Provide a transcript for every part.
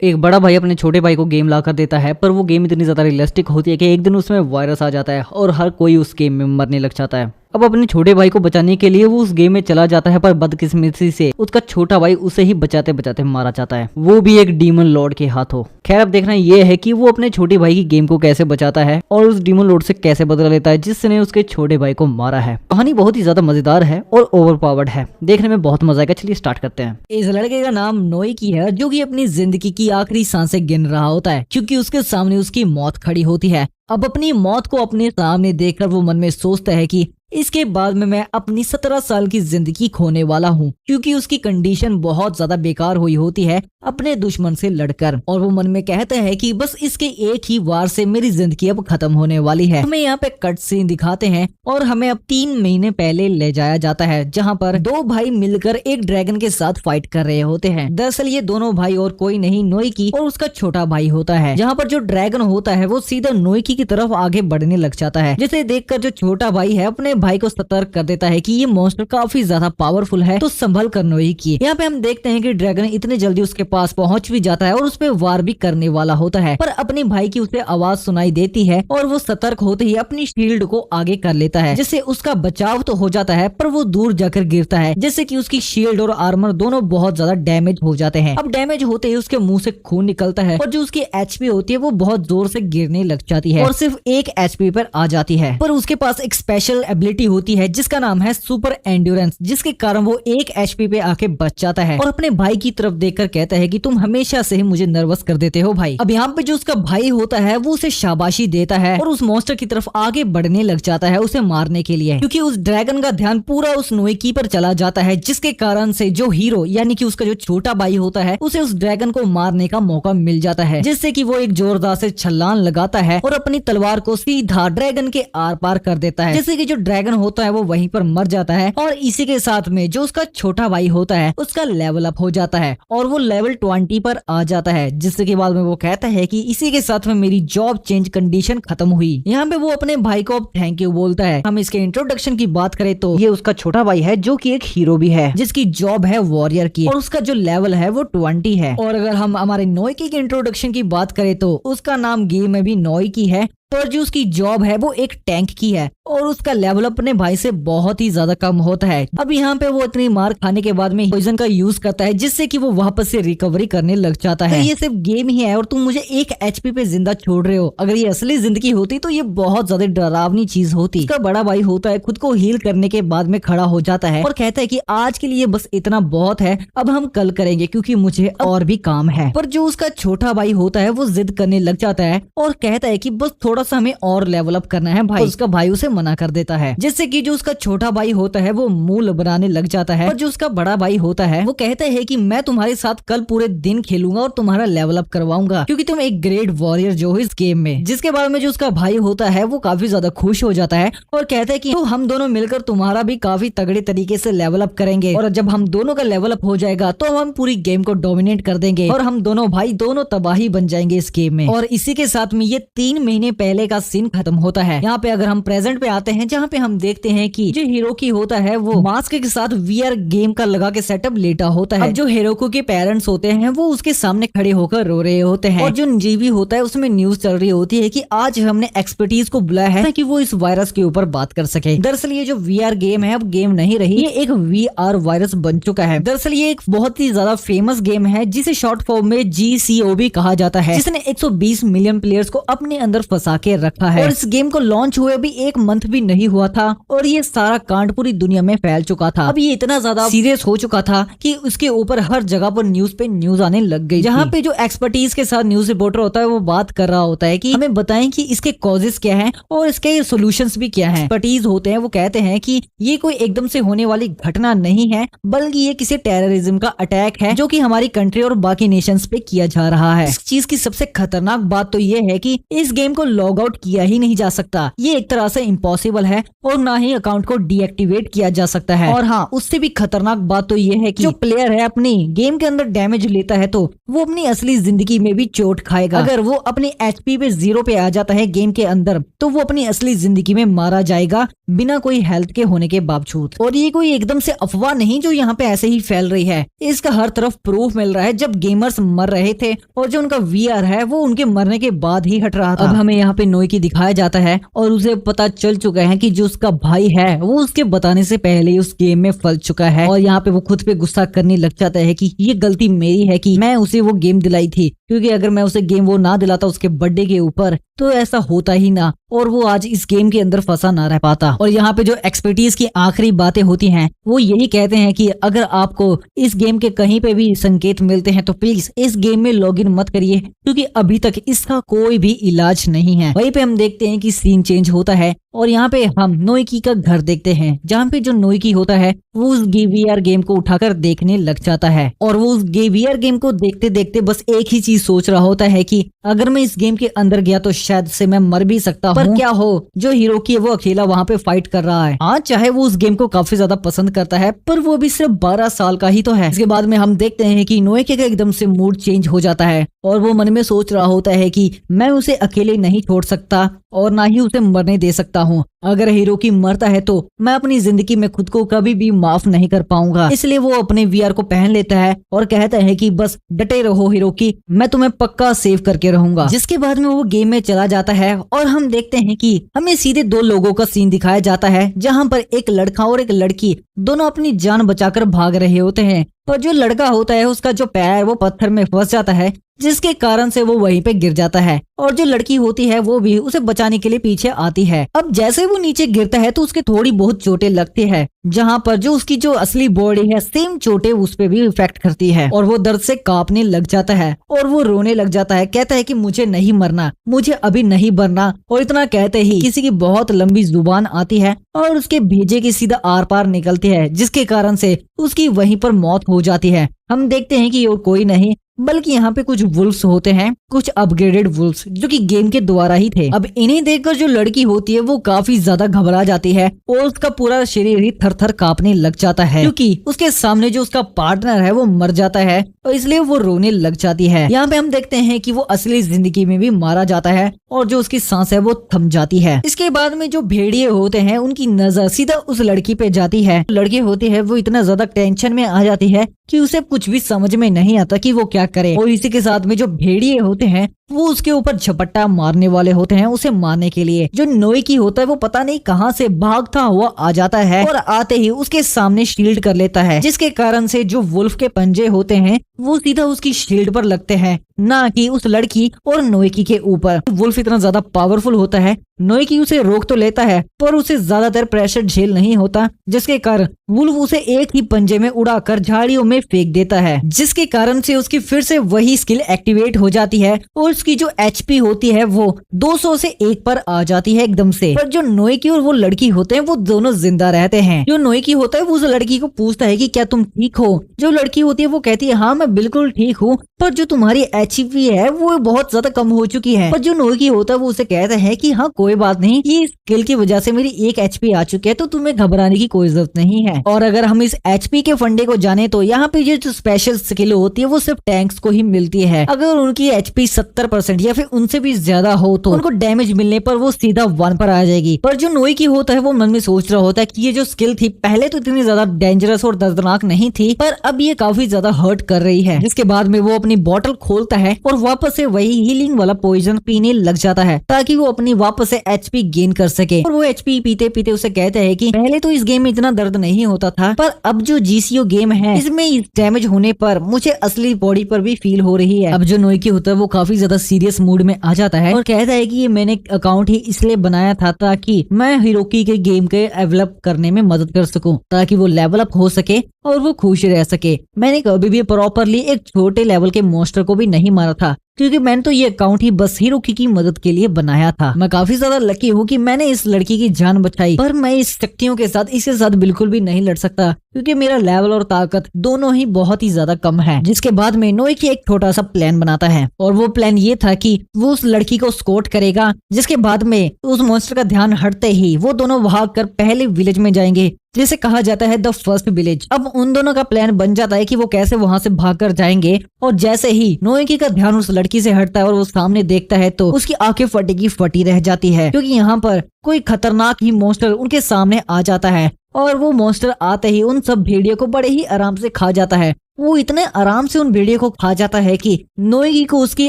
एक बड़ा भाई अपने छोटे भाई को गेम लाकर देता है, पर वो गेम इतनी ज्यादा रियलिस्टिक होती है कि एक दिन उसमें वायरस आ जाता है और हर कोई उस गेम में मरने लग जाता है। अब अपने छोटे भाई को बचाने के लिए वो उस गेम में चला जाता है, पर बदकिस्मती से उसका छोटा भाई उसे ही बचाते बचाते मारा जाता है, वो भी एक डीमन लॉर्ड के हाथों। खैर अब देखना ये है कि वो अपने छोटे भाई की गेम को कैसे बचाता है और उस डीमन लॉर्ड से कैसे बदला लेता है जिसने उसके छोटे भाई को मारा है। कहानी बहुत ही ज्यादा मजेदार है और ओवरपावर्ड है, देखने में बहुत मजा आएगा। चलिए स्टार्ट करते हैं। इस लड़के का नाम नोइकी है, जो कि अपनी जिंदगी की आखिरी सांसें गिन रहा होता है क्योंकि उसके सामने उसकी मौत खड़ी होती है। अब अपनी मौत को अपने सामने देखकर वो मन में सोचता है कि इसके बाद में मैं अपनी 17 साल की जिंदगी खोने वाला हूँ, क्योंकि उसकी कंडीशन बहुत ज्यादा बेकार हुई होती है अपने दुश्मन से लड़कर। और वो मन में कहता है कि बस इसके एक ही वार से मेरी जिंदगी अब खत्म होने वाली है। हमें यहाँ पे कट सीन दिखाते हैं और हमें अब 3 महीने पहले ले जाया जाता है, जहाँ पर 2 भाई मिलकर एक ड्रैगन के साथ फाइट कर रहे होते हैं। दरअसल ये दोनों भाई और कोई नहीं, नोइकी और उसका छोटा भाई होता है। जहाँ पर जो ड्रैगन होता है वो सीधा नोइकी की तरफ आगे बढ़ने लग जाता है, जिसे देखकर जो छोटा भाई है अपने भाई को सतर्क कर देता है कि ये मॉन्स्टर काफी ज्यादा पावरफुल है, तो संभल कर नोइकी। यहाँ पे हम देखते हैं कि ड्रैगन इतने जल्दी उसके पास पहुंच भी जाता है और उस पे वार भी करने वाला होता है, पर अपने भाई की उसे आवाज सुनाई देती है और वो सतर्क होते ही अपनी शील्ड को आगे कर लेता है, जिससे उसका बचाव तो हो जाता है पर वो दूर जाकर गिरता है, जिससे कि उसकी शील्ड और आर्मर दोनों बहुत ज्यादा डैमेज हो जाते हैं। अब डैमेज होते ही उसके मुंह से खून निकलता है और जो उसकी एचपी होती है वो बहुत जोर से गिरने लग जाती है और सिर्फ 1 एचपी पर आ जाती है। पर उसके पास एक स्पेशल एबिलिटी होती है जिसका नाम है सुपर एंड्योरेंस, जिसके कारण वो 1 एचपी पे आके बच जाता है और अपने भाई की तरफ देखकर कहता है कि तुम हमेशा से ही मुझे नर्वस कर देते हो भाई। अब यहाँ पे जो उसका भाई होता है वो उसे शाबाशी देता है और उस मॉन्स्टर की तरफ आगे बढ़ने लग जाता है उसे मारने के लिए, क्योंकि उस ड्रैगन का ध्यान पूरा उस नोइकी पर चला जाता है, जिसके कारण से जो हीरो यानी कि उसका जो छोटा भाई होता है उसे उस ड्रैगन को मारने का मौका मिल जाता है, जिससे कि वो एक जोरदार से छलांग लगाता है और अपनी तलवार को सीधा ड्रैगन के आर पार कर देता है, जिससे कि जो ड्रैगन होता है वो वहीं पर मर जाता है। और इसी के साथ में जो उसका छोटा भाई होता है उसका लेवल अप हो जाता है और वो लेवल 20 पर आ जाता है, जिससे के बाद में वो कहता है कि इसी के साथ में मेरी जॉब चेंज कंडीशन खत्म हुई। यहाँ पे वो अपने भाई को अब थैंक यू बोलता है। हम इसके इंट्रोडक्शन की बात करें तो ये उसका छोटा भाई है, जो कि एक हीरो भी है, जिसकी जॉब है वॉरियर की और उसका जो लेवल है वो 20 है। और अगर हम हमारे नोइकी के इंट्रोडक्शन की बात करें तो उसका नाम गेम में भी नोइकी है, पर जो उसकी जॉब है वो एक टैंक की है और उसका लेवल अपने भाई से बहुत ही ज्यादा कम होता है। अब यहाँ पे वो इतनी मार खाने के बाद में पॉइजन का यूज करता है, जिससे कि वो वापस से रिकवरी करने लग जाता है। तो ये सिर्फ गेम ही है और तुम मुझे 1 एचपी पे जिंदा छोड़ रहे हो। अगर ये असली जिंदगी होती तो ये बहुत ज्यादा डरावनी चीज होती। उसका बड़ा भाई होता है खुद को हील करने के बाद में खड़ा हो जाता है और कहता है कि आज के लिए बस इतना बहुत है, अब हम कल करेंगे क्योंकि मुझे और भी काम है। पर जो उसका छोटा भाई होता है वो जिद करने लग जाता है और कहता है कि बस थोड़ा सा हमें और लेवल अप करना है भाई। तो उसका भाई उसे मना कर देता है, जिससे कि जो उसका छोटा भाई होता है वो मूल बनाने लग जाता है और जो उसका बड़ा भाई होता है वो कहता है कि मैं तुम्हारे साथ कल पूरे दिन खेलूंगा और तुम्हारा लेवल अप करवाऊंगा, क्योंकि तुम एक ग्रेट वॉरियर जो हो इस गेम में। जिसके बाद में जो उसका भाई होता है वो काफी ज्यादा खुश हो जाता है और कहता है कि तो हम दोनों मिलकर तुम्हारा भी काफी तगड़े तरीके से लेवल अप करेंगे और जब हम दोनों का लेवल अप हो जाएगा तो हम पूरी गेम को डोमिनेट कर देंगे और हम दोनों भाई दोनों तबाही बन जाएंगे इस गेम में। और इसी के साथ में ये 3 महीने पहले का सीन खत्म होता है। यहाँ पे अगर हम प्रेजेंट पे आते हैं, जहाँ पे हम देखते हैं कि जो हिरोकी होता है वो मास्क के साथ वीआर गेम का लगा के सेटअप लेटा होता है। अब जो हिरोको के पेरेंट्स होते हैं वो उसके सामने खड़े होकर रो रहे होते हैं और जो जीवी होता है उसमें न्यूज चल रही होती है कि आज हमने एक्सपर्टीज को बुलाया है ताकि वो इस वायरस के ऊपर बात कर सके। दरअसल ये जो वीआर गेम है अब गेम नहीं रही, ये एक वीआर वायरस बन चुका है। दरअसल ये एक बहुत ही ज्यादा फेमस गेम है जिसे शॉर्ट फॉर्म में GCO भी कहा जाता है, जिसने 120 मिलियन प्लेयर्स को अपने अंदर फंसा के रखा है। और इस गेम को लॉन्च हुए अभी 1 मंथ भी नहीं हुआ था और ये सारा कांड पूरी दुनिया में फैल चुका था। अब ये इतना ज्यादा सीरियस हो चुका था कि उसके ऊपर हर जगह पर न्यूज आने लग गई, जहाँ पे जो एक्सपर्टीज के साथ न्यूज रिपोर्टर होता है वो बात कर रहा होता है कि हमें बताएं कि इसके कॉजेस क्या हैं और इसके सॉल्यूशंस भी क्या हैं। एक्सपर्टीज होते हैं वो कहते हैं कि ये कोई एकदम से होने वाली घटना नहीं है, बल्कि ये किसी टेररिज्म का अटैक है जो कि हमारी कंट्री और बाकी नेशंस पे किया जा रहा है। इस चीज की सबसे खतरनाक बात तो ये है कि इस गेम को लॉग आउट किया ही नहीं जा सकता। ये एक तरह से इम्पॉसिबल है और ना ही अकाउंट को डीएक्टिवेट किया जा सकता है। और हाँ, उससे भी खतरनाक बात तो ये है कि जो प्लेयर है अपनी गेम के अंदर डैमेज लेता है तो वो अपनी असली जिंदगी में भी चोट खाएगा। अगर वो अपनी एचपी पे 0 पे आ जाता है गेम के अंदर तो वो अपनी असली जिंदगी में मारा जाएगा बिना कोई हेल्थ के होने के बावजूद। और ये कोई एकदम से अफवाह नहीं जो यहाँ पे ऐसे ही फैल रही है, इसका हर तरफ प्रूफ मिल रहा है। जब गेमर्स मर रहे थे और जो उनका वीआर है वो उनके मरने के बाद ही हट रहा था। अब हमें यहाँ पे नोइकी दिखाया जाता है और उसे पता चल चुका है कि जो उसका भाई है वो उसके बताने से पहले ही उस गेम में फंस चुका है। और यहाँ पे वो खुद पे गुस्सा करने लग जाता है कि ये गलती मेरी है कि मैं उसे वो गेम दिलाई थी, क्योंकि अगर मैं उसे गेम वो ना दिलाता उसके बर्थडे के ऊपर तो ऐसा होता ही ना और वो आज इस गेम के अंदर फंसा ना रह पाता। और यहाँ पे जो एक्सपर्टीज की आखिरी बातें होती हैं वो यही कहते हैं कि अगर आपको इस गेम के कहीं पे भी संकेत मिलते हैं तो प्लीज इस गेम में लॉगिन मत करिए, क्योंकि अभी तक इसका कोई भी इलाज नहीं है। वहीं पे हम देखते हैं कि सीन चेंज होता है और यहाँ पे हम नोइकी का घर देखते हैं, जहाँ पे जो नोइकी होता है वो उस वीआर गेम को उठाकर देखने लग जाता है। और वो उस वीआर गेम को देखते देखते बस एक ही चीज सोच रहा होता है कि अगर मैं इस गेम के अंदर गया तो शायद से मैं मर भी सकता हूँ। पर क्या हो जो हिरोकी है वो अकेला वहाँ पे फाइट कर रहा है। हाँ, चाहे वो उस गेम को काफी ज्यादा पसंद करता है पर वो भी सिर्फ 12 साल का ही तो है। इसके बाद में हम देखते हैं कि नोइकी का एकदम से मूड चेंज हो जाता है और वो मन में सोच रहा होता है कि मैं उसे अकेले नहीं छोड़ सकता और ना ही उसे मरने दे सकता हूँ। अगर हिरोकी मरता है तो मैं अपनी जिंदगी में खुद को कभी भी माफ नहीं कर पाऊंगा। इसलिए वो अपने वीआर को पहन लेता है और कहता है कि बस डटे रहो हिरोकी, मैं तुम्हें पक्का सेव करके रहूंगा। जिसके बाद में वो गेम में चला जाता है और हम देखते हैं कि हमें सीधे 2 लोगों का सीन दिखाया जाता है, जहाँ पर एक लड़का और एक लड़की दोनों अपनी जान बचाकर भाग रहे होते हैं। और जो लड़का होता है उसका जो पैर वो पत्थर में फंस जाता है, जिसके कारण से वो वहीं पे गिर जाता है। और जो लड़की होती है वो भी उसे बचाने के लिए पीछे आती है। अब जैसे वो नीचे गिरता है तो उसके थोड़ी बहुत चोटें लगती है, जहाँ पर जो उसकी जो असली बॉडी है सेम चोटें उस पे भी इफेक्ट करती है और वो दर्द से कांपने लग जाता है और वो रोने लग जाता है। कहता है कि मुझे नहीं मरना, मुझे अभी नहीं मरना। और इतना कहते ही किसी की बहुत लंबी जुबान आती है और उसके भेजे की सीधा आर पार निकलती है, जिसके कारण से उसकी वहीं पर मौत हो जाती है। हम देखते हैं कि और कोई नहीं बल्कि यहाँ पे कुछ वुल्फ्स होते हैं, कुछ अपग्रेडेड वुल्फ्स जो कि गेम के द्वारा ही थे। अब इन्हें देखकर जो लड़की होती है वो काफी ज्यादा घबरा जाती है और उसका पूरा शरीर ही थर थर कांपने लग जाता है, क्योंकि उसके सामने जो उसका पार्टनर है वो मर जाता है और इसलिए वो रोने लग जाती है। यहाँ पे हम देखते हैं कि वो असली जिंदगी में भी मारा जाता है और जो उसकी सांस है वो थम जाती है। इसके बाद में जो भेड़िए होते हैं उनकी नजर सीधा उस लड़की पे जाती है। लड़की होती है वो इतना ज्यादा टेंशन में आ जाती है कि उसे कुछ भी समझ में नहीं आता कि वो क्या करे। और इसी के साथ में जो भेड़िए होते हैं वो उसके ऊपर झपट्टा मारने वाले होते हैं उसे मारने के लिए। जो नोइकी होता है वो पता नहीं कहां से भागता हुआ आ जाता है और आते ही उसके सामने शील्ड कर लेता है, जिसके कारण से जो वुल्फ के पंजे होते हैं वो सीधा उसकी शील्ड पर लगते हैं, ना कि उस लड़की और नोइकी के ऊपर। वुल्फ इतना ज्यादा पावरफुल होता है, नोइकी उसे रोक तो लेता है पर उसे ज्यादातर प्रेशर झेल नहीं होता, जिसके कारण वुल्फ उसे एक ही पंजे में उड़ाकर झाड़ियों में फेंक देता है, जिसके कारण से उसकी फिर से वही स्किल एक्टिवेट हो जाती है और उसकी जो एचपी होती है वो 200 से 1 पर आ जाती है एकदम से। पर जो नोइकी और वो लड़की होते हैं वो दोनों जिंदा रहते हैं। जो नोइकी होता है वो उस लड़की को पूछता है कि क्या तुम ठीक हो। जो लड़की होती है वो कहती है हाँ मैं बिल्कुल ठीक हूँ, पर जो तुम्हारी एचपी है वो बहुत ज्यादा कम हो चुकी है। पर जो नोइकी होता है वो उसे कहता है कि हाँ कोई बात नहीं, ये स्किल की वजह से मेरी 1 एचपी आ चुकी है तो तुम्हें घबराने की कोई जरूरत नहीं है। और अगर हम इस एचपी के फंडे को जाने तो यहाँ पे जो स्पेशल स्किल होती है वो सिर्फ टैंक्स को ही मिलती है। अगर उनकी एचपी 70% या फिर उनसे भी ज्यादा हो तो उनको डैमेज मिलने पर वो सीधा 1 पर आ जाएगी। पर जो नोइकी होता है वो मन में सोच रहा होता है कि ये जो स्किल थी पहले तो इतनी ज्यादा डेंजरस और दर्दनाक नहीं थी, पर अब ये काफी ज्यादा हर्ट कर रही है। जिसके बाद में वो अपनी बोतल खोलता है और वापस से वही हीलिंग वाला पॉइजन पीने लग जाता है ताकि वो अपनी वापस से एचपी गेन कर सके। और वो एचपी पीते पीते उसे कहते हैं कि पहले तो इस गेम में इतना दर्द नहीं होता था, पर अब जो जीसीओ गेम है इसमें इस डैमेज होने पर मुझे असली बॉडी पर भी फील हो रही है। अब जो नोइकी होता है वो काफी ज्यादा सीरियस मूड में आ जाता है और कहता है कि ये मैंने अकाउंट ही इसलिए बनाया था ताकि मैं हिरोकी के गेम के डेवलप करने में मदद कर सकूं, ताकि वो लेवल अप हो सके और वो खुश रह सके। मैंने कभी भी प्रॉपरली एक छोटे लेवल के मॉन्स्टर को भी नहीं मारा था, क्योंकि मैंने तो ये अकाउंट ही बस हिरोकी की मदद के लिए बनाया था। मैं काफी ज्यादा लकी हूँ कि मैंने इस लड़की की जान बचाई, पर मैं इस शक्तियों के साथ इसके साथ बिल्कुल भी नहीं लड़ सकता क्योंकि मेरा लेवल और ताकत दोनों ही बहुत ही ज्यादा कम है। जिसके बाद में नोएकी एक छोटा सा प्लान बनाता है और वो प्लान ये था कि वो उस लड़की को स्कॉट करेगा, जिसके बाद में उस मॉन्स्टर का ध्यान हटते ही वो दोनों भागकर पहले विलेज में जाएंगे जिसे कहा जाता है द फर्स्ट विलेज। अब उन दोनों का प्लान बन जाता है कि वो कैसे वहां से भागकर जाएंगे, और जैसे ही नोएकी का ध्यान उस लड़की से हटता है और वो सामने देखता है तो उसकी आंखें फटी की फटी रह जाती है, क्योंकि यहाँ पर कोई खतरनाक ही मॉन्स्टर उनके सामने आ जाता है और वो मॉन्स्टर आते ही उन सब भेड़ियों को बड़े ही आराम से खा जाता है। वो इतने आराम से उन भेड़ियों को खा जाता है कि नोएकी को उसकी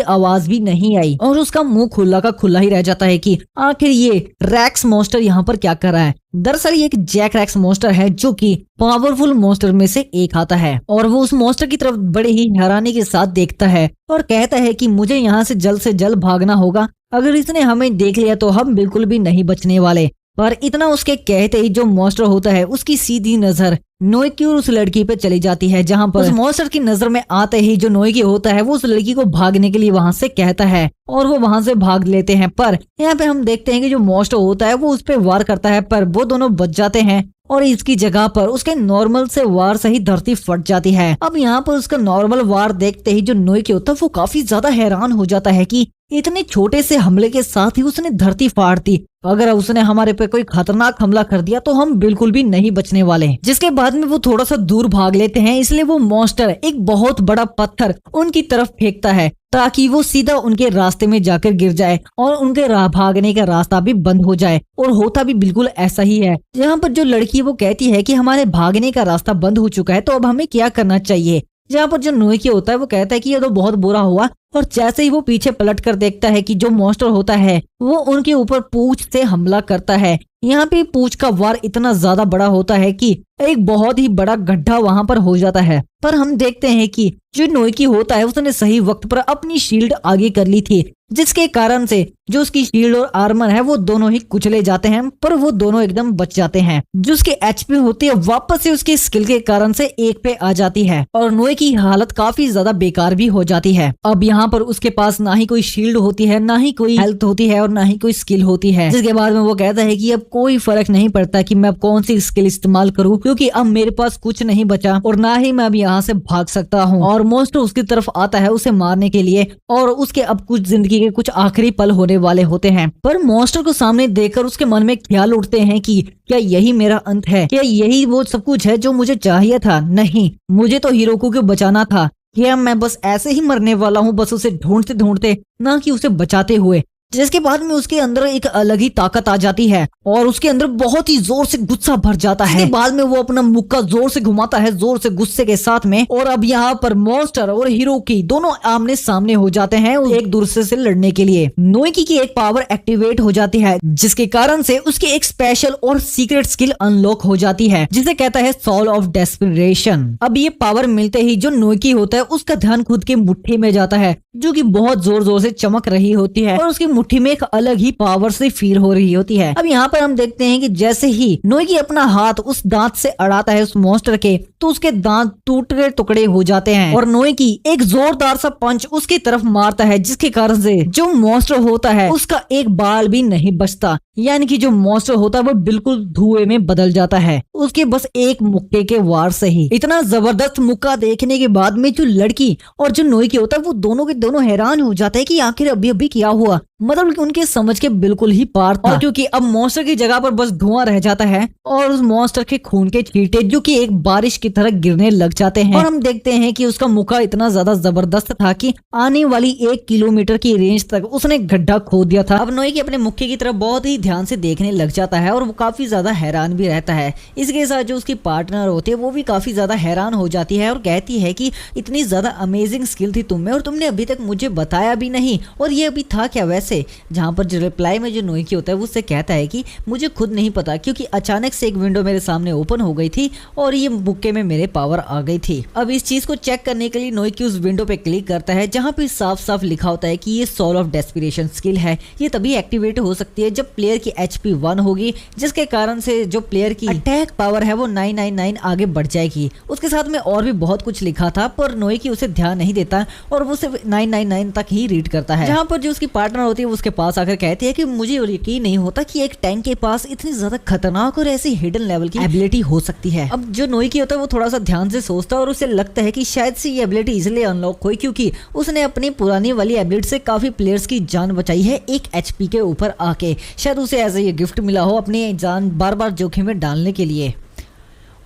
आवाज भी नहीं आई और उसका मुंह खुला का खुला ही रह जाता है कि आखिर ये रैक्स मॉन्स्टर यहाँ पर क्या कर रहा है। दरअसल ये एक जैक रैक्स मॉन्स्टर है जो कि पावरफुल मॉन्स्टर में से एक आता है और वो उस मॉन्स्टर की तरफ बड़े ही हैरानी के साथ देखता है और कहता है कि मुझे यहाँ से जल्द भागना होगा, अगर इसने हमें देख लिया तो हम बिल्कुल भी नहीं बचने वाले। पर इतना उसके कहते ही जो मॉन्स्टर होता है उसकी सीधी नजर नोएकी और उस लड़की पे चली जाती है, जहां पर उस मॉन्स्टर की नजर में आते ही जो नोएकी होता है वो उस लड़की को भागने के लिए वहां से कहता है और वो वहां से भाग लेते हैं। पर यहाँ पे हम देखते हैं कि जो मॉन्स्टर होता है वो उस पे वार करता है, पर वो दोनों बच जाते हैं और इसकी जगह पर उसके नॉर्मल से वार से ही धरती फट जाती है। अब यहाँ पर उसका नॉर्मल वार देखते ही जो नोएकी होता है वो काफी ज्यादा हैरान हो जाता है कि इतने छोटे से हमले के साथ ही उसने धरती फाड़ दी, अगर उसने हमारे पे कोई खतरनाक हमला कर दिया तो हम बिल्कुल भी नहीं बचने वाले। जिसके बाद में वो थोड़ा सा दूर भाग लेते हैं, इसलिए वो मॉन्स्टर एक बहुत बड़ा पत्थर उनकी तरफ फेंकता है ताकि वो सीधा उनके रास्ते में जाकर गिर जाए और उनके भागने का रास्ता भी बंद हो जाए। और होता भी बिल्कुल ऐसा ही है। यहाँ पर जो लड़की वो कहती है कि हमारे भागने का रास्ता बंद हो चुका है तो अब हमें क्या करना चाहिए। जहाँ पर जो नोएकी होता है वो कहता है कि ये तो बहुत बुरा हुआ, और जैसे ही वो पीछे पलट कर देखता है कि जो मॉन्स्टर होता है वो उनके ऊपर पूंछ से हमला करता है। यहाँ पे पूंछ का वार इतना ज्यादा बड़ा होता है कि एक बहुत ही बड़ा गड्ढा वहां पर हो जाता है। पर हम देखते हैं कि जो नोएकी होता है उसने सही वक्त पर अपनी शील्ड आगे कर ली थी, जिसके कारण से जो उसकी शील्ड और आर्मर है वो दोनों ही कुचले जाते हैं, पर वो दोनों एकदम बच जाते हैं। जो उसके एचपी होती है वापस से उसकी स्किल के कारण से एक पे आ जाती है और नोएकी की हालत काफी ज्यादा बेकार भी हो जाती है। अब यहाँ पर उसके पास ना ही कोई शील्ड होती है, ना ही कोई हेल्थ होती है और ना ही कोई स्किल होती है। जिसके बाद में वो कहता है कि अब कोई फर्क नहीं पड़ता कि मैं अब कौन सी स्किल इस्तेमाल करूं, क्योंकि अब मेरे पास कुछ नहीं बचा और ना ही मैं अब यहाँ से भाग सकता हूँ। और मॉन्स्टर उसकी तरफ आता है उसे मारने के लिए और उसके अब कुछ जिंदगी के कुछ आखिरी पल होने वाले होते हैं। पर मॉन्स्टर को सामने देखकर उसके मन में ख्याल उठते हैं कि क्या यही मेरा अंत है, क्या यही वो सब कुछ है जो मुझे चाहिए था। नहीं, मुझे तो हिरोको को बचाना था। क्या मैं बस ऐसे ही मरने वाला हूँ, बस उसे ढूंढते ढूंढते, ना कि उसे बचाते हुए। जिसके बाद में उसके अंदर एक अलग ही ताकत आ जाती है और उसके अंदर बहुत ही जोर से गुस्सा भर जाता है। बाद में वो अपना मुक्का जोर से घुमाता है, जोर से गुस्से के साथ में, और अब यहाँ पर मॉन्स्टर और हिरोकी दोनों आमने सामने हो जाते हैं एक दूसरे से लड़ने के लिए। नोएकी की एक पावर एक्टिवेट हो जाती है, जिसके कारण से उसकी एक स्पेशल और सीक्रेट स्किल अनलॉक हो जाती है, जिसे कहता है सॉल ऑफ डेस्परेशन। अब ये पावर मिलते ही जो नोएकी होता है उसका ध्यान खुद के मुट्ठी में जाता है, जो कि बहुत जोर जोर से चमक रही होती है और उसकी मुट्ठी में एक अलग ही पावर से फील हो रही होती है। अब यहाँ पर हम देखते हैं कि जैसे ही नोएकी अपना हाथ उस दांत से अड़ाता है उस मॉन्स्टर के, तो उसके दांत टूटे टुकड़े हो जाते हैं और नोएकी एक जोरदार सा पंच उसकी तरफ मारता है, जिसके कारण से जो मॉन्स्टर होता है उसका एक बाल भी नहीं बचता। यानी कि जो मॉन्स्टर होता है वो बिल्कुल धुएं में बदल जाता है उसके बस एक मुक्के के वार से ही। इतना जबरदस्त मुक्का देखने के बाद में जो लड़की और जो नोएकी होता है वो दोनों के दोनों हैरान हो जाते हैं कि आखिर अभी अभी क्या हुआ। मतलब कि उनके समझ के बिल्कुल ही पार था, क्योंकि अब मॉन्स्टर की जगह पर बस धुआं रह जाता है और उस मॉन्स्टर के खून के छींटे जो कि एक बारिश की तरह गिरने लग जाते हैं। और हम देखते हैं कि उसका मुक्का इतना ज्यादा जबरदस्त था कि आने वाली 1 किलोमीटर की रेंज तक उसने गड्ढा खोद दिया था। अब नोएकी अपने मुक्के की तरफ बहुत ही ध्यान से देखने लग जाता है और वो काफी ज्यादा हैरान भी रहता है। इसके साथ जो उसकी पार्टनर होती है वो भी काफी ज्यादा हैरान हो जाती है और कहती है कि इतनी ज्यादा अमेजिंग स्किल थी तुम में और तुमने अभी तक मुझे बताया भी नहीं, और ये अभी था क्या वैसे वैसे, जहाँ पर जो रिप्लाई में जो नोइकी होता है वो उससे कहता है कि मुझे खुद नहीं पता, क्योंकि अचानक से एक विंडो मेरे सामने ओपन हो गई थी और ये बुक्के में मेरे पावर आ गई थी। अब इस चीज को चेक करने के लिए नोइकी उस विंडो पे क्लिक करता है जहाँ पे साफ साफ लिखा होता है कि ये सॉल ऑफ डेस्पिरेशन स्किल है। ये तभी एक्टिवेट हो सकती है जब प्लेयर की HP 1 होगी, जिसके कारण से जो प्लेयर की अटैक पावर है वो 999 आगे बढ़ जाएगी। उसके साथ में और भी बहुत कुछ लिखा था, पर नोइकी उसे ध्यान नहीं देता और वो सिर्फ 999 तक ही रीड करता है। जहाँ पर जो उसकी पार्टनर होती है वो उसके पास आकर कहती है कि मुझे यकीन नहीं होता कि एक टैंक के पास इतनी ज्यादा खतरनाक और ऐसी हिडन लेवल की एबिलिटी हो सकती है। अब जो नोइकी होता है वो थोड़ा सा ध्यान से सोचता है और उसे लगता है कि शायद से ये एबिलिटी इसलिए अनलॉक हुई क्योंकि उसने अपनी पुरानी वाली एबिलिटी से काफी प्लेयर्स की जान बचाई है एक HP के ऊपर आके। शायद उसे ऐसे ये गिफ्ट मिला हो अपनी जान बार बार जोखिम में डालने के लिए।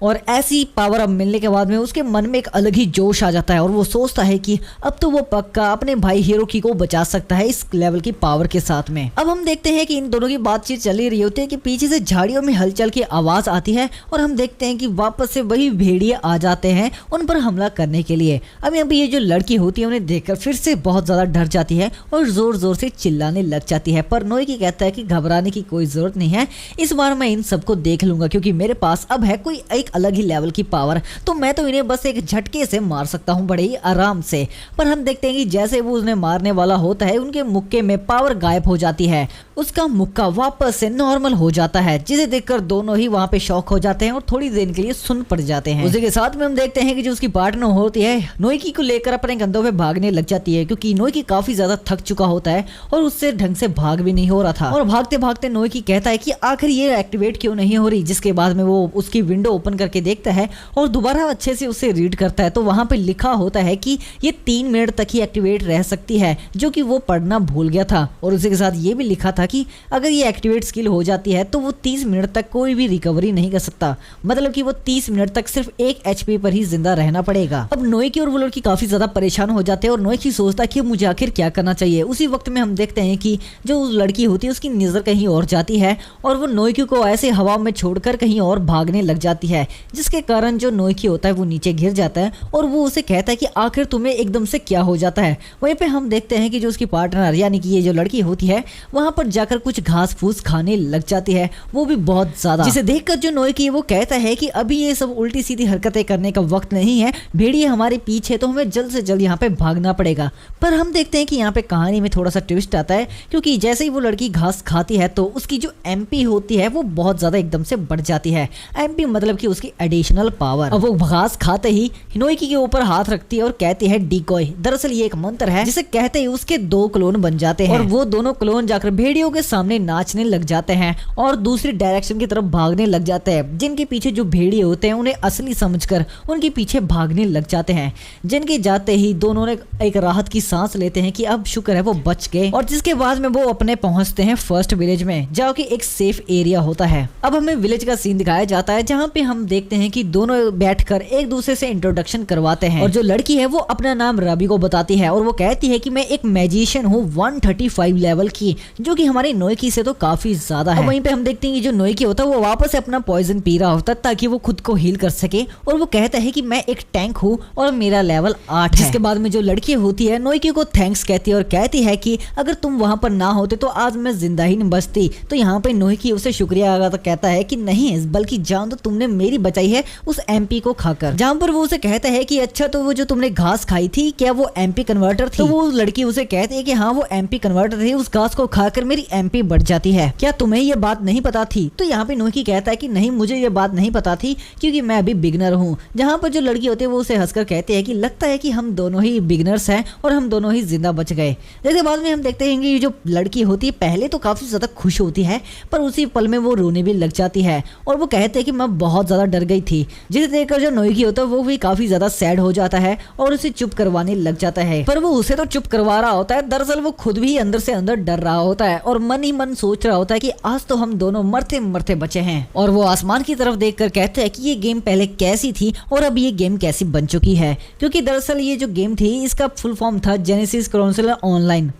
और ऐसी पावर अब मिलने के बाद में उसके मन में एक अलग ही जोश आ जाता है और वो सोचता है कि अब तो वो पक्का अपने भाई हिरोकी को बचा सकता है इस लेवल की पावर के साथ में। अब हम देखते हैं कि इन दोनों की बातचीत चल ही रही होती है कि पीछे से झाड़ियों में हलचल की आवाज आती है और हम देखते हैं कि वापस से वही भेड़िए आ जाते हैं उन पर हमला करने के लिए। अब यहाँ पे ये जो लड़की होती है उन्हें देखकर फिर से बहुत ज्यादा डर जाती है और जोर जोर से चिल्लाने लग जाती है, पर नोइकी कहता है कि घबराने की कोई जरूरत नहीं है, इस बार मैं इन सबको देख लूंगा क्योंकि मेरे पास अब है कोई एक अलग ही लेवल की पावर, तो मैं तो इन्हें बस एक झटके से मार सकता हूं बड़े ही आराम से। पर हम देखते हैं कि जैसे वो उन्हें मारने वाला होता है उनके मुक्के में पावर गायब हो जाती है, उसका मुक्का वापस से नॉर्मल हो जाता है, जिसे देखकर दोनों ही वहां पे शॉक हो जाते हैं और थोड़ी देर के लिए सुन पड़ जाते हैं। उसी के साथ में हम देखते हैं कि जो उसकी पार्टनर होती है नोइकी को लेकर अपने कंधों पे भागने लग जाती है क्योंकि नोइकी काफी ज्यादा थक चुका होता है और उससे ढंग से भाग भी नहीं हो रहा था। और भागते भागते नोइकी कहता है कि आखिर ये एक्टिवेट क्यों नहीं हो रही, जिसके बाद में वो उसकी विंडो ओपन करके देखता है और दोबारा अच्छे से उसे रीड करता है तो वहां पे लिखा होता है कि ये 3 मिनट तक ही एक्टिवेट रह सकती है, जो कि वो पढ़ना भूल गया था। और उसी के साथ ये भी लिखा था कि अगर ये एक्टिवेट स्किल हो जाती है तो वो 30 मिनट तक कोई भी रिकवरी नहीं कर सकता, मतलब कि वो 30 मिनट तक सिर्फ 1 HP पर ही जिंदा रहना पड़ेगा। अब नोइकी और वो लड़की काफी ज्यादा परेशान हो जाते हैं और नोइकी सोचता है कि मुझे आखिर क्या करना चाहिए। उसी वक्त में हम देखते हैं कि जो लड़की होती है उसकी नजर कहीं और जाती है और वो नोइकी को ऐसे हवा में छोड़कर कहीं और भागने लग जाती है, जिसके कारण जो नोइकी होता है वो नीचे गिर जाता है और वो उसे कहता है कि आखिर तुम्हें एकदम से क्या हो जाता है। वहीं पे हम देखते हैं कि जो उसकी पार्टनर यानी कि ये जो लड़की होती है वहां पर जाकर कुछ घास फूस खाने लग जाती है, वो भी बहुत ज्यादा, जिसे देखकर जो नोइकी वो कहता है कि अभी ये सब उल्टी सीधी हरकतें करने का वक्त नहीं है, भेड़िए हमारे पीछे तो हमें जल्द से जल्द यहाँ पे भागना पड़ेगा। पर हम देखते हैं कि यहाँ पे कहानी में थोड़ा सा ट्विस्ट आता है क्योंकि जैसे ही वो लड़की घास खाती है तो उसकी जो MP होती है वो बहुत ज्यादा एकदम से बढ़ जाती है। MP मतलब कि उसकी एडिशनल पावर। अब वो घास खाते ही नोइकी के ऊपर हाथ रखती है और कहती है डिकॉय। दरअसल ये एक मंत्र है जिसे कहते ही उसके 2 क्लोन बन जाते हैं और वो दोनों क्लोन जाकर भेड़ियों के सामने नाचने लग जाते हैं और दूसरी डायरेक्शन की तरफ भागने लग जाते हैं। जिनके पीछे जो भेड़िए होते हैं उन्हें असली समझकर उनके पीछे भागने लग जाते हैं। जिनके जाते ही दोनों ने एक राहत की सांस लेते हैं कि अब शुक्र है वो बच गए। और जिसके बाद में वो अपने पहुंचते हैं फर्स्ट विलेज में, जहाँ की एक सेफ एरिया होता है। अब हमें विलेज का सीन दिखाया जाता है जहाँ पे हम देखते हैं कि दोनों बैठकर एक दूसरे से इंट्रोडक्शन करवाते हैं और जो लड़की है वो अपना नाम रवि को बताती है और वो कहती है कि मैं एक मैजिशियन हूँ 135 लेवल की, जो कि हमारी नोइकी से तो काफी ज्यादा है। वहीं पे हम देखते हैं कि जो नोइकी होता है वो वापस अपना पॉइजन पी रहा होता है ताकि वो खुद को हील कर सके और वो कहता है कि मैं एक टैंक हूँ और मेरा लेवल 8 है। जिसके बाद में जो लड़की होती है नोइकी को थैंक्स कहती है और कहती है कि अगर तुम वहां पर ना होते तो आज मैं जिंदा ही नहीं बचती। तो यहाँ पे नोइकी उसे शुक्रिया अदा कहता है कि नहीं बल्कि जान तो तुमने मेरी बचाई है उस MP को खाकर। जहाँ पर वो उसे कहता है कि अच्छा तो वो जो तुमने घास खाई थी क्या वो MP कन्वर्टर थी? तो वो लड़की उसे कहती है कि हाँ वो MP कन्वर्टर थी, उस घास को खाकर मेरी MP बढ़ जाती है। क्या तुम्हें ये बात नहीं पता थी? तो यहाँ पे नोइकी कहता है कि नहीं मुझे ये बात नहीं पता थी क्योंकि मैं अभी बिगनर हूँ। जहाँ पर जो लड़की होती है वो उसे हंसकर कहती है कि लगता है कि हम दोनों ही बिगनर्स हैं और हम दोनों ही जिंदा बच गए। जैसे बाद में हम देखते हैं कि जो लड़की होती है पहले तो काफी ज्यादा खुश होती है पर उसी पल में वो रोने भी लग जाती है और वो कहते हैं कि मैं बहुत ज्यादा डर गई थी। जिसे देखकर जो नोइकी होता है वो भी काफी ज्यादा सैड हो जाता है और उसे चुप करवाने लग जाता है। पर वो उसे तो चुप करवा रहा होता है, दरअसल वो खुद भी अंदर से अंदर डर रहा होता है और मन ही मन सोच रहा होता है कि आज तो हम दोनों मरते मरते बचे हैं। और वो आसमान की तरफ देखकर कहते हैं कि ये गेम पहले कैसी थी और अब ये गेम कैसी बन चुकी है, क्योंकि दरअसल ये जो गेम थी इसका फुल फॉर्म था जेनेसिस कंसोल ऑनलाइन।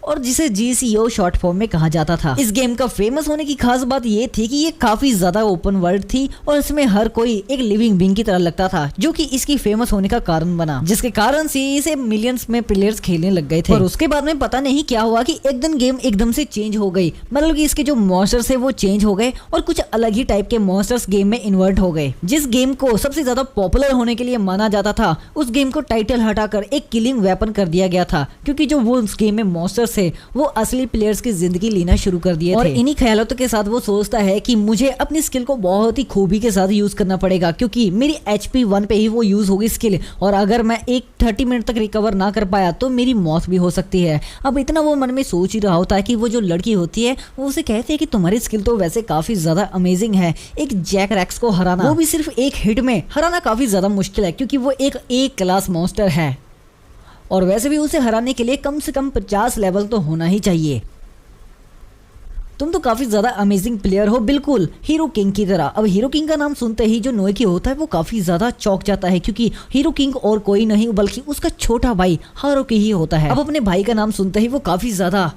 और जिसे GCO शॉर्ट फॉर्म में कहा जाता था। इस गेम का फेमस होने की खास बात ये थी कि ये काफी ज्यादा ओपन वर्ल्ड थी और इसमें हर कोई एक लिविंग बीइंग की तरह लगता था, जो कि इसकी फेमस होने का कारण बना, जिसके कारण से इसे मिलियंस में प्लेयर्स खेलने लग गए थे। और उसके बाद में पता नहीं क्या हुआ कि एक दिन गेम एकदम से चेंज हो गई, मतलब कि इसके जो मॉन्स्टर्स है वो चेंज हो गए और कुछ अलग ही टाइप के मॉन्स्टर्स गेम में इन्वर्ट हो गए। जिस गेम को सबसे ज्यादा पॉपुलर होने के लिए माना जाता था, उस गेम को टाइटल हटाकर एक किलिंग वेपन कर दिया गया था, क्योंकि जो वो उस गेम में मॉन्स्टर्स है वो असली प्लेयर्स की जिंदगी लेना शुरू कर दिए थे। और इन्हीं ख्यालों के साथ वो सोचता है कि मुझे अपनी स्किल को बहुत ही खूबी के साथ यूज करना पड़ेगा, क्योंकि मेरी HP 1 पे ही वो यूज होगी स्किल, और अगर मैं एक 30 मिनट तक रिकवर ना कर पाया तो मेरी मौत भी हो सकती है। अब इतना वो मन में सोच ही रहा होता है कि वो जो लड़की होती है वो उसे कहती है कि तुम्हारी स्किल तो वैसे काफी ज्यादा अमेजिंग है, एक जैक रैक्स को हराना, वो भी सिर्फ एक हिट में हराना काफी ज्यादा मुश्किल है, क्योंकि वो एक A क्लास मॉन्स्टर है और वैसे भी उसे हराने के लिए कम से कम 50 लेवल तो होना ही चाहिए। तुम तो काफी ज्यादा अमेजिंग प्लेयर हो, बिल्कुल हीरो किंग की तरह। अब हीरो किंग का नाम सुनते ही जो नोएकी होता है वो काफी ज्यादा चौंक जाता है, क्योंकि हीरो किंग और कोई नहीं बल्कि उसका छोटा भाई हारुकी ही होता है। अब अपने भाई का नाम सुनते ही वो काफी ज्यादा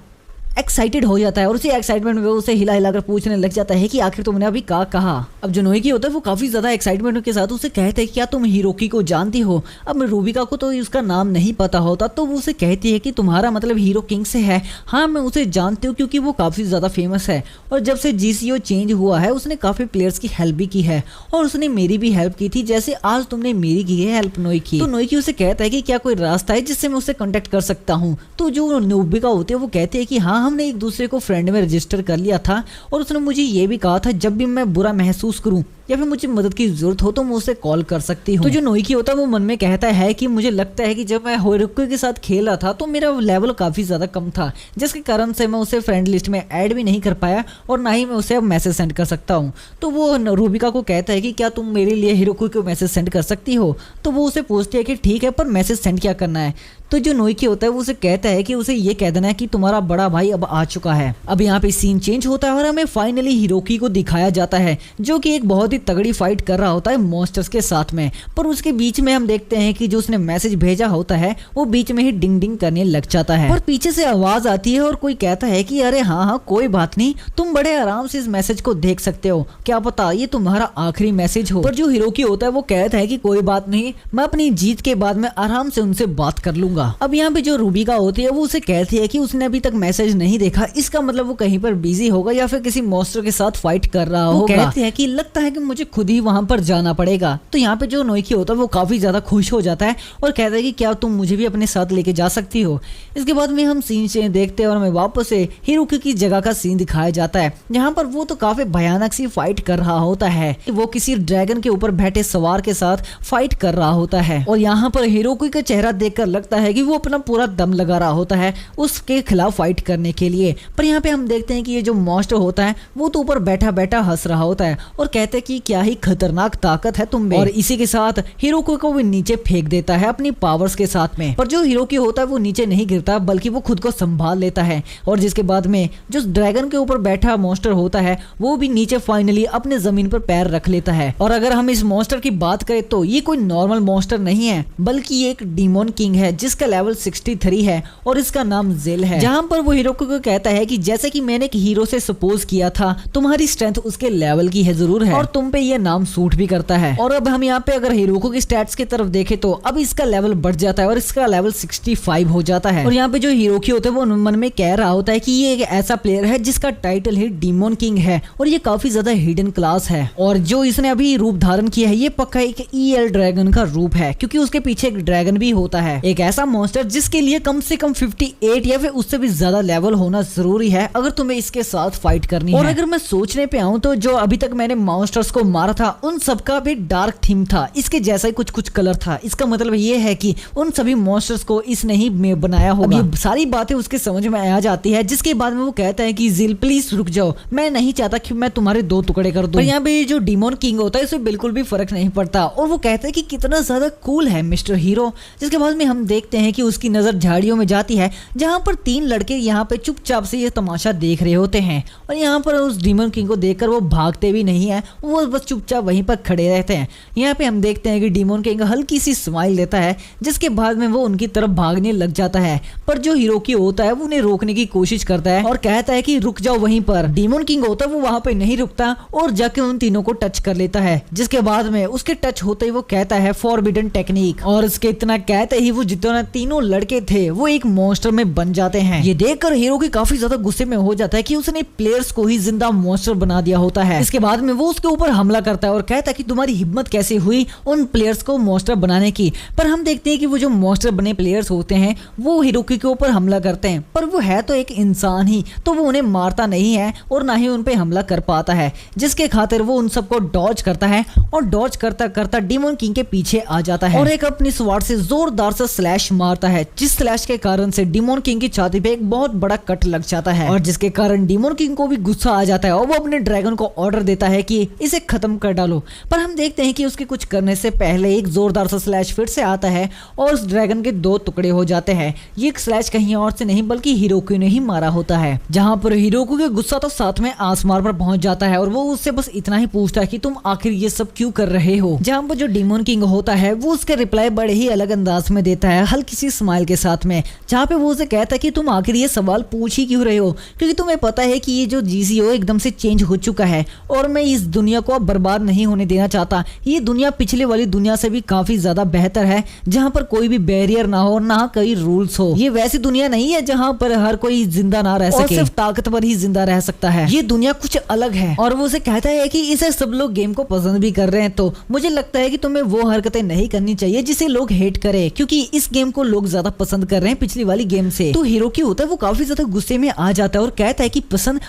एक्साइटेड हो जाता है और उसी एक्साइटमेंट में वो उसे हिला हिलाकर पूछने लग जाता है कि आखिर तुमने अभी क्या कहा। अब जो नोएकी होता है वो काफी ज्यादा एक्साइटमेंट के साथ उसे कहते हैं क्या तुम हिरोकी को जानती हो। अब रूबिका को तो उसका नाम नहीं पता होता, तो वो उसे कहती है कि तुम्हारा मतलब हीरो किंग से है। हाँ मैं उसे जानती हूँ क्योंकि वो काफी ज्यादा फेमस है और जब से GCO चेंज हुआ है उसने काफी प्लेयर्स की हेल्प भी की है और उसने मेरी भी हेल्प की थी, जैसे आज तुमने मेरी की है हेल्प नोएकी। तो नोएकी उसे कहता है कि क्या कोई रास्ता है जिससे मैं उससे कॉन्टेक्ट कर सकता हूँ। तो जो रूबिका होती है वो कहती है कि हाँ हमने एक दूसरे को फ्रेंड में रजिस्टर कर लिया था और उसने मुझे ये भी कहा था जब भी मैं बुरा महसूस करूं या फिर मुझे मदद की जरूरत हो तो मैं उसे कॉल कर सकती हूँ। तो जो नोएकी होता है वो मन में कहता है कि मुझे लगता है कि जब मैं हिरोकी के साथ खेल रहा था तो मेरा लेवल काफी ज्यादा कम था, जिसके कारण से मैं उसे फ्रेंड लिस्ट में ऐड भी नहीं कर पाया और ना ही मैं उसे अब मैसेज सेंड कर सकता हूँ। तो वो रूबिका को कहता है कि क्या तुम मेरे लिए हिरोकी को मैसेज सेंड कर सकती हो। तो वो उसे पूछती है कि ठीक है पर मैसेज सेंड क्या करना है। तो जो नोएकी होता है वो उसे कहता है कि उसे ये कह देना है कि तुम्हारा बड़ा भाई अब आ चुका है। अब यहाँ पे सीन चेंज होता है और हमें फाइनली हिरोकी को दिखाया जाता है जो कि एक बहुत ही तगड़ी फाइट कर रहा होता है मॉन्स्टर्स के साथ में। पर उसके बीच में हम देखते हैं कि जो उसने मैसेज भेजा होता है वो बीच में ही डिंग डिंग करने लग जाता है और पीछे से आवाज आती है और कोई कहता है कि अरे हाँ कोई बात नहीं, तुम बड़े आराम से इस मैसेज को देख सकते हो, क्या पता ये तुम्हारा आखिरी मैसेज हो। पर जो हिरोकी होता है वो कहता है कि कोई बात नहीं, मैं अपनी जीत के बाद में आराम से उनसे बात कर लूंगा। अब यहाँ पे जो रूबिका होती है वो उसे कहती है कि उसने अभी तक मैसेज नहीं देखा, इसका मतलब वो कहीं पर बिजी होगा या फिर किसी मॉन्स्टर के साथ फाइट कर रहा होगा। कहती है कि लगता है कि मुझे खुद ही वहां पर जाना पड़ेगा। तो यहाँ पे जो नोएकी होता है वो काफी ज्यादा खुश हो जाता है और कहता है कि क्या तुम मुझे भी अपने साथ लेके जा सकती हो। इसके बाद में हम सीन से देखते हैं और हमें वापस से हिरोकी की जगह का सीन दिखाया जाता है जहाँ पर वो तो काफी भयानक सी फाइट कर रहा होता है। वो किसी ड्रैगन के ऊपर बैठे सवार के साथ फाइट कर रहा होता है और यहाँ पर हिरोकी का चेहरा देखकर लगता है कि वो अपना पूरा दम लगा रहा होता है उसके खिलाफ फाइट करने के लिए। पर यहाँ पे हम देखते हैं कि ये जो मॉन्स्टर होता है वो तो ऊपर बैठा बैठा हंस रहा होता है और कहते हैं कि क्या ही खतरनाक ताकत है तुम में, और इसी के साथ हिरोकी को भी नीचे फेंक देता है अपनी पावर्स के साथ में। पर जो हिरोकी होता है वो नीचे नहीं गिरता बल्कि वो खुद को संभाल लेता है और जिसके बाद में जो ड्रैगन के ऊपर बैठा मॉन्स्टर होता है वो भी नीचे फाइनली अपने जमीन पर पैर रख लेता है। और अगर हम इस मॉन्स्टर की बात करें तो ये कोई नॉर्मल मॉन्स्टर नहीं है बल्कि एक डीमोन किंग है जिसका लेवल 63 है और इसका नाम जेल है। जहां पर वो हिरोकी को कहता है कि जैसे कि मैंने एक हीरो से सपोज किया था तुम्हारी स्ट्रेंथ उसके लेवल की है जरूर है और तुम पे ये नाम सूट भी करता है। और अब हम यहाँ पे अगर हिरोकी की स्टैट्स की तरफ देखें तो अब इसका लेवल बढ़ जाता है और इसका लेवल 65 हो जाता है। और यहाँ पे जो हिरोकी होता है वो मन में कह रहा होता है कि ये एक ऐसा प्लेयर है जिसका टाइटल ही डीमोन किंग है और ये काफी ज्यादा हिडन क्लास है और जो इसने अभी रूप धारण किया है ये पक्का एक EL ड्रैगन का रूप है क्योंकि उसके पीछे एक ड्रैगन भी होता है, एक ऐसा मॉन्स्टर जिसके लिए कम से कम 58 या फिर उससे भी ज्यादा लेवल होना जरूरी है अगर तुम्हें इसके साथ फाइट करनी है। और अगर मैं सोचने पे आऊँ तो जो अभी तक मैंने मॉन्स्टर्स को मारा था उन सबका भी डार्क थीम था, इसके जैसा ही कुछ कलर था। इसका मतलब ये है कि उन सभी मॉन्स्टर्स को इसने ही बनाया होगा। ये सारी बातें उसके समझ में आ जाती है जिसके बाद में वो कहता है कि जिल प्लीज रुक जाओ, मैं नहीं चाहता कि मैं तुम्हारे 2 टुकड़े कर दूं। यहाँ पे जो डीमोन किंग होता है उसे बिल्कुल भी फर्क नहीं पड़ता और वो कहता है कि कितना ज्यादा कूल है मिस्टर हीरो। जिसके बाद में हम देखते देखते हैं कि उसकी नजर झाड़ियों में जाती है, जहाँ पर 3 लड़के यहाँ पे चुपचाप से ये तमाशा देख रहे होते हैं। और यहाँ पर उस डीमन किंग को देखकर वो भागते भी नहीं है, वो बस चुपचाप वहीं पर खड़े रहते हैं। यहाँ पे हम देखते हैं कि डीमन किंग हल्की सी स्माइल देता है, जिसके बाद में वो उनकी तरफ भागने लग जाता है। पर जो हिरोकी होता है वो उन्हें रोकने की कोशिश करता है और कहता है कि रुक जाओ वहीं पर। डीमन किंग होता है वो वहाँ पे नहीं रुकता और जाके उन तीनों को टच कर लेता है, जिसके बाद में उसके टच होते ही वो कहता है फॉरबिडन टेक्निक। और इसके इतना कहते ही वो जितना तीनों लड़के थे वो एक मॉन्स्टर में बन जाते हैं। ये देखकर हिरोकी काफी ज्यादा गुस्से में हो जाता है कि उसने प्लेयर्स को ही जिंदा मॉन्स्टर बना दिया होता है। इसके बाद में वो उसके ऊपर हमला करता है और कहता है कि तुम्हारी हिम्मत कैसे हुई उन प्लेयर्स को मॉन्स्टर बनाने की। पर हम देखते हैं कि वो जो मॉन्स्टर बने प्लेयर्स होते हैं वो हिरोकी के ऊपर हमला करते हैं, पर वो है तो एक इंसान ही, तो वो उन्हें मारता नहीं है और ना ही उन पे हमला कर पाता है, जिसके खातिर वो उन सबको डॉज करता है और डॉज करता करता डीमन किंग के पीछे आ जाता है और एक अपनी स्वॉर्ड से जोरदार से स्लैश मारता है, जिस स्लैश के कारण से डीमन किंग की छाती पे एक बहुत बड़ा कट लग जाता है और जिसके कारण डीमन किंग को भी गुस्सा आ जाता है और वो अपने ड्रैगन को ऑर्डर देता है कि इसे खत्म कर डालो। पर हम देखते हैं कि उसके कुछ करने से पहले एक जोरदार सा स्लैश फिर से आता है और उस ड्रैगन के 2 टुकड़े हो जाते हैं। ये स्लैश कहीं और से नहीं बल्कि हिरोकी ने ही मारा होता है, जहाँ पर हिरोकी का गुस्सा तो साथ में आसमान पर पहुंच जाता है और वो उससे बस इतना ही पूछता है कि तुम आखिर ये सब क्यों कर रहे हो। जहाँ पर जो डीमन किंग होता है वो उसके रिप्लाई बड़े ही अलग अंदाज में देता है, हल्की सी स्माइल के साथ में, जहाँ पे वो उसे कहता है कि तुम आखिर ये सवाल पूछ ही क्यों रहे हो, क्योंकि तुम्हें पता है कि ये जो जीसीओ एकदम से चेंज हो चुका है और मैं इस दुनिया को अब बर्बाद नहीं होने देना चाहता। ये दुनिया पिछले वाली दुनिया से भी काफी ज्यादा बेहतर है, जहाँ पर कोई भी बैरियर ना हो, ना कोई रूल्स हो। ये वैसी दुनिया नहीं है जहाँ पर हर कोई जिंदा ना रह सके, सिर्फ ताकतवर ही जिंदा रह सकता है। ये दुनिया कुछ अलग है। और वो उसे कहता है कि इसे सब लोग गेम को पसंद भी कर रहे हैं, तो मुझे लगता है कि तुम्हें वो हरकतें नहीं करनी चाहिए जिसे लोग हेट करे, क्योंकि इस गेम को लोग ज्यादा पसंद कर रहे हैं पिछली वाली गेम से। तो हिरोकी होता है वो काफी ज्यादा गुस्से में आ जाता है और कहता है कि पसंद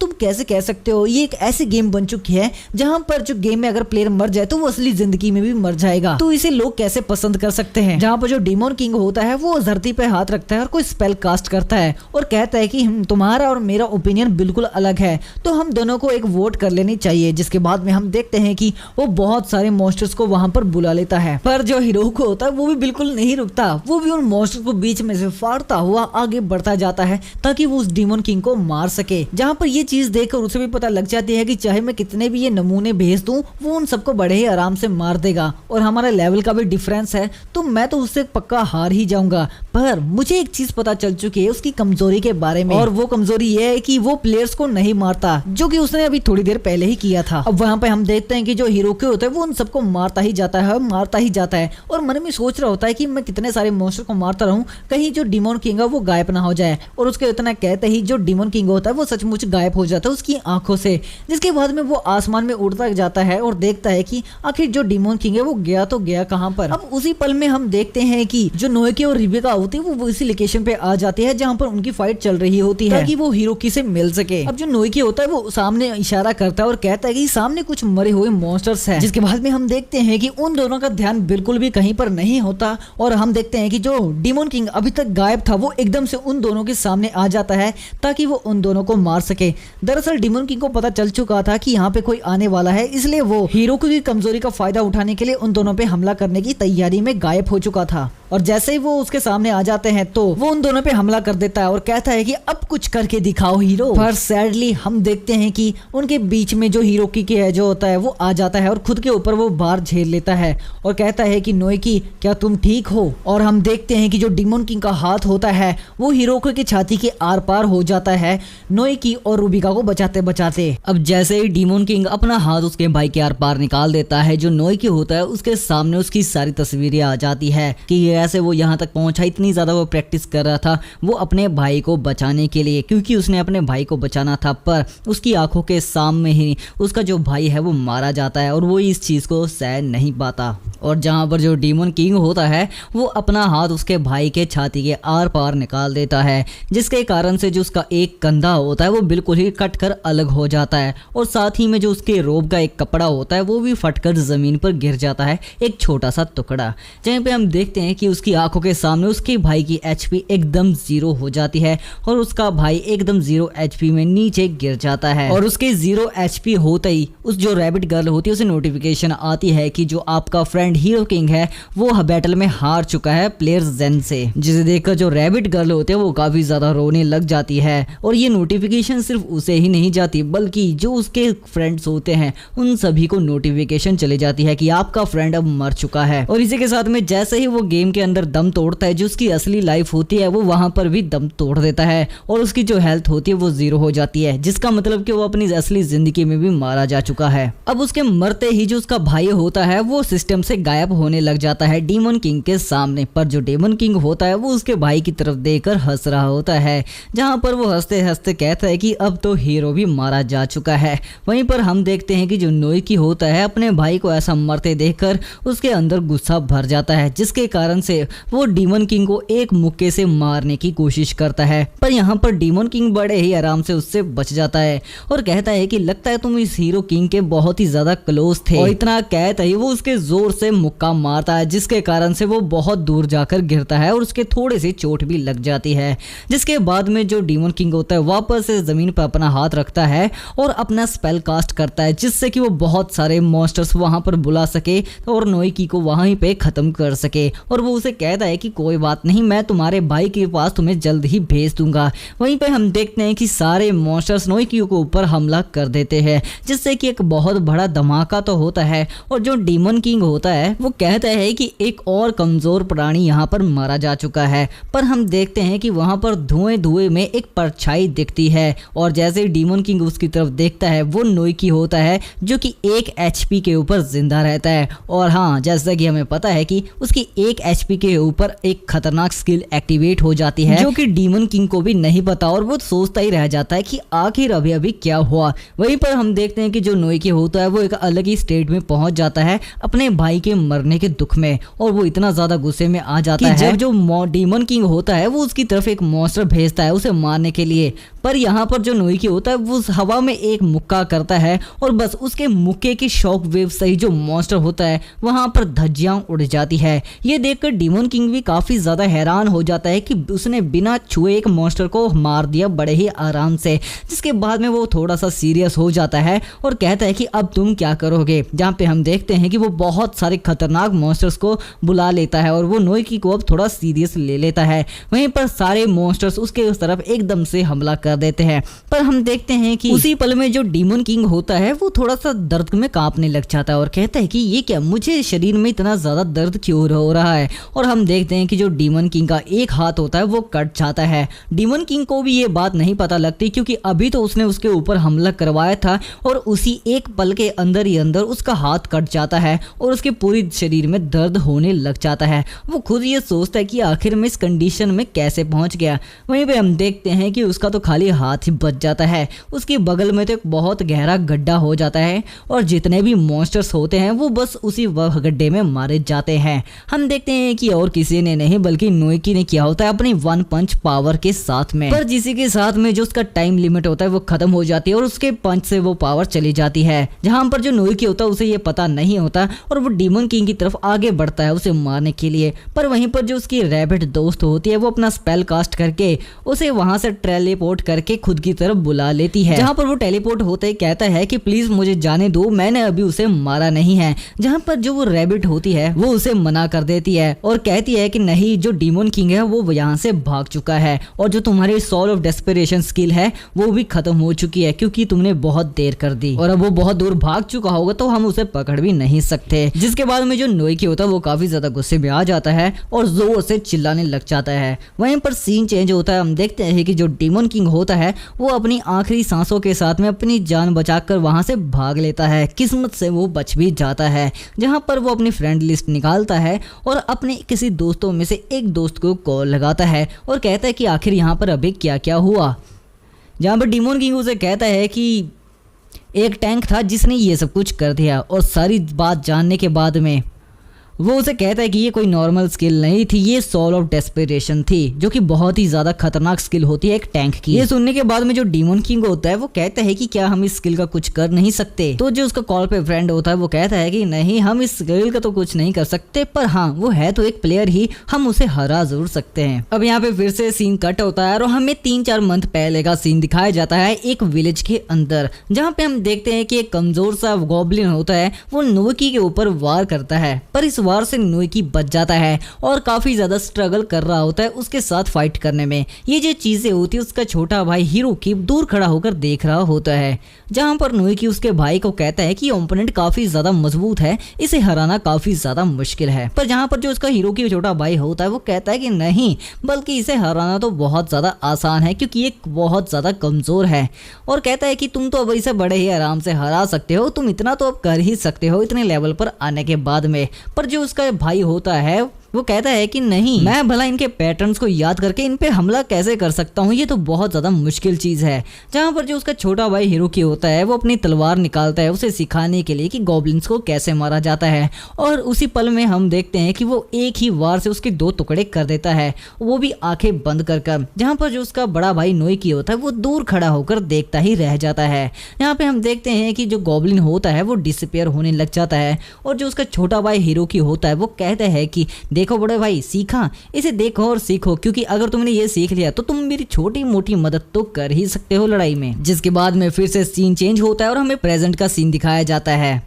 तुम कैसे कह सकते हो, ये एक ऐसी गेम बन चुकी है जहां पर जो गेम में अगर प्लेयर मर जाए तो वो असली जिंदगी में भी मर जाएगा, तो इसे लोग कैसे पसंद कर सकते हैं। जहां पर जो डीमन किंग होता है वो धरती पे हाथ रखता है और कोई स्पेल कास्ट करता है और कहता है कि तुम्हारा और मेरा ओपिनियन बिल्कुल अलग है, तो हम दोनों को एक वोट कर लेनी चाहिए। जिसके बाद में हम देखते हैं कि वो बहुत सारे मॉन्स्टर्स को वहां पर बुला लेता है, पर जो हिरोकी होता है वो भी बिल्कुल नहीं रुकता, वो भी उन मॉन्स्टर्स को बीच में से फाड़ता हुआ आगे बढ़ता जाता है ताकि वो उस डीमन किंग को मार सके। जहां पर ये चीज देखकर उसे भी पता लग जाती है कि चाहे मैं कितने भी ये नमूने भेज दूं वो उन सबको बड़े ही आराम से मार देगा और हमारा लेवल का भी डिफरेंस है, तो मैं तो उससे पक्का हार ही जाऊंगा। पर मुझे एक चीज पता चल चुकी है उसकी कमजोरी के बारे में, और वो कमजोरी ये है कि वो प्लेयर्स को नहीं मारता, जो कि उसने अभी थोड़ी देर पहले ही किया था। अब वहाँ पे हम देखते हैं कि जो हिरोकी होता है वो उन सबको मारता ही जाता है और मन में सोच रहा होता है कि मैं कितने सारे मॉन्स्टर को मारता रहूं, कहीं जो डीमन किंग है वो गायब ना हो जाए। और उसके इतना कहते ही जो डीमन किंग होता है वो सचमुच गायब हो जाता है उसकी आंखों से, जिसके बाद में वो आसमान में उड़ता जाता है और देखता है कि आखिर जो डीमन किंग है वो गया तो गया कहां पर। अब उसी पल में हम देखते हैं कि जो नोएकी और रिबेका होती है वो इसी लोकेशन पे आ जाती है जहां पर उनकी फाइट चल रही होती है ताकि वो हिरोकी से मिल सके। अब जो नोएकी होता है वो सामने इशारा करता है और कहता है कि सामने कुछ मरे हुए मॉन्स्टर्स हैं। जिसके बाद में हम देखते हैं कि उन दोनों का ध्यान बिल्कुल भी कहीं पर नहीं होता और हम देखते हैं कि जो डीमन किंग अभी तक गायब था वो एकदम से उन दोनों के सामने आ जाता है ताकि वो उन दोनों को मार सके। दरअसल डीमन किंग को पता चल चुका था कि यहाँ पे कोई आने वाला है, इसलिए वो हिरोकी की कमजोरी का फायदा उठाने के लिए उन दोनों पे हमला करने की तैयारी में गायब हो चुका था। और जैसे ही वो उसके सामने आ जाते हैं तो वो उन दोनों पे हमला कर देता है और कहता है कि अब कुछ करके दिखाओ हीरो। पर सैडली हम देखते हैं कि उनके बीच में जो हिरोकी के है जो होता है वो आ जाता है और खुद के ऊपर वो भार झेल लेता है और कहता है कि नोएकी क्या तुम ठीक हो। और हम देखते हैं कि जो डीमन किंग का हाथ होता है वो हिरोकी की छाती के आर पार हो जाता है नोएकी और रूबिका को बचाते बचाते। अब जैसे ही डीमन किंग अपना हाथ उसके भाई के आर पार निकाल देता है, जो नोएकी होता है उसके सामने उसकी सारी तस्वीरें आ जाती है कि ऐसे वो यहाँ तक पहुंचा, इतनी ज्यादा वो प्रैक्टिस कर रहा था वो अपने भाई को बचाने के लिए, क्योंकि उसने अपने भाई को बचाना था। पर उसकी आंखों के सामने ही उसका जो भाई है वो मारा जाता है और वो इस चीज को सह नहीं पाता। और जहाँ पर जो डीमन किंग होता है वो अपना हाथ उसके भाई के छाती के आर पार निकाल देता है, जिसके कारण से जो उसका एक कंधा होता है वो बिल्कुल ही कटकर अलग हो जाता है और साथ ही में जो उसके रोब का एक कपड़ा होता है वो भी फटकर ज़मीन पर गिर जाता है, एक छोटा सा टुकड़ा। जहाँ पे हम देखते हैं कि उसकी आंखों के सामने उसके भाई की एचपी एकदम 0 हो जाती है और उसका भाई एकदम 0 एचपी में नीचे गिर जाता है। और उसके 0 एचपी होते ही उस जो रैबिट गर्ल होती है उसे नोटिफिकेशन आती है कि जो आपका फ्रेंड हीरो किंग है वो बैटल में हार चुका है प्लेयर जेन से। जिसे देखकर जो रैबिट गर्ल होते हैं वो काफी ज्यादा रोने लग जाती है और ये नोटिफिकेशन सिर्फ उसे ही नहीं जाती बल्कि जो उसके फ्रेंड्स होते हैं उन सभी को नोटिफिकेशन चली जाती है कि आपका फ्रेंड अब मर चुका है। और इसी के साथ में जैसे ही वो गेम के अंदर दम तोड़ता है, जो उसकी असली लाइफ होती है वो वहां पर भी दम तोड़ देता है और उसकी जो हेल्थ होती है वो 0 हो जाती है, जिसका मतलब कि वो अपनी असली जिंदगी में भी मारा जा चुका है। अब उसके मरते ही जो उसका भाई होता है वो सिस्टम से गायब होने लग जाता है डीमन किंग के सामने। पर जो डीमन किंग होता है वो उसके भाई की तरफ देखकर हंस रहा होता है, जहां पर वो हंसते हंसते कहता है कि अब तो हीरो भी मारा जा चुका है। वहीं पर हम देखते हैं कि जो नोइकी होता है अपने भाई को ऐसा मरते देखकर उसके अंदर गुस्सा भर जाता है, जिसके कारण से वो डीमन किंग को एक मुक्के से मारने की कोशिश करता है। पर यहाँ पर डीमन किंग बड़े ही आराम से उससे बच जाता है और कहता है कि लगता है तुम इस हीरो किंग के बहुत ही ज्यादा क्लोज थे। और इतना कहता ही वो उसके जोर से मुक्का मारता है, जिसके कारण से वो बहुत दूर जाकर गिरता है और उसके थोड़े से चोट भी लग जाती है। जिसके बाद में जो डीमन किंग होता है वापस से जमीन पर अपना हाथ रखता है और अपना स्पेल कास्ट करता है, जिससे कि वो बहुत सारे मॉन्स्टर्स वहां पर बुला सके और नोइकी को वहीं पे खत्म कर सके। और वो उसे कहता है कि कोई बात नहीं, मैं तुम्हारे भाई के पास तुम्हें जल्द ही भेज दूंगा। वहीं पे हम देखते हैं कि सारे मॉन्स्टर्स नोइकी के ऊपर हमला कर देते हैं, जिससे कि एक बहुत बड़ा धमाका तो होता है। और जो डीमन किंग होता है वो कहता है कि एक और कमजोर प्राणी यहाँ पर मारा जा चुका है। पर हम देखते हैं कि वहां पर धुएं धुएं में एक परछाई दिखती है और जैसे डीमन किंग उसकी तरफ देखता है वो नोइकी होता है जो कि 1 एचपी के ऊपर जिंदा रहता है। और हाँ, जैसा कि हमें पता है कि उसकी 1 एचपी के ऊपर एक खतरनाक स्किल एक्टिवेट हो जाती है जो कि डीमन किंग को भी नहीं पता और वो सोचता ही रह जाता है कि आखिर अभी अभी क्या हुआ। वहीं पर हम देखते हैं कि जो नोइकी होता है वो एक अलग ही स्टेट में पहुंच जाता है अपने भाई के मरने के दुख में और वो इतना ज्यादा गुस्से में आ जाता है जब जो डीमन किंग होता है वो उसकी तरफ एक मॉन्स्टर भेजता है उसे मारने के लिए। पर यहाँ पर जो नोइकी होता है वो हवा में एक मुक्का करता है और बस उसके मुक्के की शॉक वेव से ही जो मॉन्स्टर होता है वहां पर धज्जियां उड़ जाती है। ये देखकर डीमन किंग भी काफी ज्यादा हैरान हो जाता है कि उसने बिना छुए एक मॉन्स्टर को मार दिया बड़े ही आराम से। जिसके बाद में वो थोड़ा सा सीरियस हो जाता है और कहता है कि अब तुम क्या करोगे। जहाँ पे हम देखते हैं कि वो बहुत सारे खतरनाक मॉन्स्टर्स को बुला लेता है और वो नोइकी को अब थोड़ा सीरियस ले लेता है। वहीं पर सारे मॉन्स्टर्स उसके उस तरफ एकदम से हमला कर देते हैं। पर हम देखते हैं कि उसी पल में जो डीमन किंग होता है वो थोड़ा सा दर्द में कांपने लग जाता है और कहता है कि ये क्या, मुझे शरीर में इतना ज्यादा दर्द क्यों हो रहा है। और हम देखते हैं कि जो डीमन किंग का एक हाथ होता है वो कट जाता है। डीमन किंग को भी ये बात नहीं पता लगती क्योंकि अभी तो उसने उसके ऊपर हमला करवाया था और उसी एक पल के अंदर ही अंदर उसका हाथ कट जाता है और उसके पूरी शरीर में दर्द होने लग जाता है। वो खुद ये सोचता है कि आखिर में इस कंडीशन में कैसे पहुंच गया। वहीं पे हम देखते हैं कि उसका तो खाली हाथ ही बच जाता है, उसके बगल में तो एक बहुत गहरा गड्ढा हो जाता है और जितने भी मॉन्स्टर्स होते हैं वो बस उसी वह गड्ढे में मारे जाते हैं। हम देखते हैं कि और किसी ने नहीं बल्कि नोइकी ने किया होता है अपनी 1 पंच पावर के साथ में। पर जिसी के साथ में जो उसका टाइम लिमिट होता है वो खत्म हो जाती है और उसके पंच से वो पावर चली जाती है। जहां पर जो नोइकी होता है उसे ये पता नहीं होता और वो डीमन किंग की तरफ आगे बढ़ता है उसे मारने के लिए। पर वहीं पर जो उसकी रैबिट दोस्त होती है वो अपना स्पेल कास्ट करके उसे वहां से टेलीपोर्ट करके खुद की तरफ बुला लेती है। जहां पर वो टेलीपोर्ट होते ही कहता है कि प्लीज मुझे जाने दो, मैंने अभी उसे मारा नहीं है। जहां पर जो वो रैबिट होती है वो उसे मना कर देती है और कहती है कि नहीं, जो डीमन किंग है वो यहाँ से भाग चुका है और जो तुम्हारी सॉल ऑफ डेस्परेशन स्किल है वो भी खत्म हो चुकी है क्योंकि तुमने बहुत देर कर दी और अब वो बहुत दूर भाग चुका होगा तो हम उसे पकड़ भी नहीं सकते। जिसके बाद में जो नोइकी होता है वो काफी ज्यादा गुस्से में आ जाता है और जोर से चिल्लाने लग जाता है। वहीं पर सीन चेंज होता है, हम देखते हैं कि जो डीमन किंग होता है वो अपनी आखिरी सांसों के साथ में अपनी जान बचाकर वहां से भाग लेता है। किस्मत से वो बच भी जाता है। जहां पर वो अपनी फ्रेंड लिस्ट निकालता है और अपने किसी दोस्तों में से एक दोस्त को कॉल लगाता है और कहता है कि आखिर यहाँ पर अभी क्या क्या हुआ। जहां पर डीमन किंग उसे कहता है कि एक टैंक था जिसने ये सब कुछ कर दिया और सारी बात जानने के बाद में वो उसे कहता है कि ये कोई नॉर्मल स्किल नहीं थी, ये सोल ऑफ डेस्परेशन थी, जो कि बहुत ही ज्यादा खतरनाक स्किल होती है एक टैंक की। ये सुनने के बाद में जो डीमन किंग होता है वो कहता है कि क्या हम इस स्किल का कुछ कर नहीं सकते। तो जो उसका कॉल पे फ्रेंड होता है वो कहता है कि नहीं, हम इस स्किल का तो कुछ नहीं कर सकते, पर हाँ वो है तो एक प्लेयर ही, हम उसे हरा जरूर सकते हैं। अब यहाँ पे फिर से सीन कट होता है और हमें 3-4 मंथ पहले का सीन दिखाया जाता है एक विलेज के अंदर, जहाँ पे हम देखते हैं कि एक कमजोर सा गॉब्लिन होता है वो नोएकी के ऊपर वार करता है, पर इस वार से नोएकी बच जाता है और काफी ज्यादा स्ट्रगल कर रहा होता है उसके साथ फाइट करने में। ये जो चीजें होती है उसका छोटा भाई हिरोकी दूर खड़ा होकर देख रहा होता है, जहाँ पर नोएकी उसके भाई को कहता है कि ओपोनेंट काफी ज्यादा मजबूत है, इसे हराना काफी ज्यादा मुश्किल है। पर जहाँ पर जो उसका हिरोकी छोटा भाई होता है वो कहता है कि नहीं, बल्कि इसे हराना तो बहुत ज्यादा आसान है क्योंकि ये बहुत ज्यादा कमजोर है, और कहता है कि तुम तो अब इसे बड़े ही आराम से हरा सकते हो, तुम इतना तो अब कर ही सकते हो इतने लेवल पर आने के बाद में। पर जो उसका भाई होता है वो कहता है कि नहीं, मैं भला इनके पैटर्न्स को याद करके इन पे हमला कैसे कर सकता हूँ, ये तो बहुत ज्यादा मुश्किल चीज है। जहाँ पर जो उसका छोटा भाई हिरोकी होता है वो अपनी तलवार निकालता है उसे सिखाने के लिए कि गॉब्लिन्स को कैसे मारा जाता है, और उसी पल में हम देखते हैं कि वो एक ही वार से उसके 2 टुकड़े कर देता है, वो भी आंखें बंद कर कर। जहाँ पर जो उसका बड़ा भाई नोएकी होता है वो दूर खड़ा होकर देखता ही रह जाता है। यहाँ पे हम देखते हैं कि जो गॉब्लिन होता है वो डिसअपियर होने लग जाता है, और जो उसका छोटा भाई हिरोकी होता है वो कहता है कि देखो बड़े भाई, सीखा, इसे देखो और सीखो, क्योंकि अगर तुमने ये सीख लिया तो तुम मेरी छोटी मोटी मदद तो कर ही सकते हो लड़ाई में। जिसके बाद में फिर से सीन चेंज होता है और हमें प्रेजेंट का सीन दिखाया जाता है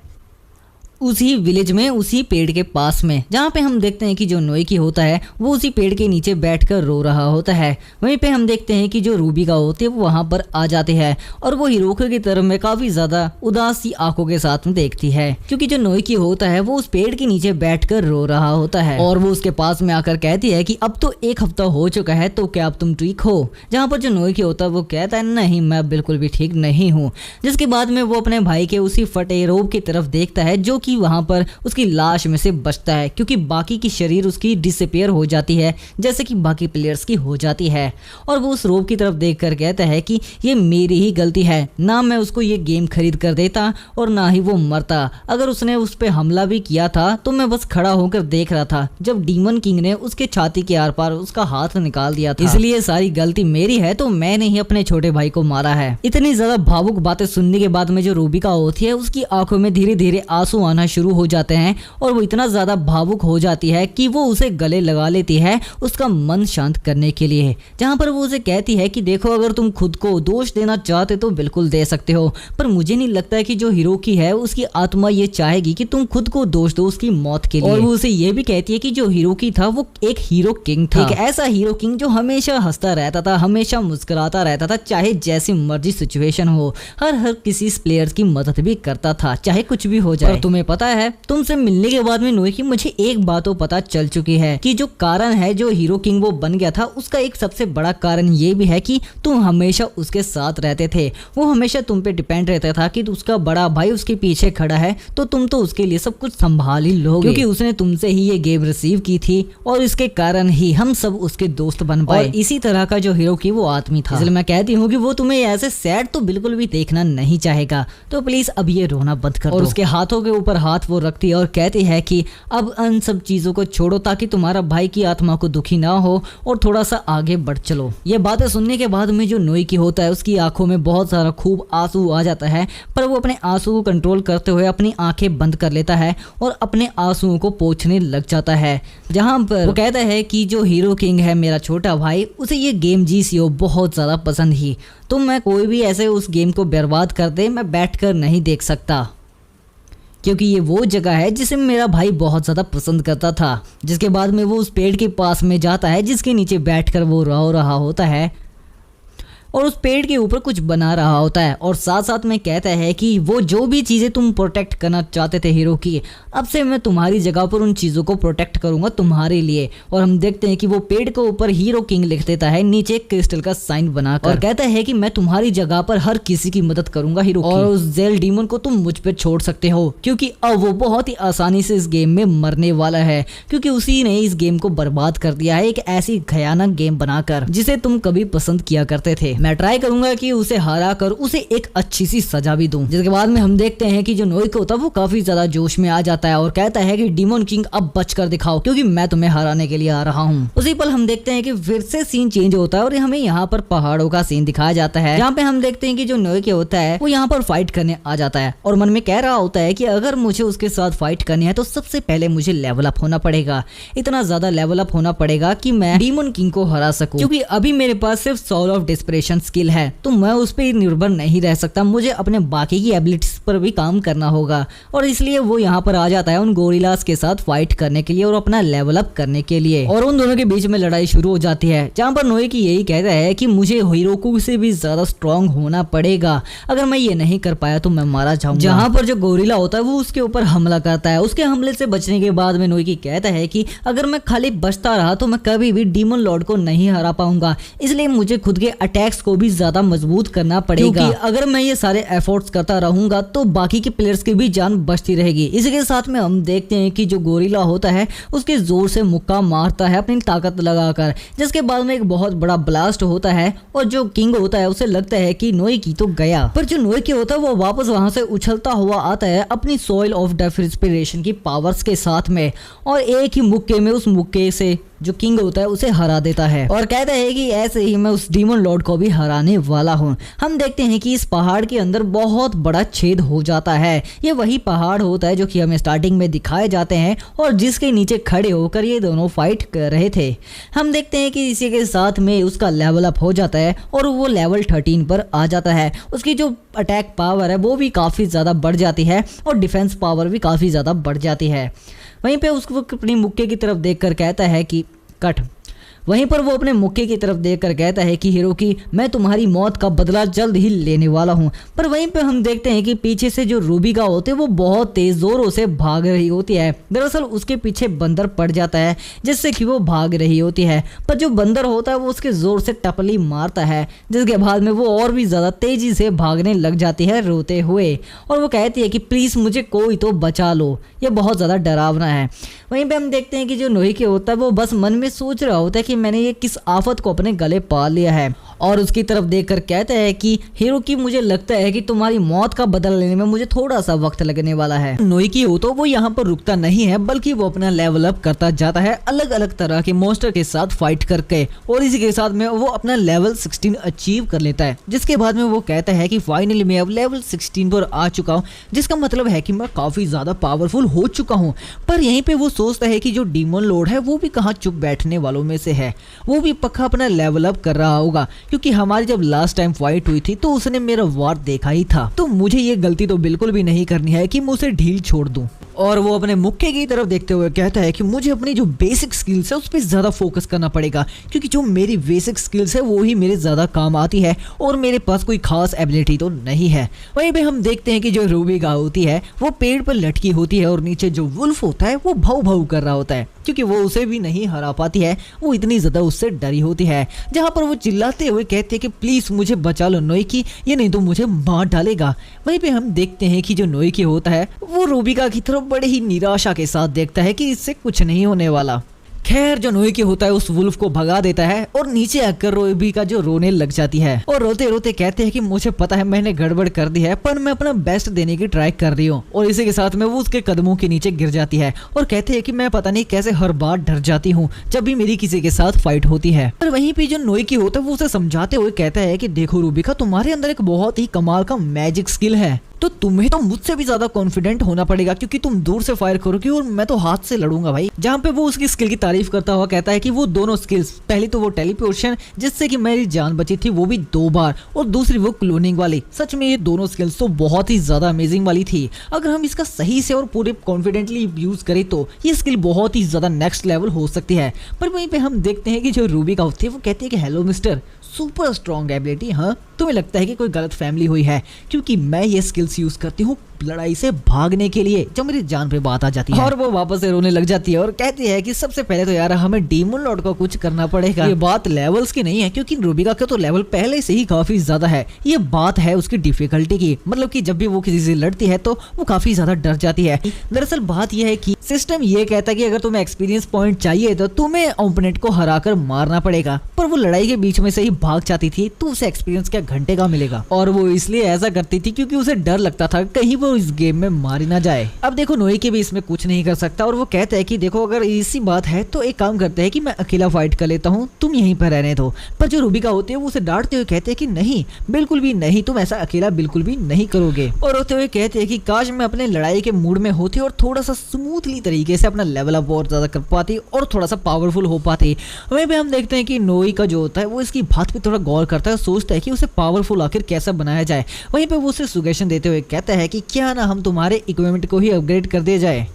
उसी विलेज में, उसी पेड़ के पास में, जहाँ पे हम देखते हैं कि जो नोएकी होता है वो उसी पेड़ के नीचे बैठकर रो रहा होता है। वहीं पे हम देखते हैं कि जो रूबिका होती है वो वहाँ पर आ जाती है और वो हिरोकी की तरफ में काफी ज्यादा उदास सी आंखों के साथ में देखती है, क्योंकि जो नोएकी होता है वो उस पेड़ के नीचे बैठकर रो रहा होता है, और वो उसके पास में आकर कहती है कि अब तो 1 हफ्ता हो चुका है, तो क्या अब तुम ठीक हो? जहाँ पर जो नोएकी होता है वो कहता है नहीं, मैं बिल्कुल भी ठीक नहीं हूँ। जिसके बाद में वो अपने भाई के उसी फटे रोब की तरफ देखता है जो कि वहां पर उसकी लाश में से बचता है, क्योंकि बाकी की शरीर उसकी डिसअपियर हो जाती है जैसे कि बाकी प्लेयर्स की हो जाती है, और वो उस रोब की तरफ देखकर कहता है कि ये मेरी ही गलती है, ना मैं उसको ये गेम खरीद कर देता और ना ही वो मरता। अगर उसने उस पे हमला भी किया था तो मैं बस खड़ा होकर देख रहा था जब डीमन किंग ने उसके छाती के आर पार उसका हाथ निकाल दिया था, इसलिए सारी गलती मेरी है, तो मैंने ही अपने छोटे भाई को मारा है। इतनी ज्यादा भावुक बातें सुनने के बाद में जो रूबिका होती है उसकी आंखों में धीरे धीरे आंसू आना शुरू हो जाते हैं, और वो इतना ज्यादा भावुक हो जाती है कि वो उसे गले लगा लेती है उसका मन शांत करने के लिए। जहां पर वो उसे कहती है कि देखो, अगर तुम खुद को दोष देना चाहते तो बिल्कुल दे सकते हो, पर मुझे नहीं लगता है कि जो हिरोकी है उसकी आत्मा ये चाहेगी कि तुम खुद को दोष दो उसकी मौत के लिए। और वो उसे ये भी कहती है कि जो हिरोकी था वो एक हीरो किंग था, एक ऐसा हीरो किंग जो हमेशा हंसता रहता था, हमेशा मुस्कुराता रहता था, चाहे जैसी मर्जी सिचुएशन हो, हर किसी प्लेयर्स की मदद भी करता था, चाहे कुछ भी हो जाए। तुम्हें पता है, तुमसे मिलने के बाद में नोएकी मुझे एक बात तो पता चल चुकी है कि जो कारण है जो हीरो किंग वो बन गया था उसका एक सबसे बड़ा कारण ये भी है कि तुम हमेशा उसके साथ रहते थे, वो हमेशा तुम पे डिपेंड रहता था कि उसका बड़ा भाई उसके पीछे खड़ा है तो तुम तो उसके लिए सब कुछ संभाल ही लोगे, क्योंकि उसने तुमसे ही ये गेम रिसीव की थी और इसके कारण ही हम सब उसके दोस्त बन पाए। इसी तरह का जो हीरो की वो आदमी था, इसलिए मैं कहती हूँ कि वो तुम्हें ऐसे सैड तो बिल्कुल भी देखना नहीं चाहेगा, तो प्लीज अब ये रोना बंद कर दो। और उसके हाथों के ऊपर हाथ वो रखती है और कहती है कि अब उन सब चीजों को छोड़ो ताकि तुम्हारा भाई की आत्मा को दुखी ना हो और थोड़ा सा आगे बढ़ चलो। ये बातें सुनने के बाद में जो नोएकी होता है उसकी आंखों में बहुत सारा खूब आंसू आ जाता है, पर वो अपने आंसू को कंट्रोल करते हुए अपनी आंखें बंद कर लेता है और अपने आंसुओं को पोंछने लग जाता है। जहां पर वो कहता है कि जो हीरो किंग है मेरा छोटा भाई, उसे ये गेम जीसीओ बहुत ज्यादा पसंद ही, तो मैं कोई भी ऐसे उस गेम को बर्बाद कर दे मैं बैठकर नहीं देख सकता, क्योंकि ये वो जगह है जिसे मेरा भाई बहुत ज़्यादा पसंद करता था। जिसके बाद में वो उस पेड़ के पास में जाता है जिसके नीचे बैठकर वो रो रहा होता है और उस पेड़ के ऊपर कुछ बना रहा होता है, और साथ साथ में कहता है कि वो जो भी चीज़ें तुम प्रोटेक्ट करना चाहते थे हीरो की, अब से मैं तुम्हारी जगह पर उन चीज़ों को प्रोटेक्ट करूंगा तुम्हारे लिए। और हम देखते हैं कि वो पेड़ के ऊपर हीरो किंग लिख देता है नीचे क्रिस्टल का साइन बनाकर, और कहता है कि मैं तुम्हारी जगह पर हर किसी की मदद करूंगा हीरो की, और उस जेल डीमन को तुम मुझ पर छोड़ सकते हो, क्योंकि अब वो बहुत ही आसानी से इस गेम में मरने वाला है, क्योंकि उसी ने इस गेम को बर्बाद कर दिया है एक ऐसी भयानक गेम बनाकर जिसे तुम कभी पसंद किया करते थे। मैं ट्राई करूंगा कि उसे हरा कर उसे एक अच्छी सी सजा भी दूं। जिसके बाद में हम देखते हैं कि जो नोइकी होता है वो काफी ज्यादा जोश में आ जाता है और कहता है कि डीमन किंग अब बचकर दिखाओ क्योंकि मैं तुम्हें हराने के लिए आ रहा हूँ। उसी पल हम देखते हैं कि फिर से सीन चेंज होता है और हमें यहाँ पर पहाड़ों का सीन दिखाया जाता है, जहाँ पे हम देखते हैं कि जो नोइकी होता है वो यहाँ पर फाइट करने आ जाता है और मन में कह रहा होता है कि अगर मुझे उसके साथ फाइट करनी है तो सबसे पहले मुझे लेवल अप होना पड़ेगा, इतना ज्यादा लेवल अप होना पड़ेगा कि मैं डीमन किंग को हरा सकूं, क्योंकि अभी मेरे पास सिर्फ सोल ऑफ डिस्परेशन स्किल है तो मैं उस पर निर्भर नहीं रह सकता, मुझे अपने बाकी की एबिलिटीज पर भी काम करना होगा। और इसलिए वो यहाँ पर आ जाता है उन गोरिल्लास के साथ फाइट करने के लिए और अपना लेवल अप करने के लिए। और उन दोनों के बीच में लड़ाई शुरू हो जाती है, जहाँ पर नोइकी यही कहता है कि मुझे हिरोकु से भी ज्यादा स्ट्रॉन्ग होना पड़ेगा, अगर मैं ये नहीं कर पाया तो मैं मारा जाऊंगा। जहाँ पर जो गोरिल्ला होता है वो उसके ऊपर हमला करता है। उसके हमले से बचने के बाद में नोइकी कहता है कि अगर मैं खाली बचता रहा तो मैं कभी भी डीमन लॉर्ड को नहीं हरा पाऊंगा, इसलिए मुझे खुद के अटैक्स को भी ज्यादा मजबूत करना पड़ेगा, क्योंकि अगर मैं ये सारे एफर्ट्स करता रहूंगा तो बाकी के प्लेयर्स की भी जान बचती रहेगी। इसके साथ में हम देखते हैं कि जो गोरिल्ला होता है उसके जोर से मुक्का मारता है अपनी ताकत लगाकर, जिसके बाद में एक बहुत बड़ा ब्लास्ट होता है और जो किंग होता है उसे लगता है कि नोइकी तो गया, पर जो नोइकी होता है वो वापस वहां से उछलता हुआ आता है अपनी सोइल ऑफ डिस्परेशन की पावर्स के साथ में और एक ही मुक्के में उस मुक्के से जो किंग होता है उसे हरा देता है और कहता है कि ऐसे ही मैं उस डीमन लॉर्ड को भी हराने वाला हूँ। हम देखते हैं कि इस पहाड़ के अंदर बहुत बड़ा छेद हो जाता है, ये वही पहाड़ होता है जो कि हमें स्टार्टिंग में दिखाए जाते हैं और जिसके नीचे खड़े होकर ये दोनों फाइट कर रहे थे। हम देखते हैं कि इसी के साथ में उसका लेवल अप हो जाता है और वो लेवल 13 पर आ जाता है। उसकी जो अटैक पावर है वो भी काफ़ी ज़्यादा बढ़ जाती है और डिफेंस पावर भी काफ़ी ज़्यादा बढ़ जाती है। वहीं पे उसको अपनी मुक्के की तरफ देखकर कहता है कि कट। वहीं पर वो अपने मुक्के की तरफ देखकर कहता है कि हिरोकी मैं तुम्हारी मौत का बदला जल्द ही लेने वाला हूँ। पर वहीं पे हम देखते हैं कि पीछे से जो रूबिका होते हैं वो बहुत तेज जोरों से भाग रही होती है। दरअसल उसके पीछे बंदर पड़ जाता है जिससे कि वो भाग रही होती है, पर जो बंदर होता है वो उसके जोर से टपली मारता है, जिसके बाद में वो और भी ज्यादा तेजी से भागने लग जाती है रोते हुए और वो कहती है कि प्लीज मुझे कोई तो बचा लो, ये बहुत ज्यादा डरावना है। वहीं पे हम देखते हैं कि जो नोइकी होता है वो बस मन में सोच रहा होता है कि मैंने ये किस आफत को अपने गले पाल लिया है और उसकी तरफ देखकर कहता है कि हिरोकी मुझे लगता है कि तुम्हारी मौत का बदला लेने में मुझे थोड़ा सा वक्त लगने वाला है। नोइकी हो तो वो यहाँ पर रुकता नहीं है बल्कि वो अपना लेवल अप करता जाता है अलग अलग तरह के मॉन्स्टर के साथ फाइट करके और इसी के साथ में वो अपना लेवल 16 अचीव कर लेता है, जिसके बाद में वो कहता है कि फाइनली मैं अब लेवल 16 पर आ चुका हूँ, जिसका मतलब है कि मैं काफी ज्यादा पावरफुल हो चुका हूँ। पर यहीं पे वो सोचता है कि जो डीमन लॉर्ड है वो भी कहाँ चुप बैठने वालों में से है, वो भी पक्का अपना लेवल अप कर रहा होगा, क्योंकि हमारी जब लास्ट टाइम फाइट हुई थी तो उसने मेरा वार देखा ही था, तो मुझे ये गलती तो बिल्कुल भी नहीं करनी है कि मैं उसे ढील छोड़ दूं। और वो अपने मुक्के की तरफ देखते हुए कहता है कि मुझे अपनी जो बेसिक स्किल्स है उस पर ज्यादा फोकस करना पड़ेगा, क्योंकि जो मेरी बेसिक स्किल्स है वो ही मेरे ज्यादा काम आती है और मेरे पास कोई खास एबिलिटी तो नहीं है। वहीं पे हम देखते हैं कि जो रूबिका होती है वो पेड़ पर लटकी होती है और नीचे जो वुल्फ होता है वो भाव भाव कर रहा होता है, क्योंकि वो उसे भी नहीं हरा पाती है, वो इतनी ज्यादा उससे डरी होती है। जहाँ पर वो चिल्लाते हुए कहते हैं कि प्लीज मुझे बचा लो नोइकी, ये नहीं तो मुझे मार डालेगा। वहीं पे हम देखते हैं कि जो नोइकी होता है वो रूबिका की तरफ बड़े ही निराशा के साथ देखता है कि इससे कुछ नहीं होने वाला। खैर जो नोइकी होता है उस वुल्फ को भगा देता है और नीचे आकर रूबिका जो रोने लग जाती है और रोते रोते कहते हैं कि मुझे पता है मैंने गड़बड़ कर दी है, पर मैं अपना बेस्ट देने की ट्राई कर रही हूँ। और इसी के साथ में वो उसके कदमों के नीचे गिर जाती है और कहते हैं कि मैं पता नहीं कैसे हर बार डर जाती हूँ जब भी मेरी किसी के साथ फाइट होती है। पर वहीं पे जो नोइकी होता है वो उसे समझाते हुए कहता है कि देखो रूबिका, तुम्हारे अंदर एक बहुत ही कमाल का मैजिक स्किल है, तो तुम्हें तो मुझसे भी ज्यादा कॉन्फिडेंट होना पड़ेगा, क्योंकि तुम दूर से फायर करोगी और मैं तो हाथ से लड़ूंगा भाई। जहाँ पे वो उसकी स्किल की तारीफ करता हुआ कहता है कि वो दोनों स्किल्स, पहली तो वो टेलीपोर्शन जिससे कि मेरी जान बची थी वो भी 2 बार, और दूसरी वो क्लोनिंग वाली, सच में ये दोनों स्किल्स तो बहुत ही ज्यादा अमेजिंग वाली थी। अगर हम इसका सही से और पूरे कॉन्फिडेंटली यूज करें तो ये स्किल बहुत ही ज्यादा नेक्स्ट लेवल हो सकती है। पर वहीं पे हम देखते हैं कि जो रूबिका होती है वो कहती है कि hello mister, super strong ability, हाँ तुम्हें लगता है कि कोई गलत फैमिली हुई है, क्योंकि मैं ये स्किल्स यूज करती हूँ लड़ाई से भागने के लिए, जब मेरी जान पे बात आ जाती है और वो वापस से रोने लग जाती है और कहती है कि सबसे पहले तो यार हमें डीमन लॉर्ड को कुछ करना पड़ेगा। ये बात लेवल्स की नहीं है, क्योंकि रूबिका का तो लेवल पहले से ही काफी ज्यादा है। ये बात है उसकी डिफिकल्टी की, मतलब कि जब भी वो किसी से लड़ती है तो वो काफी ज्यादा डर जाती है। दरअसल बात यह है कि सिस्टम ये कहता है कि अगर तुम्हें एक्सपीरियंस पॉइंट चाहिए तो तुम्हें ओपोनेंट को हराकर मारना पड़ेगा, पर वो लड़ाई के बीच में से ही भाग जाती थी तो उसे एक्सपीरियंस क्या घंटे का मिलेगा। और वो इसलिए ऐसा करती थी क्योंकि उसे डर लगता था कहीं वो इस गेम में मारी ना जाए। अब देखो नोएकी भी इसमें कुछ नहीं कर सकता और वो कहता है कि देखो अगर इसी बात है तो एक काम करते हैं कि मैं अकेला फाइट कर लेता हूँ, तुम यहीं पर रहने दो। पर जो रूबिका होती है वो उसे डांटते हुए कहते हैं कि नहीं, बिल्कुल भी नहीं, तुम ऐसा अकेला बिल्कुल भी नहीं करोगे। और होते हुए कहते हैं कि काश मैं अपने लड़ाई के मूड में होती और थोड़ा सा स्मूथली तरीके से अपना लेवल अप और ज्यादा कर पाती और थोड़ा सा पावरफुल हो पाती। वहीं पे हम देखते हैं कि नोएका जो होता है वो इसकी बात पे थोड़ा गौर करता है और सोचता है कि उसे पावरफुल आखिर कैसा बनाया जाए। वहीं पे वो उसे सुजेशन देते हुए कहता है कि क्या ना हम तुम्हारे इक्विपमेंट को ही अपग्रेड कर दिया जाए,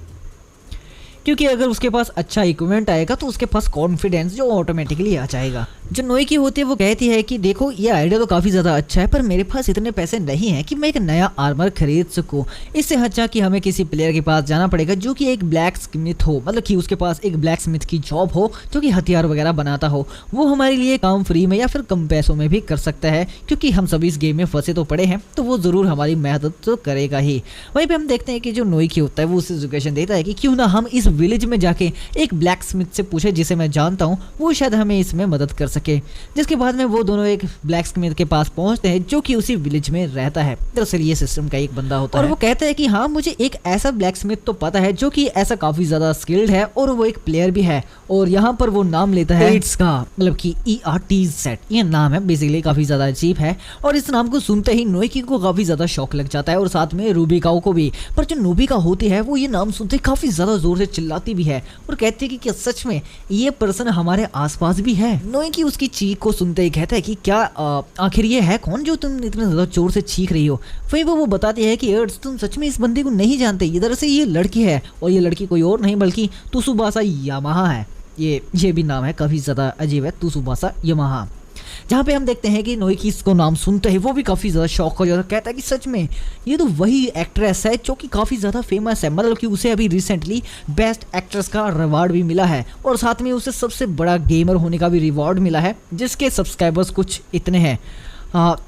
क्योंकि अगर उसके पास अच्छा इक्विपमेंट आएगा तो उसके पास कॉन्फिडेंस जो ऑटोमेटिकली आ जाएगा। जो नोएकी होती है वो कहती है कि देखो ये आइडिया तो काफी ज्यादा अच्छा है, पर मेरे पास इतने पैसे नहीं है कि मैं एक नया आर्मर खरीद सकूं। इससे अच्छा कि हमें किसी प्लेयर के पास जाना पड़ेगा जो कि एक ब्लैक स्मिथ हो, मतलब कि उसके पास एक ब्लैक स्मिथ की जॉब हो जो कि हथियार वगैरह बनाता हो। वो हमारे लिए काम फ्री में या फिर कम पैसों में भी कर सकता है, क्योंकि हम सभी इस गेम में फंसे तो पड़े हैं, तो वो जरूर हमारी मदद तो करेगा ही। वहीं पे हम देखते हैं कि जो नोएकी होता है वो उसे सजेशन देता है कि क्यों ना हम इस विलेज में जाके एक ब्लैक स्मिथ से पूछे जिसे मैं जानता हूँ, वो शायद हमें इसमें मदद कर सके। जिसके बाद में वो दोनों एक ब्लैक स्मिथ के पास पहुंचते हैं जो कि उसी विलेज में रहता है। दरअसल ये सिस्टम का एक बंदा होता है और वो कहता है कि हाँ मुझे एक ऐसा ब्लैक स्मिथ तो पता है जो कि ऐसा काफी ज्यादा स्किल्ड है और वो एक प्लेयर भी है। और यहाँ पर वो नाम लेता है एड्स का, मतलब कि ERTZ ये नाम है, बेसिकली काफी ज्यादा अजीब है। और इस नाम को सुनते ही नोएकी को काफी ज्यादा शौक लग जाता है और साथ में रूबिका को भी। पर जो नोबिका होती है वो ये नाम सुनते ही काफी ज्यादा जोर से चिल्लाती भी है और कहती है कि क्या सच में ये पर्सन हमारे आसपास भी है। नोएकी उसकी चीख को सुनते ही कहता है कि क्या आखिर ये है कौन जो तुम इतने ज्यादा जोर से चीख रही हो। वहीं वो बताती है कि एड्स तुम सच में इस बंदे को नहीं जानते, ये दरअसल ये लड़की है और ये लड़की कोई और नहीं बल्कि त्सुबासा यामाहा है। ये भी नाम है काफी ज्यादा अजीब है, त्सुबासा यामाहा। जहाँ पे हम देखते हैं कि नोएकी इसको नाम सुनते ही वो भी काफ़ी ज़्यादा शौक हो जाता है, कहता है कि सच में ये तो वही एक्ट्रेस है जो कि काफ़ी ज़्यादा फेमस है, मतलब कि उसे अभी रिसेंटली बेस्ट एक्ट्रेस का रिवॉर्ड भी मिला है और साथ में उसे सबसे बड़ा गेमर होने का भी रिवॉर्ड मिला है, जिसके सब्सक्राइबर्स कुछ इतने हैं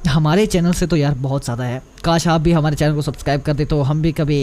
हमारे चैनल से तो यार बहुत ज़्यादा है। काश आप भी हमारे चैनल को सब्सक्राइब कर दे तो हम भी कभी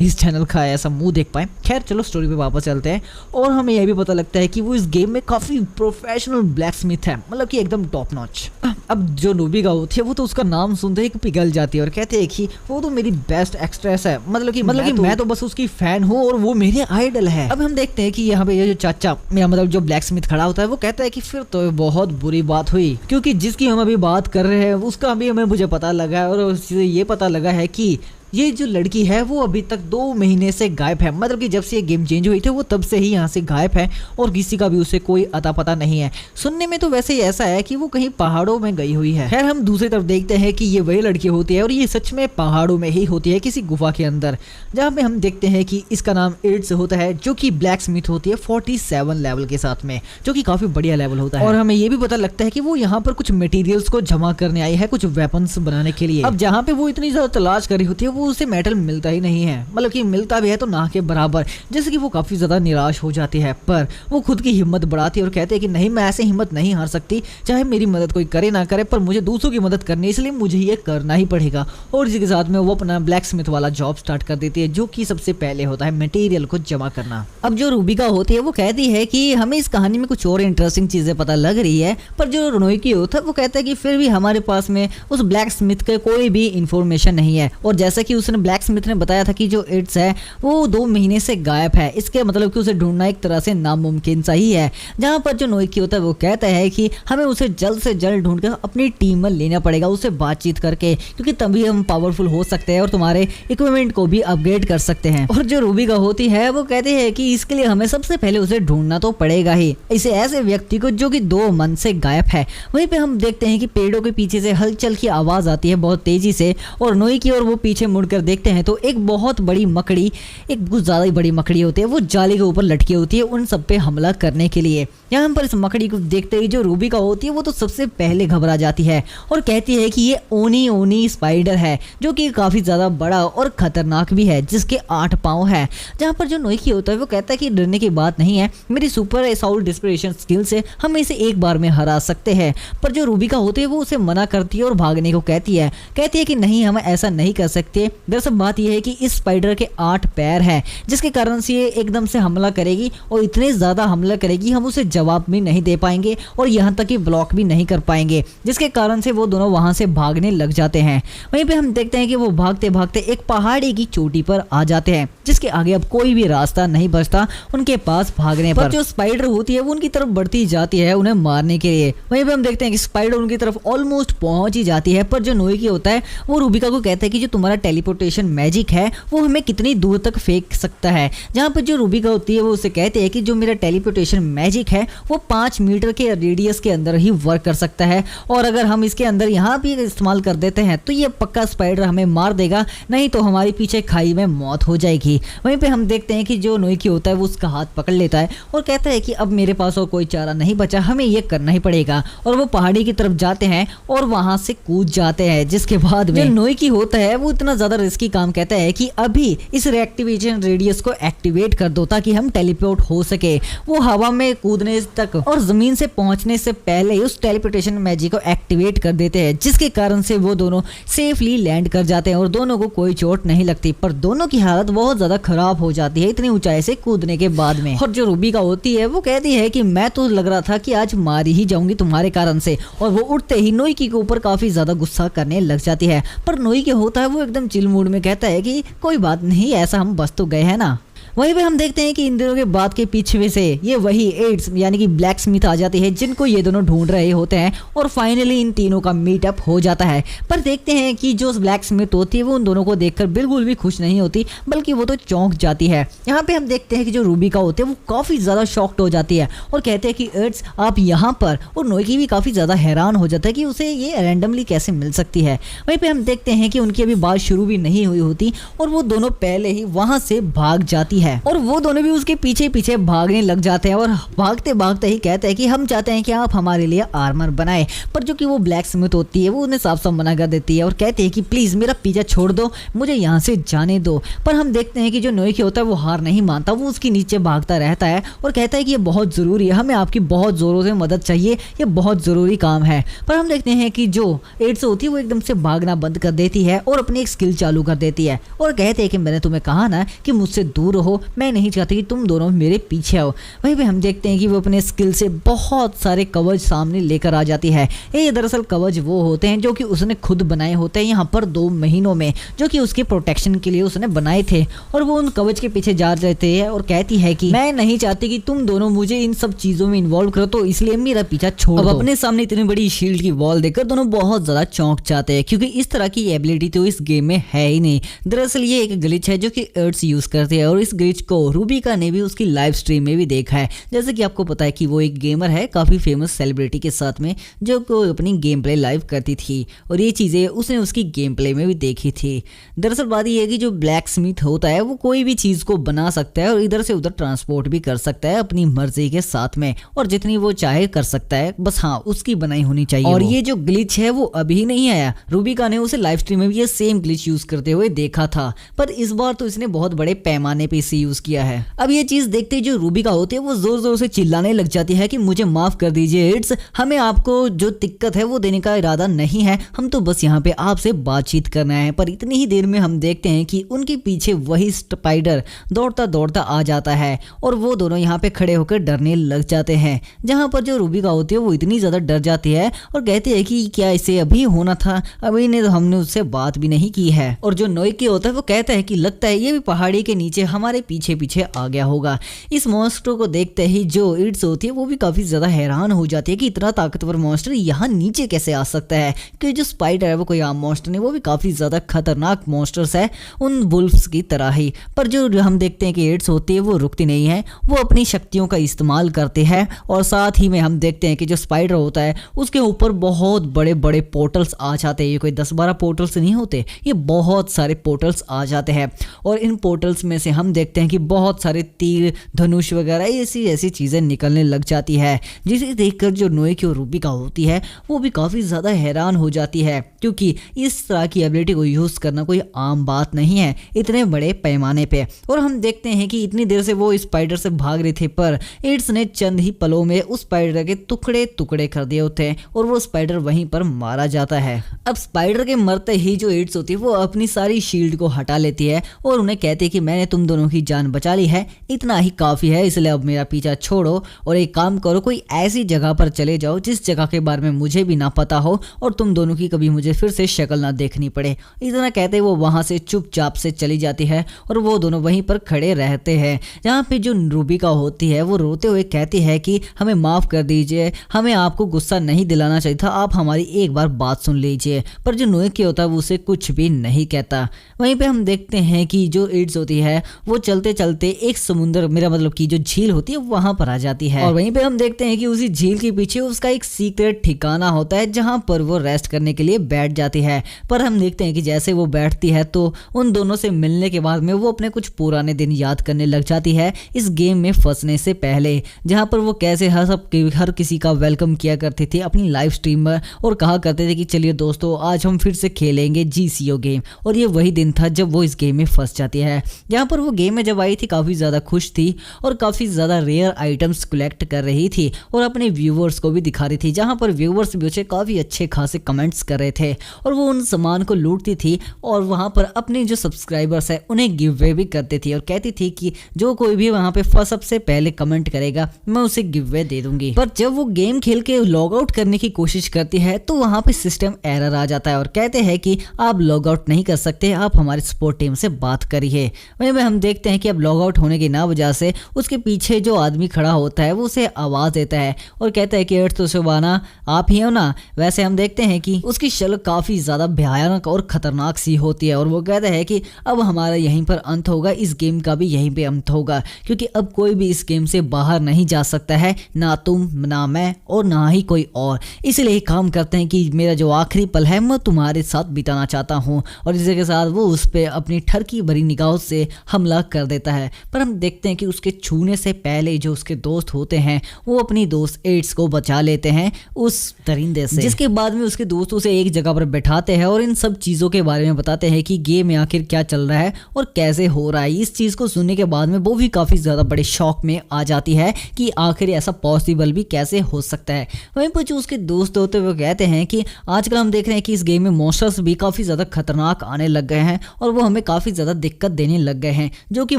इस चैनल का ऐसा मुंह देख पाएँ। खैर चलो स्टोरी पे वापस चलते हैं और हमें यह भी पता लगता है कि वो इस गेम में काफ़ी प्रोफेशनल ब्लैक स्मिथ है, मतलब कि एकदम टॉप नॉच। अब जो नोबिका होती है वो तो उसका नाम सुनते ही पिघल जाती है और कहते हैं कि वो तो मेरी बेस्ट एक्ट्रेस है, मतलब कि मैं तो बस उसकी फैन हूँ और वो मेरे आइडल है। अब हम देखते हैं कि यहाँ पे ये जो चाचा मतलब जो ब्लैक स्मिथ खड़ा होता है वो कहता है कि फिर तो बहुत बुरी बात हुई, क्योंकि जिसकी हम अभी बात कर रहे हैं उसका भी हमें मुझे पता लगा है और ये पता लगा है कि ये जो लड़की है वो अभी तक 2 महीने से गायब है, मतलब कि जब से ये गेम चेंज हुई थी वो तब से ही यहाँ से गायब है और किसी का भी उसे कोई अता पता नहीं है। सुनने में तो वैसे ही ऐसा है कि वो कहीं पहाड़ों में गई हुई है। खैर हम दूसरी तरफ देखते हैं कि ये वही लड़की होती है और ये सच में पहाड़ों में ही होती है, किसी गुफा के अंदर, जहाँ पे हम देखते हैं कि इसका नाम एड्स होता है जो कि ब्लैक स्मिथ होती है 47 लेवल के साथ में, जो कि काफी बढ़िया लेवल होता है। और हमें ये भी पता लगता है कि वो यहाँ पर कुछ मटेरियल्स को जमा करने आई है, कुछ वेपन्स बनाने के लिए। अब जहाँ पे वो इतनी ज्यादा तलाश कर रही होती है वो उसे मेटल मिलता ही नहीं है, मतलब कि मिलता भी है तो ना के बराबर, जैसे कि वो काफी ज्यादा निराश हो जाती है। पर वो खुद की हिम्मत बढ़ाती है और कहते हैं कि नहीं मैं ऐसे हिम्मत नहीं हार सकती, चाहे मेरी मदद कोई करे ना करे, पर मुझे दूसरों की मदद करनी है इसलिए मुझे ये करना ही पड़ेगा। और इसी के साथ में वो अपना ब्लैक स्मिथ वाला जॉब स्टार्ट कर देती है, जो कि सबसे पहले होता है मटेरियल को जमा करना। अब जो रूबिका होती है वो कहती है कि हमें इस कहानी में कुछ और इंटरेस्टिंग चीजें पता लग रही है, पर जो नोएकी होता है वो कहता है कि फिर भी हमारे पास में उस ब्लैक स्मिथ के कोई भी इंफॉर्मेशन नहीं है। और जैसा कि उसने ब्लैक स्मिथ ने बताया था कि जो एड्स है वो 2 महीने से गायब है, इसके मतलब कि उसे ढूंढना एक तरह से नामुमकिन सा ही है। जहां पर जो नोएकी होता है वो कहता है कि हमें उसे जल्द से जल्द ढूंढकर अपनी टीम में लेना पड़ेगा, उससे बातचीत करके, क्योंकि तभी हम पावरफुल हो सकते हैं और तुम्हारे इक्विपमेंट को भी अपग्रेड कर सकते हैं। और जो रूबिका होती है वो कहती है कि इसके लिए हमें सबसे पहले उसे ढूंढना तो पड़ेगा ही, इसे ऐसे व्यक्ति को जो कि 2 मंथ से गायब है। वहीं पे हम देखते हैं कि पेड़ों के पीछे से हलचल की आवाज आती है बहुत तेजी से और नोएकी और वो पीछे मुड़कर देखते हैं तो एक बहुत बड़ी मकड़ी, एक कुछ ज़्यादा ही बड़ी मकड़ी होती है, वो जाली के ऊपर लटकी होती है उन सब पे हमला करने के लिए। यहाँ पर इस मकड़ी को देखते ही जो रूबिका होती है वो तो सबसे पहले घबरा जाती है और कहती है कि ये ओनी ओनी स्पाइडर है, जो कि काफ़ी ज़्यादा बड़ा और खतरनाक भी है, जिसके 8 पाँव है। जहाँ पर जो नोइकी होता है वो कहता है कि डरने की बात नहीं है, मेरी सुपर असॉल्ट डिस्परेशन स्किल से हम इसे एक बार में हरा सकते हैं। पर जो रूबिका होती है वो उसे मना करती है और भागने को कहती है कि नहीं, हम ऐसा नहीं कर सकते। दरअसल बात यह है कि इस स्पाइडर के 8 पैर हैं, जिसके कारण से ये एकदम से हमला करेगी और इतने ज़्यादा हमला करेगी हम उसे जवाब भी नहीं दे पाएंगे और यहाँ तक कि ब्लॉक भी नहीं कर पाएंगे, जिसके कारण से वो दोनों वहाँ से भागने लग जाते हैं। वहीं पे हम देखते हैं कि वो भागते भागते एक पहाड़ी की चोटी पर आ जाते हैं, जिसके आगे अब कोई भी रास्ता नहीं बचता उनके पास भागने पर। जो स्पाइडर होती है वो उनकी तरफ बढ़ती जाती है उन्हें मारने के लिए। वहीं पे हम देखते हैं कि स्पाइडर उनकी तरफ ऑलमोस्ट पहुंच ही जाती है, पर जो नोइकी होता है वो रूबिका को कहता है कि जो तुम्हारा टेलीपोर्टेशन मैजिक है वो हमें कितनी दूर तक फेंक सकता है। जहाँ पर जो रूबिका होती है वो उसे कहते हैं कि जो मेरा टेलीपोर्टेशन मैजिक है वो 5 मीटर के रेडियस के अंदर ही वर्क कर सकता है, और अगर हम इसके अंदर यहाँ भी इस्तेमाल कर देते हैं तो ये पक्का स्पाइडर हमें मार देगा, नहीं तो हमारी पीछे खाई में मौत हो जाएगी। वहीं पे हम देखते हैं कि जो नोइकी होता है वो उसका हाथ पकड़ लेता है और कहता है कि अब मेरे पास और कोई चारा नहीं बचा, हमें ये करना ही पड़ेगा। और वो पहाड़ी की तरफ जाते हैं और वहां से कूद जाते हैं, जिसके बाद में जो नोइकी होता है वो इतना ज्यादा रिस्की काम कहता है कि अभी इस रिएक्टिवेशन रेडियस को एक्टिवेट कर दो ताकि हम टेलीपोर्ट हो सके। वो हवा में कूदने तक और जमीन से पहुंचने से पहले ही उस टेलीपोर्टेशन मैजिक को एक्टिवेट कर देते हैं, जिसके कारण से वो दोनों सेफली लैंड कर जाते हैं और दोनों को कोई चोट नहीं लगती। पर दोनों की हालत बहुत ज्यादा खराब हो जाती है इतनी ऊंचाई से कूदने के बाद में। और जो रूबिका होती है वो कहती है कि मैं तो लग रहा था कि आज मारी ही जाऊंगी तुम्हारे कारण से, और वो उठते ही नोइकी के ऊपर काफी ज्यादा गुस्सा करने लग जाती है। पर नोइकी होता है वो एकदम चिल मूड में कहता है कि कोई बात नहीं, ऐसा हम बस तो गए हैं ना। वहीं पे हम देखते हैं कि इन दिनों के बाद के पीछे से ये वही एड्स यानी कि ब्लैक स्मिथ आ जाती है, जिनको ये दोनों ढूंढ रहे होते हैं, और फाइनली इन तीनों का मीटअप हो जाता है। पर देखते हैं कि जो ब्लैक स्मिथ होती है वो उन दोनों को देखकर बिल्कुल भी खुश नहीं होती, बल्कि वो तो चौंक जाती है। यहाँ पे हम देखते हैं कि जो रूबिका होती है वो काफ़ी ज़्यादा शॉक्ड हो जाती है और कहते हैं कि एड्स आप यहाँ पर, और नोइकी भी काफ़ी ज़्यादा हैरान हो जाता है कि उसे ये रैंडमली कैसे मिल सकती है। वहीं पे हम देखते हैं कि उनकी अभी बात शुरू भी नहीं हुई होती और वो दोनों पहले ही वहाँ से भाग जाती है, और वो दोनों भी उसके पीछे पीछे भागने लग जाते हैं और भागते भागते ही कहते हैं कि हम चाहते हैं कि आप हमारे लिए आर्मर बनाए। पर जो कि वो ब्लैक स्मिथ होती है वो उन्हें साफ साफ मना कर देती है और कहती है कि प्लीज़ मेरा पीछा छोड़ दो, मुझे यहाँ से जाने दो। पर हम देखते हैं कि जो नोइकी होता है वो हार नहीं मानता, वो उसके नीचे भागता रहता है और कहता है कि ये बहुत ज़रूरी है, हमें आपकी बहुत ज़ोरों से मदद चाहिए, ये बहुत ज़रूरी काम है। पर हम देखते हैं कि जो एड्स होती है वो एकदम से भागना बंद कर देती है और अपनी एक स्किल चालू कर देती है और कहते हैं कि मैंने तुम्हें कहा ना कि मुझसे दूर रहो, मैं नहीं चाहती कि तुम दोनों मेरे पीछे आओ। वहीं पे हम देखते हैं कि वो अपने स्किल से बहुत सारे कवच सामने लेकर आ जाती है। ये दरअसल कवच वो होते हैं जो कि उसने खुद बनाए होते हैं यहाँ पर 2 महीनों में, जो कि उसके प्रोटेक्शन के लिए उसने बनाए थे, और वो उन कवच के पीछे जा जाते हैं और कहती है कि मैं नहीं चाहती कि तुम दोनों मुझे इन सब चीजों में इन्वॉल्व करो, तो इसलिए मेरा पीछा छोड़ दो। अब अपने सामने इतनी बड़ी शील्ड की वॉल देखकर दोनों बहुत ज्यादा चौंक जाते हैं, क्योंकि इस तरह की एबिलिटी तो इस गेम में है ही नहीं। दरअसल ये एक ग्लिच है जो कि एड्स यूज करते हैं, और इस ग्लिच को रूबिका ने भी उसकी लाइव स्ट्रीम में भी देखा है। जैसे कि आपको पता है कि वो एक गेमर है काफ़ी फेमस सेलिब्रिटी के साथ में, जो को अपनी गेम प्ले लाइव करती थी, और ये चीज़ें उसने उसकी गेम प्ले में भी देखी थी। दरअसल बात ये है कि जो ब्लैक स्मिथ होता है वो कोई भी चीज़ को बना सकता है और इधर से उधर ट्रांसपोर्ट भी कर सकता है अपनी मर्जी के साथ में, और जितनी वो चाहे कर सकता है, बस हाँ उसकी बनाई होनी चाहिए। और ये जो ग्लिच है वो अभी नहीं आया, रूबिका ने उसे लाइव स्ट्रीम में भी ये सेम ग्लिच यूज करते हुए देखा था, पर इस बार तो इसने बहुत बड़े पैमाने पे इसे यूज किया है। अब ये चीज देखते ही जो रूबिका होती है वो जोर जोर से चिल्लाने लग जाती है कि मुझे माफ कर दीजिए एड्स, हमें आपको जो दिक्कत है वो देने का इरादा नहीं है, हम तो बस यहाँ पे आपसे बातचीत करना है। पर इतनी ही देर में हम देखते हैं कि उनके पीछे वही स्पाइडर दौड़ता दौड़ता आ जाता है और वो दोनों यहाँ पे खड़े होकर डरने लग जाते हैं, जहाँ पर जो रूबिका होती है वो इतनी ज्यादा डर जाती है और कहती है कि क्या इसे अभी होना था, अभी हमने उससे बात भी नहीं की है। और जो नोइकी होता है वो कहता है कि लगता है ये भी पहाड़ी के नीचे हमारे हमारे पीछे पीछे आ गया होगा। इस मॉन्स्टर को देखते ही जो इट्स होती है वो भी काफी ज्यादा हैरान हो जाती है कि इतना ताकतवर मॉन्स्टर यहाँ नीचे कैसे आ सकता है, कि जो स्पाइडर है वो कोई आम मॉन्स्टर नहीं, वो भी काफी ज्यादा खतरनाक मॉन्स्टर्स है उन वुल्फ्स की तरह ही। पर जो हम देखते हैं कि इट्स होती है वो रुकती नहीं है, वो अपनी शक्तियों का इस्तेमाल करते हैं और साथ ही में हम देखते हैं कि जो स्पाइडर होता है उसके ऊपर बहुत बड़े बड़े पोर्टल्स आ जाते हैं। ये कोई 10-12 पोर्टल्स नहीं होते, ये बहुत सारे पोर्टल्स आ जाते हैं और इन पोर्टल्स में से हम देखते हैं कि बहुत सारे तीर धनुष वगैरह ऐसी ऐसी चीज़ें निकलने लग जाती है, जिसे देखकर जो नोएकी और रूबिका होती है वो भी काफ़ी ज़्यादा हैरान हो जाती है, क्योंकि इस तरह की एबिलिटी को यूज़ करना कोई आम बात नहीं है इतने बड़े पैमाने पे। और हम देखते हैं कि इतनी देर से वो स्पाइडर से भाग रहे थे पर इट्स ने चंद ही पलों में उस स्पाइडर के टुकड़े टुकड़े कर दिए होते हैं और वो स्पाइडर वहीं पर मारा जाता है। अब स्पाइडर के मरते ही जो इट्स होती है वो अपनी सारी शील्ड को हटा लेती है और उन्हें कहती है कि मैंने तुम दोनों की जान बचा ली है, इतना ही काफ़ी है, इसलिए अब मेरा पीछा छोड़ो और एक काम करो, कोई ऐसी जगह पर चले जाओ जिस जगह के बारे में मुझे भी ना पता हो और तुम दोनों की कभी मुझे फिर से शक्ल ना देखनी पड़े। इतना कहते वो वहाँ से चुपचाप से चली जाती है और वो दोनों वहीं पर खड़े रहते हैं, जहाँ पे जो रूबिका होती है वो रोते हुए कहती है कि हमें माफ़ कर दीजिए, हमें आपको गुस्सा नहीं दिलाना चाहिए था, आप हमारी एक बार बात सुन लीजिए। पर जो नोएकी होता है वो उसे कुछ भी नहीं कहता। वहीं पे हम देखते हैं कि जो इट्स होती है वो चलते चलते एक समुंदर, मेरा मतलब कि जो झील होती है वहां पर आ जाती है और वहीं पे हम देखते हैं कि उसी झील के पीछे उसका एक सीक्रेट ठिकाना होता है जहां पर वो रेस्ट करने के लिए बैठ जाती है। पर हम देखते हैं कि जैसे वो बैठती है तो उन दोनों से मिलने के बाद में वो अपने कुछ पुराने दिन याद करने लग जाती है इस गेम में फंसने से पहले, जहां पर वो कैसे हर किसी का वेलकम किया करती थी अपनी लाइव स्ट्रीम में और कहा करते थे कि चलिए दोस्तों आज हम फिर से खेलेंगे GCO गेम। और ये वही दिन था जब वो इस गेम में फंस जाती है, जहाँ पर वो गेम में जब आई थी काफ़ी ज़्यादा खुश थी और काफ़ी ज़्यादा रेयर आइटम्स कलेक्ट कर रही थी और अपने व्यूवर्स को भी दिखा रही थी, जहाँ पर व्यूवर्स भी उसे काफ़ी अच्छे खासे कमेंट्स कर रहे थे और वो उन सामान को लूटती थी और वहाँ पर अपने जो सब्सक्राइबर्स है उन्हें गिव वे भी करती थी और कहती थी कि जो कोई भी वहाँ पे सबसे पहले कमेंट करेगा मैं उसे गिव वे दे दूंगी। पर जब वो गेम खेल के लॉग आउट करने की कोशिश करती है तो वहाँ पे सिस्टम एरर आ जाता है और कहते हैं कि आप लॉग आउट नहीं कर सकते, आप हमारी सपोर्ट टीम से बात करिए। वहीं पे हम देखते हैं कि अब लॉग आउट होने की ना वजह से उसके पीछे जो आदमी खड़ा होता है वो उसे आवाज़ देता है और कहता है कि तो सुबाना आप ही हो ना। वैसे हम देखते हैं कि उसकी शक्ल काफ़ी ज़्यादा भयानक और ख़तरनाक सी होती है और वो कहता है कि अब हमारा यहीं पर अंत होगा, इस गेम का भी यहीं पे अंत होगा, क्योंकि अब कोई भी इस गेम से बाहर नहीं जा सकता है, ना तुम ना मैं और ना ही कोई और। इसलिए काम करते हैं कि मेरा जो आखिरी पल है मैं तुम्हारे साथ बिताना चाहता हूँ। और इसी के साथ वो उस पर अपनी ठरकी भरी निगाहों से हमला कर देता है। पर हम देखते हैं कि उसके छूने से पहले जो उसके दोस्त होते हैं वो अपनी दोस्त एड्स को बचा लेते हैं उस दरिंदे से, जिसके बाद में उसके दोस्त उसे एक जगह पर बैठाते हैं और इन सब चीज़ों के बारे में बताते हैं कि गेम में आखिर क्या चल रहा है और कैसे हो रहा है। इस चीज़ को सुनने के बाद में वो भी काफ़ी ज़्यादा बड़े शौक में आ जाती है कि आखिर ऐसा पॉसिबल भी कैसे हो सकता है। वहीं पर जो उसके दोस्त होते हुए कहते हैं कि आजकल हम देख रहे हैं कि इस गेम में मॉन्स्टर्स भी काफ़ी ज़्यादा खतरनाक आने लग गए हैं और वो हमें काफ़ी ज़्यादा दिक्कत देने लग गए हैं। जो कि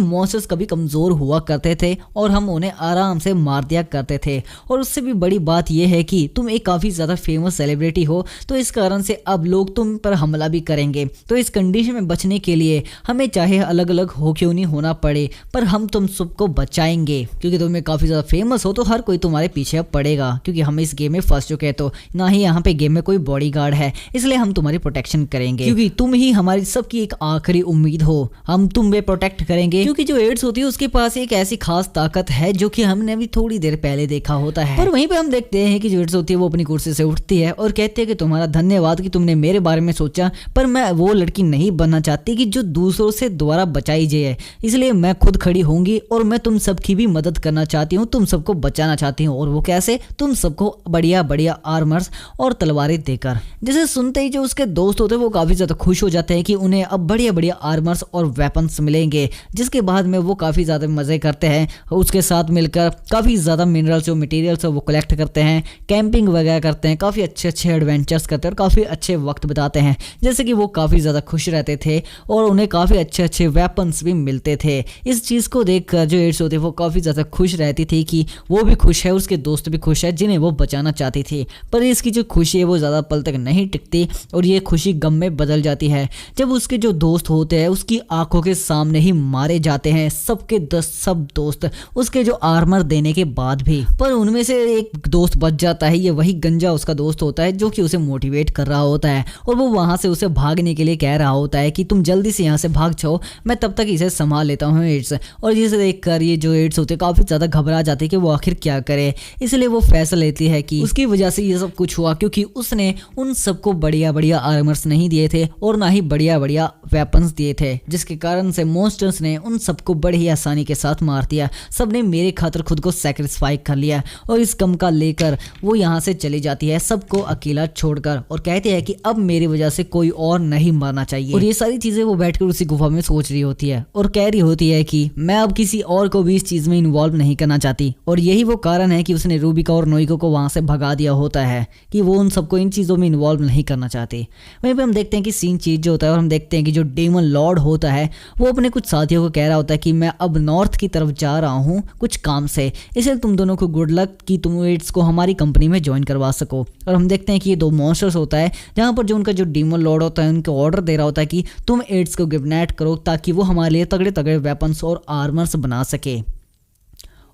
मॉन्स्टर्स कभी कमज़ोर हुआ करते थे और हम उन्हें आराम से मार दिया करते थे। और उससे भी बड़ी बात यह है कि तुम एक काफ़ी ज़्यादा फेमस सेलिब्रिटी हो, तो इस कारण से अब लोग तुम पर हमला भी करेंगे। तो इस कंडीशन में बचने के लिए हमें चाहे अलग अलग हो क्यों नहीं होना पड़े, पर हम तुम सबको बचाएंगे, क्योंकि तुम्हें काफ़ी ज़्यादा फेमस हो तो हर कोई तुम्हारे पीछे अब पड़ेगा, क्योंकि हम इस गेम में फंस चुके हैं। तो ना ही यहाँ पे गेम में कोई बॉडीगार्ड है, इसलिए हम तुम्हारी प्रोटेक्शन करेंगे, क्योंकि तुम ही हमारी सबकी एक आखिरी उम्मीद हो। हम तुम्हें प्रोटेक्ट करेंगे, क्योंकि जो एड्स होती है उसके पास एक ऐसी खास ताकत है जो कि हमने भी थोड़ी देर पहले देखा होता है। पर वहीं पे हम देखते हैं कि जो एड्स होती है वो अपनी कुर्सी से उठती है और कहती है कि तुम्हारा धन्यवाद कि तुमने मेरे बारे में सोचा, पर मैं वो लड़की नहीं बनना चाहती कि जो दूसरों से द्वारा बचाई जाए, इसलिए मैं खुद खड़ी होंगी और मैं तुम सबकी भी मदद करना चाहती हूँ, तुम सबको बचाना चाहती हूँ। और वो कैसे? तुम सबको बढ़िया बढ़िया आर्मर्स और तलवारें देकर। जिसे सुनते ही जो उसके दोस्त होते हैं वो काफ़ी ज़्यादा खुश हो जाते हैं कि उन्हें अब बढ़िया बढ़िया आर्मर्स और वेपन्स मिलेंगे, जिसके बाद में वो काफ़ी ज़्यादा मज़े करते हैं। उसके साथ मिलकर काफ़ी ज़्यादा मिनरल्स और मटेरियल्स वो कलेक्ट करते हैं, कैंपिंग वगैरह करते हैं, काफ़ी अच्छे अच्छे एडवेंचर्स करते हैं और काफ़ी अच्छे वक्त बिताते हैं, जैसे कि वो काफ़ी ज़्यादा खुश रहते थे और उन्हें काफ़ी अच्छे अच्छे वेपन्स भी मिलते थे। इस चीज़ को देखकर जो एड्स होती है वो काफ़ी ज़्यादा खुश रहती थी कि वो भी खुश है, उसके दोस्त भी खुश है जिन्हें वो बचाना चाहती थी। पर इसकी जो खुशी है वो ज़्यादा पल तक नहीं टिकती और ये खुशी गम में बदल जाती है जब उसके जो दोस्त होते हैं उसकी आंखों के सामने ही मारे जाते हैं, सबके 10 सब दोस्त उसके जो आर्मर देने के बाद भी। पर उनमें से एक दोस्त बच जाता है, ये वही गंजा उसका दोस्त होता है जो कि उसे मोटिवेट कर रहा होता है और वो वहां से उसे भागने के लिए कह रहा होता है कि तुम जल्दी से यहाँ से भाग जाओ, मैं तब तक इसे संभाल लेता हूँ एड्स। और जिसे देखकर ये जो एड्स होते हैं काफी ज्यादा घबरा जाते हैं कि वो आखिर क्या करे। इसलिए वो फैसला लेती है कि उसकी वजह से ये सब कुछ हुआ क्योंकि उसने उन सबको बढ़िया बढ़िया आर्मर्स नहीं दिए थे और ना ही बढ़िया बढ़िया वेपन्स दिए थे, जिसके कारण से मॉन्स्टर्स ने उन सबको बड़ी ही आसानी के साथ मार दिया। सबने मेरे खातिर खुद को सैक्रिफाई कर लिया और इस गम का लेकर वो यहाँ से चली जाती है सबको अकेला छोड़कर और कहती है कि अब मेरी वजह से कोई और नहीं मरना चाहिए। और ये सारी चीजें वो बैठकर उसी गुफा में सोच रही होती है और कह रही होती है कि मैं अब किसी और को भी इस चीज में इन्वॉल्व नहीं करना चाहती। और यही वो कारण है कि उसने रूबिका और नोइको को वहां से भगा दिया होता है कि वो उन सबको इन चीजों में इन्वॉल्व नहीं करना चाहती। वहीं पे हम देखते हैं कि सीन चेंज होता है और हम देखते हैं कि जो डेमन लॉर्ड होता है वो अपने कुछ साथियों को कह रहा होता है कि मैं अब नॉर्थ की तरफ जा रहा हूँ कुछ काम से, इसलिए तुम दोनों को गुड लक कि तुम एड्स को हमारी कंपनी में ज्वाइन करवा सको। और हम देखते हैं कि ये दो मॉन्स्टर्स होता है जहाँ पर जो उनका जो डेमन लॉर्ड होता है उनको ऑर्डर दे रहा होता है कि तुम एड्स को किडनैप करो ताकि वो हमारे लिए तगड़े तगड़े वेपन्स और आर्मर्स बना सके।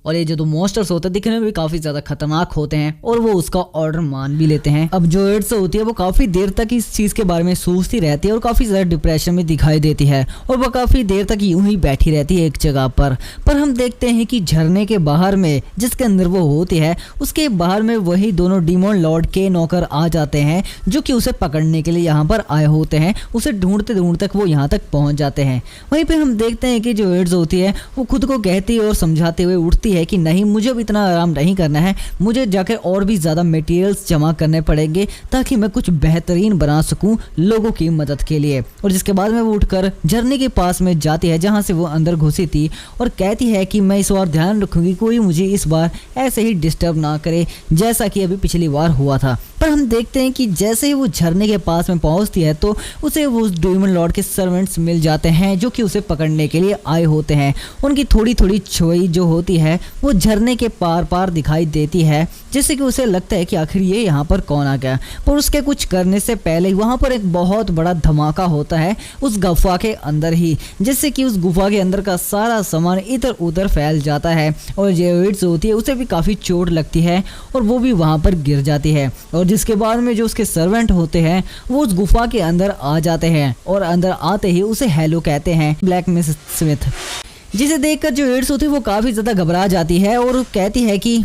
और ये जो दो मॉन्स्टर्स होते हैं दिखने में भी काफी ज्यादा खतरनाक होते हैं और वो उसका ऑर्डर मान भी लेते हैं। अब जो एड्स होती है वो काफी देर तक इस चीज के बारे में सोचती रहती है और काफी ज्यादा डिप्रेशन में दिखाई देती है और वो काफी देर तक यूं ही बैठी रहती है एक जगह पर हम देखते हैं कि झरने के बाहर में जिसके अंदर वो होती है उसके बाहर में वही दोनों डीमन लॉर्ड के नौकर आ जाते हैं जो कि उसे पकड़ने के लिए यहाँ पर आए होते हैं। उसे ढूंढते ढूंढते वो यहाँ तक पहुंच जाते हैं। वहीं पे हम देखते हैं कि जो एड्स होती है वो खुद को कहती और समझाते हुए उठती है कि नहीं, मुझे अब इतना आराम नहीं करना है, मुझे जाकर और भी ज़्यादा मटेरियल्स जमा करने पड़ेंगे ताकि मैं कुछ बेहतरीन बना सकूं लोगों की मदद के लिए। और जिसके बाद में वो उठकर झरने के पास में जाती है जहां से वो अंदर घुसी थी और कहती है कि मैं इस बार ध्यान रखूंगी कोई मुझे इस बार ऐसे ही डिस्टर्ब ना करे जैसा कि अभी पिछली बार हुआ था। पर हम देखते हैं कि जैसे ही वो झरने के पास में पहुंचती है तो उसे वो डेमन लॉर्ड के सर्वेंट्स मिल जाते हैं जो कि उसे पकड़ने के लिए आए होते हैं। उनकी थोड़ी थोड़ी छुई जो होती है वो झरने के पार पार दिखाई देती है जिससे कि उसे लगता है कि आखिर ये यहाँ पर कौन आ गया। पर उसके कुछ करने से पहले वहाँ पर एक बहुत बड़ा धमाका होता है उस गुफा के अंदर ही, जिससे कि उस गुफा के अंदर का सारा सामान इधर उधर फैल जाता है और जो एड्स होती है उसे भी काफ़ी चोट लगती है और वो भी वहाँ पर गिर जाती है। और जिसके बाद में जो उसके सर्वेंट होते हैं वो उस गुफा के अंदर आ जाते हैं और अंदर आते ही उसे हेलो कहते हैं ब्लैक मिस स्मिथ, जिसे देखकर जो एड्स होती है वो काफ़ी ज़्यादा घबरा जाती है और कहती है कि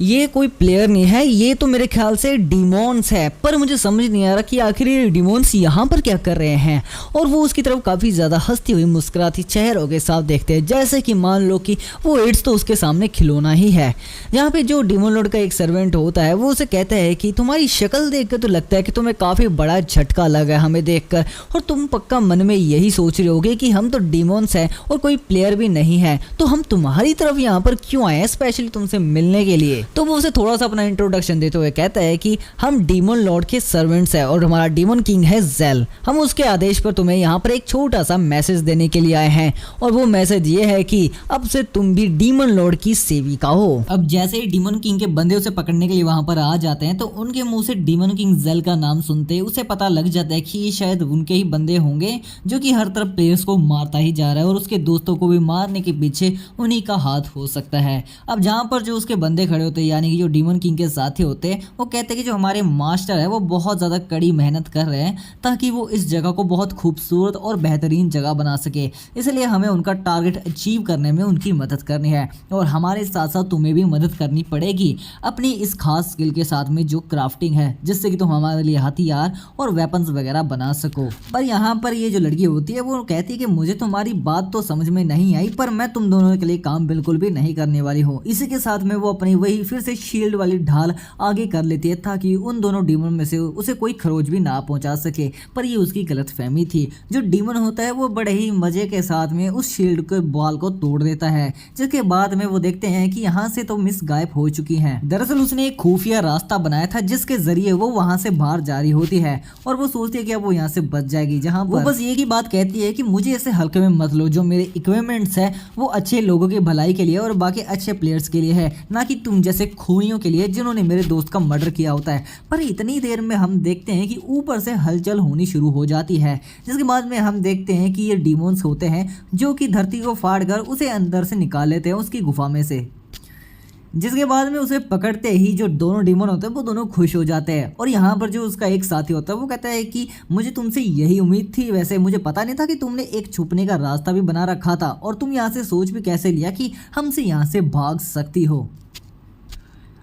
ये कोई प्लेयर नहीं है, ये तो मेरे ख्याल से डीमॉन्स है। पर मुझे समझ नहीं आ रहा कि आखिर ये डीमॉन्स यहाँ पर क्या कर रहे हैं। और वो उसकी तरफ काफ़ी ज़्यादा हंसती हुई मुस्कुराती चेहरों के साथ देखते हैं जैसे कि मान लो कि वो एड्स तो उसके सामने खिलौना ही है। यहाँ पे जो डीमन लॉर्ड का एक सर्वेंट होता है वो उसे कहता है कि तुम्हारी शक्ल देख कर तो लगता है कि तुम्हें काफ़ी बड़ा झटका लगा है हमें देख कर और तुम पक्का मन में यही सोच रहे होगे कि हम तो डीमॉन्स हैं और कोई प्लेयर भी नहीं है, तो हम तुम्हारी तरफ यहाँ पर क्यों आए स्पेशली तुमसे मिलने के लिए। तो वो उसे थोड़ा सा अपना इंट्रोडक्शन देते हुए कहता है कि हम डीमन लॉर्ड के सर्वेंट्स हैं और हमारा डीमन किंग है जेल। हम उसके आदेश पर तुम्हें यहाँ पर एक छोटा सा मैसेज देने के लिए आए हैं और वो मैसेज ये है कि अब से तुम भी डीमन लॉर्ड की सेविका हो। अब जैसे ही डीमन किंग के बंदे उसे पकड़ने के लिए वहां पर आ जाते हैं तो उनके मुंह से डीमन किंग जेल का नाम सुनते ही उसे पता लग जाता है कि ये शायद उनके ही बंदे होंगे जो कि हर तरफ प्लेयर्स को मारता ही जा रहा है और उसके दोस्तों को भी मारने के पीछे उन्हीं का हाथ हो सकता है। अब जहाँ पर जो उसके बंदे खड़े होते हैं यानी कि जो डीमन किंग के साथी होते हैं वो कहते हैं कि जो हमारे मास्टर है वो बहुत ज़्यादा कड़ी मेहनत कर रहे हैं ताकि वो इस जगह को बहुत खूबसूरत और बेहतरीन जगह बना सके, इसलिए हमें उनका टारगेट अचीव करने में उनकी मदद करनी है और हमारे साथ साथ तुम्हें भी मदद करनी पड़ेगी अपनी इस खास स्किल के साथ में जो क्राफ्टिंग है, जिससे कि तुम हमारे लिए हथियार और वेपन्स वगैरह बना सको। पर यहाँ पर ये जो लड़की होती है वो कहती है कि मुझे तुम्हारी बात तो समझ में नहीं आई पर मैं तुम दोनों के लिए काम बिल्कुल भी नहीं करने वाली हूँ। इसी के साथ में वो अपनी वही फिर से शील्ड वाली ढाल आगे कर लेती है ताकि उन दोनों डीमन में से उसे कोई खरोच भी ना पहुंचा सके। पर ये उसकी गलतफहमी थी। जो डीमन होता है वो बड़े ही मजे के साथ में उस शील्ड के बॉल को तोड़ देता है, जिसके बाद में वो देखते हैं कि यहाँ से तो मिस गायब हो चुकी हैं। दरअसल उसने एक खुफिया रास्ता बनाया था जिसके जरिए वो वहां से बाहर जा रही होती है और वो सोचती है कि अब वो यहाँ से बच जाएगी। जहाँ वो बस ये की बात कहती है कि मुझे ऐसे हल्के में मत लो, जो मेरे इक्विपमेंट्स है वो अच्छे लोगों की भलाई के लिए और बाकी अच्छे प्लेयर्स के लिए है, ना कि तुम जैसे खूनियों के लिए जिन्होंने मेरे दोस्त का मर्डर किया होता है। पर इतनी देर में हम देखते हैं कि ऊपर से हलचल होनी शुरू हो जाती है, जिसके बाद में हम देखते हैं कि ये डीमोन्स होते हैं जो कि धरती को फाड़कर उसे अंदर से निकाल लेते हैं उसकी गुफा में से। जिसके बाद में उसे पकड़ते ही जो दोनों डीमन होते हैं वो दोनों खुश हो जाते हैं। और यहाँ पर जो उसका एक साथी होता है वो कहता है कि मुझे तुमसे यही उम्मीद थी, वैसे मुझे पता नहीं था कि तुमने एक छुपने का रास्ता भी बना रखा था और तुम यहाँ से सोच भी कैसे लिया कि हमसे यहाँ से भाग सकती हो।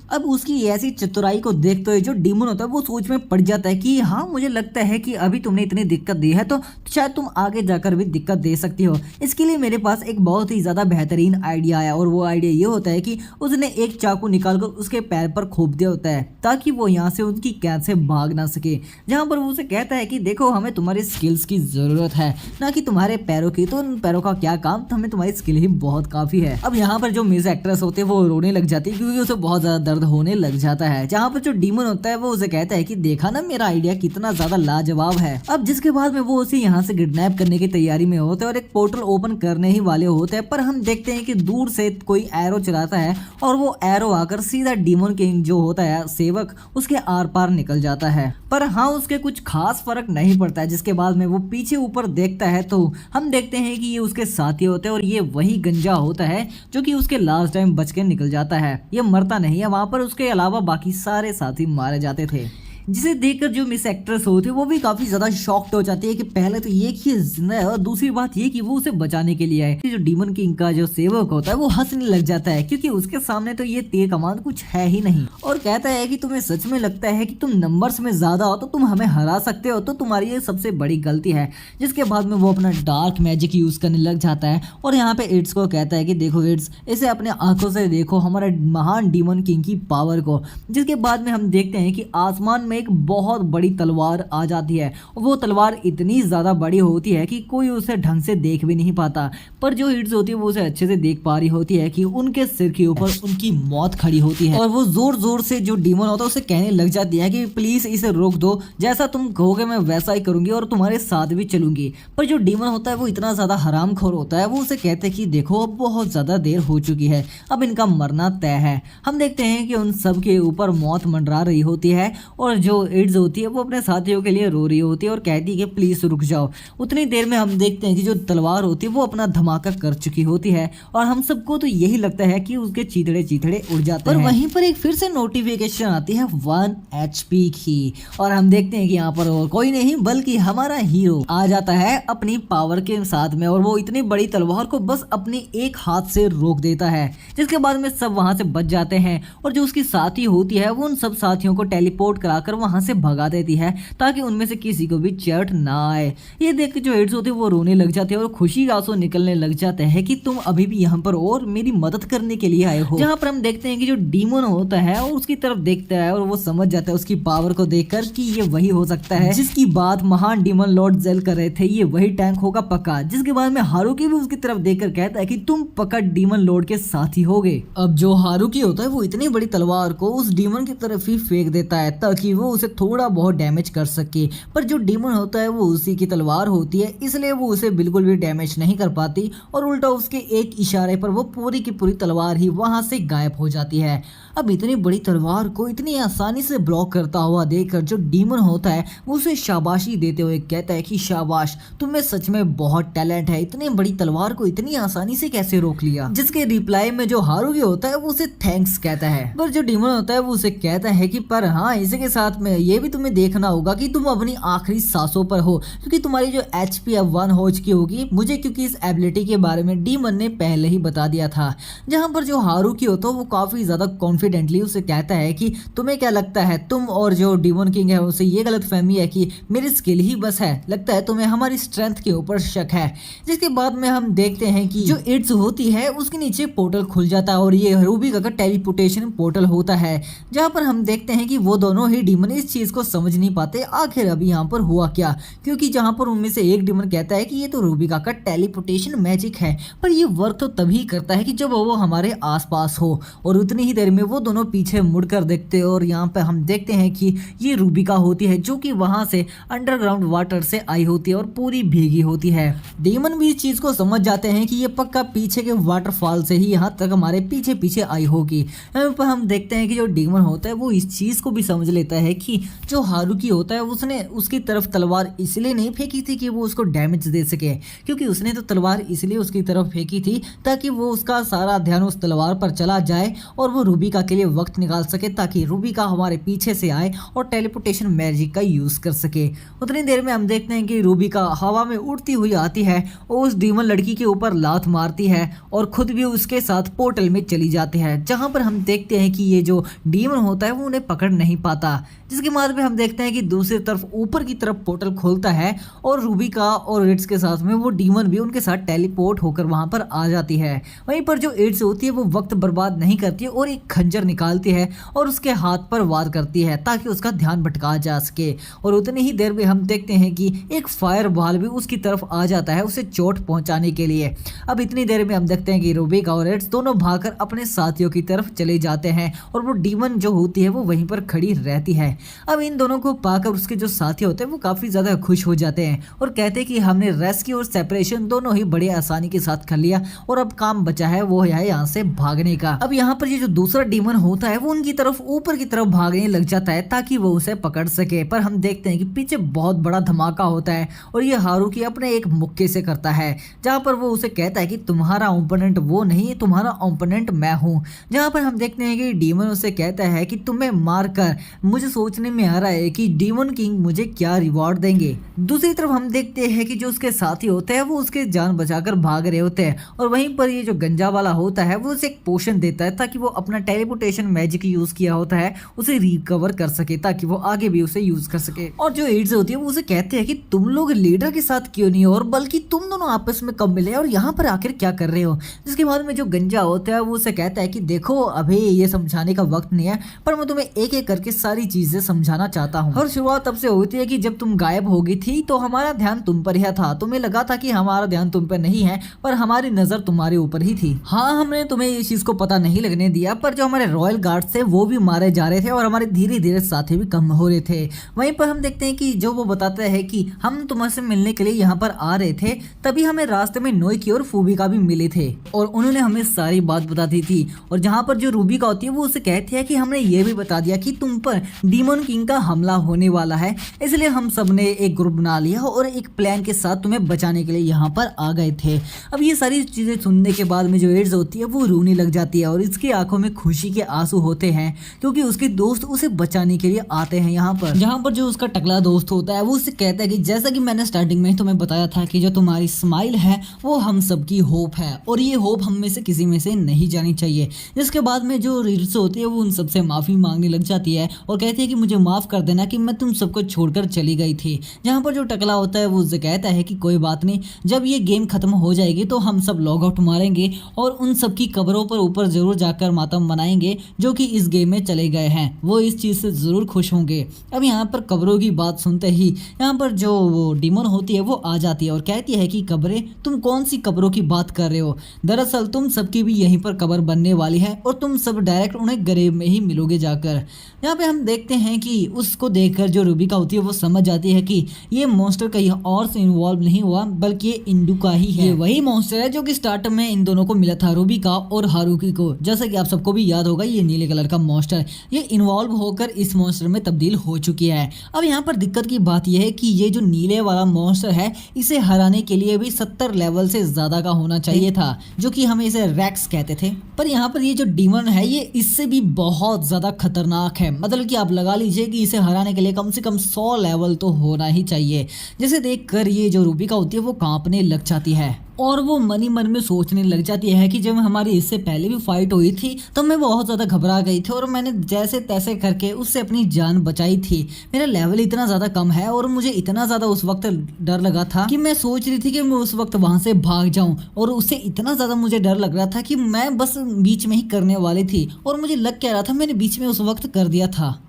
अब उसकी ऐसी चतुराई को देखते हुए जो डीमन होता है वो सोच में पड़ जाता है कि हाँ, मुझे लगता है कि अभी तुमने इतनी दिक्कत दी है तो शायद तुम आगे जाकर भी दिक्कत दे सकती हो। इसके लिए मेरे पास एक बहुत ही ज़्यादा बेहतरीन आइडिया आया और वो आइडिया ये होता है कि उसने एक चाकू निकालकर उसके पैर पर खोप दिया होता है ताकि वो यहाँ से उनकी कैद से भाग ना सके। जहाँ पर वो उसे कहता है कि देखो, हमें तुम्हारी स्किल्स की ज़रूरत है, ना कि तुम्हारे पैरों की। तो उन पैरों का क्या काम, तो हमें तुम्हारी स्किल ही बहुत काफ़ी है। अब यहाँ पर जो मिस एक्ट्रेस होती है वो रोने लग जाती है क्योंकि उसे बहुत ज़्यादा दर्द होने लग जाता है। जहाँ पर जो डीमन होता है वो उसे कहता है कि देखा ना, मेरा आइडिया कितना ज्यादा लाजवाब है। अब जिसके बाद में वो उसे यहाँ से किडनैप करने की तैयारी में होते हैं और एक पोर्टल ओपन करने ही वाले होते हैं। पर हम देखते हैं कि दूर से कोई एरो चलाता है और वो एरो आकर सीधा डीमन किंग जो होता है सेवक, उसके आर पार निकल जाता है। पर हाँ, उसके कुछ खास फर्क नहीं पड़ता है। जिसके बाद में वो पीछे ऊपर देखता है तो हम देखते हैं कि ये उसके साथी होते हैं और ये वही गंजा होता है जो कि उसके लास्ट टाइम बच के निकल जाता है। ये मरता नहीं है, वहां पर उसके अलावा बाकी सारे साथी मारे जाते थे। जिसे देखकर जो मिस एक्ट्रेस होती है वो भी काफी ज्यादा शॉक्ड हो जाती है कि पहले तो ये कि जिंदा है और दूसरी बात ये कि वो उसे बचाने के लिए आए। जो डीमन किंग का जो सेवक होता है वो हंसने लग जाता है क्योंकि उसके सामने तो ये तीर कमान कुछ है ही नहीं और कहता है कि तुम्हें सच में लगता है कि तुम नंबर्स में ज्यादा हो तो तुम हमें हरा सकते हो, तो तुम्हारी ये सबसे बड़ी गलती है। जिसके बाद में वो अपना डार्क मैजिक यूज करने लग जाता है और यहाँ पे इट्स को कहता है कि देखो इट्स, इसे अपने आंखों से देखो हमारे महान डीमन किंग की पावर को। जिसके बाद में हम देखते हैं कि आसमान में एक बहुत बड़ी तलवार आ जाती है। वो तलवार इतनी ज्यादा बड़ी होती है कि कोई उसे ढंग से देख भी नहीं पाता, पर जो हिट्स होती है वो उसे अच्छे से देख पा रही होती है कि उनके सिर के ऊपर उनकी मौत खड़ी होती है। और वो जोर जोर से जो डीमन होता है उसे कहने लग जाती है कि प्लीज इसे रोक दो, जैसा तुम कहोगे मैं वैसा ही करूंगी और तुम्हारे साथ भी चलूंगी। पर जो डीमन होता है वो इतना ज्यादा हरामखोर होता है, वो उसे कहते हैं कि देखो अब बहुत ज्यादा देर हो चुकी है, अब इनका मरना तय है। हम देखते हैं कि उन सब के ऊपर मौत मंडरा रही होती है और जो इट्स होती है वो अपने साथियों के लिए रो रही होती है और कहती है कि प्लीज रुक जाओ। उतनी देर में हम देखते हैं कि जो तलवार होती है वो अपना धमाका कर चुकी होती है और हम सबको तो यही लगता है कि उसके चीथड़े चीथड़े उड़ जाते हैं। और वहीं पर एक फिर से नोटिफिकेशन आती है 1 HP की और हम देखते हैं कि यहाँ पर और कोई नहीं बल्कि हमारा हीरो आ जाता है अपनी पावर के साथ में और वो इतनी बड़ी तलवार को बस अपने एक हाथ से रोक देता है। जिसके बाद में सब वहां से बच जाते हैं और जो उसकी साथी होती है वो उन सब साथियों को टेलीपोर्ट कराकर वहां से भगा देती है ताकि उनमें से किसी को भी चोट ना आए। ये देख के जो हेड्स होते हैं वो रोने लग जाते हैं और खुशी का आंसू निकलने लग जाते हैं कि तुम अभी भी यहाँ पर और मेरी मदद करने के लिए आए हो। जहाँ पर हम देखते हैं कि जो डीमन होता है और उसकी तरफ देखता है और वो समझ जाता है उसकी पावर को देखकर कि ये वही हो सकता है जिसकी बात महान डीमन लॉर्ड जेल कर रहे थे, ये वही टैंक होगा पक्का। जिसके बाद में हारुकी भी उसकी तरफ देखकर कहता है कि तुम पक्का डीमन लॉर्ड के साथ ही होगे। अब जो हारुकी होता है वो इतनी बड़ी तलवार को उस डीमन की तरफ ही फेंक देता है ताकि वो उसे थोड़ा बहुत डैमेज कर सके, पर जो डीमन होता है वो उसी की तलवार होती है इसलिए वो उसे बिल्कुल भी डैमेज नहीं कर पाती और उल्टा उसके एक इशारे पर वो पूरी की पूरी तलवार ही वहां से गायब हो जाती है। अब इतनी बड़ी तलवार को इतनी आसानी से ब्लॉक करता हुआ देखकर जो डीमन होता है वो उसे शाबाशी देते हुए कहता है कि शाबाश, तुम्हें सच में बहुत टैलेंट है, इतनी बड़ी तलवार को इतनी आसानी से कैसे रोक लिया। जिसके रिप्लाई में जो हारुकी होता है वो उसे थैंक्स कहता है, पर जो डीमन होता है वो उसे कहता है कि पर हाँ, इसी के साथ साथ में ये भी तुम्हें देखना होगा कि तुम अपनी आखिरी सांसों पर हो, क्योंकि तुम्हारी जो HP अब 1 हो चुकी होगी मुझे, क्योंकि इस एबिलिटी के बारे में डीमन ने पहले ही बता दिया था। जहां पर जो हारुकी होता है वो काफी ज्यादा कॉन्फिडेंटली उसे कहता है कि तुम्हें क्या लगता है, तुम और जो डीमन किंग है उसे ये गलतफहमी है कि मेरी स्किल ही बस है, लगता है तुम्हें हमारी स्ट्रेंथ के ऊपर शक है। जिसके बाद में हम देखते हैं कि जो इट्स होती है उसके नीचे पोर्टल खुल जाता है और ये रूबिका का टेलीपोर्टेशन पोर्टल होता है। जहां पर हम देखते हैं कि वो दोनों ही डीमन इस चीज को समझ नहीं पाते आखिर अभी यहाँ पर हुआ क्या, क्योंकि जहां पर उनमें से एक डीमन कहता है कि ये तो रूबिका का टेलीपोर्टेशन मैजिक है, पर ये वर्क तो तभी करता है कि जब वो हमारे आसपास हो। और उतनी ही देर में वो दोनों पीछे मुड़कर देखते हैं और यहाँ पे हम देखते हैं कि ये रूबिका होती है जो कि वहां से अंडरग्राउंड वाटर से आई होती है और पूरी भीगी होती है। डीमन भी इस चीज को समझ जाते हैं कि ये पक्का पीछे के वाटरफॉल से ही यहाँ तक हमारे पीछे पीछे आई होगी। यहाँ पर हम देखते हैं कि जो डीमन होता है वो इस चीज को भी समझ लेता है कि जो हारुकी होता है उसने उसकी तरफ तलवार इसलिए नहीं फेंकी थी कि वो उसको डैमेज दे सके, क्योंकि उसने तो तलवार इसलिए उसकी तरफ फेंकी थी ताकि वो उसका सारा ध्यान उस तलवार पर चला जाए और वो रूबिका के लिए वक्त निकाल सके, ताकि रूबिका हमारे पीछे से आए और टेलीपोर्टेशन मैजिक का यूज कर सके। उतनी देर में हम देखते हैं कि रूबिका हवा में उड़ती हुई आती है और उस डीमन लड़की के ऊपर लात मारती है और खुद भी उसके साथ पोर्टल में चली जाती है। जहां पर हम देखते हैं कि ये जो डीमन होता है वो उन्हें पकड़ नहीं पाता। जिसके बाद में हम देखते हैं कि दूसरी तरफ ऊपर की तरफ पोर्टल खोलता है और रूबिका और इट्स के साथ में वो डीमन भी उनके साथ टेलीपोर्ट होकर वहां पर आ जाती है। वहीं पर जो इट्स होती है वो वक्त बर्बाद नहीं करती और एक खंजर निकालती है और उसके हाथ पर वार करती है ताकि उसका ध्यान भटका जा सके। और उतनी ही देर में हम देखते हैं कि एक फायर बॉल भी उसकी तरफ आ जाता है उसे चोट पहुंचाने के लिए। अब इतनी देर में हम देखते हैं कि रूबिका और इट्स दोनों भागकर अपने साथियों की तरफ चले जाते हैं और वो डीमन जो होती है वो वहीं पर खड़ी रहती है। अब इन दोनों को पाकर उसके जो साथी होते हैं वो काफी ज्यादा खुश हो जाते हैं और कहते हैं कि हमने रेस्क्यू और सेपरेशन दोनों ही बड़ी आसानी के साथ कर लिया और अब काम बचा है वो है यहाँ से भागने का। अब यहाँ पर ये जो दूसरा डीमन होता है वो उनकी तरफ ऊपर की तरफ भागने लग जाता है ताकि वो उसे पकड़ सके, पर हम देखते हैं कि पीछे बहुत बड़ा धमाका होता है और ये हारुकी अपने एक मुक्के से करता है, जहाँ पर वो उसे कहता है कि तुम्हारा ओपोनेंट वो नहीं, तुम्हारा ओपोनेंट मैं हूँ। जहाँ पर हम देखते हैं कि डीमन उसे कहता है कि तुम्हें मारकर मुझे सोचने में आ रहा है कि डीमन किंग मुझे क्या रिवॉर्ड देंगे। दूसरी तरफ हम देखते हैं कि जो उसके साथी होते हैं वो उसके जान बचाकर भाग रहे होते हैं और वहीं पर ये जो गंजा वाला होता है वो उसे एक पोशन देता है ताकि वो अपना टेलीपोर्टेशन मैजिक यूज किया होता है उसे रिकवर कर सके ताकि वो आगे भी उसे यूज कर सके। और जो एड्स होती है वो उसे कहते हैं कि तुम लोग लीडर के साथ क्यों नहीं हो और बल्कि तुम दोनों आपस में कब मिले और यहाँ पर आखिर क्या कर रहे हो। जिसके बाद में जो गंजा होता है वो उसे कहता है कि देखो अभी ये समझाने का वक्त नहीं है, पर मैं तुम्हें एक एक करके सारी चीजें समझाना चाहता हूँ। और शुरुआत तब से होती है कि जब तुम गायब हो गई थी तो हमारा ध्यान तुम पर ही था, तुम्हें लगा था कि हमारा ध्यान तुम पर नहीं है पर हमारी नजर तुम्हारे ऊपर ही थी। हाँ, हमने तुम्हें इस चीज को पता नहीं लगने दिया, पर जो हमारे रॉयल गार्ड्स थे वो भी मारे जा रहे थे और हमारे धीरे धीरे साथी भी कम हो रहे थे। वहीं पर हम देखते हैं कि जो वो बताता है कि हम तुम्हारे मिलने के लिए यहाँ पर आ रहे थे, तभी हमें रास्ते में नोइकी और फूबिका भी मिले थे और उन्होंने हमें सारी बात बता दी थी। और जहाँ पर जो रूबिका होती है वो उसे कहती है कि हमने ये भी बता दिया कि तुम पर डीमन किंग का हमला होने वाला है, इसलिए हम सब ने एक ग्रुप बना लिया और एक प्लान के साथ तुम्हें बचाने के लिए यहाँ पर आ गए थे। अब ये सारी चीजें सुनने के बाद में जो एड्स होती है वो रोने लग जाती है और इसकी आंखों में खुशी के आंसू होते हैं क्योंकि उसके दोस्त उसे बचाने के लिए आते हैं यहाँ पर। जहाँ पर जो उसका टकला दोस्त होता है वो उसे कहता है कि जैसा कि मैंने स्टार्टिंग में तुम्हें बताया था कि जो तुम्हारी स्माइल है वो हम सबकी होप है और ये होप हम में से किसी में से नहीं जानी चाहिए। जिसके बाद में जो रील्स होती है वो उन सबसे माफी मांगने लग जाती है और कहती है कि मुझे माफ कर देना कि मैं तुम सबको छोड़कर चली गई थी। जहाँ पर जो टकला होता है वो उसे कहता है कि कोई बात नहीं, जब ये गेम खत्म हो जाएगी तो हम सब लॉग आउट मारेंगे और उन सबकी कब्रों पर ऊपर जरूर जाकर मातम मनाएंगे जो कि इस गेम में चले गए हैं, वो इस चीज से जरूर खुश होंगे। अब यहाँ पर कब्रों की बात सुनते ही यहाँ पर जो वो डीमन होती है वो आ जाती है और कहती है कि कब्रें, तुम कौन सी कब्रों की बात कर रहे हो, दरअसल तुम सबकी भी यहीं पर कब्र बनने वाली है और तुम सब डायरेक्ट उन्हें ग्रेव में ही मिलोगे जाकर। यहाँ पे हम देखते हैं कि उसको देखकर जो रूबिका होती है वो समझ जाती है कि ये मॉन्स्टर कहीं और से इन्वॉल्व नहीं हुआ बल्कि ये इंडू का ही है। ये वही मॉन्स्टर है जो कि स्टार्टर में इन दोनों को मिला था, रूबिका और हारुकी को। जैसा कि आप सबको भी याद होगा ये नीले कलर का मॉन्स्टर ये इन्वॉल्व होकर इस मॉन्स्टर में तब्दील हो चुकी है। अब यहाँ पर दिक्कत की बात यह है कि ये जो नीले वाला मॉन्स्टर है इसे हराने के लिए भी 70 लेवल से ज्यादा का होना चाहिए था, जो कि हम इसे रैक्स कहते थे। पर यहाँ पर ये जो डीमन है ये इससे भी बहुत ज्यादा खतरनाक है, मतलब कि आप लगा लगा लीजिए कि इसे हराने के लिए कम से कम 100 लेवल तो होना ही चाहिए, जिसे देखकर ये जो रूबिका होती है वो कांपने लग जाती है और वो मन में सोचने लग जाती है कि जब हमारी इससे पहले भी फाइट हुई थी तो मैं बहुत ज़्यादा घबरा गई थी और मैंने जैसे तैसे करके उससे अपनी जान बचाई थी। मेरा लेवल इतना ज़्यादा कम है और मुझे इतना ज़्यादा उस वक्त डर लगा था कि मैं सोच रही थी कि मैं उस वक्त वहाँ से भाग जाऊँ, और उससे इतना ज़्यादा मुझे डर लग रहा था कि मैं बस बीच में ही करने वाली थी और मुझे लग क्या रहा था मैंने बीच में उस वक्त कर दिया था।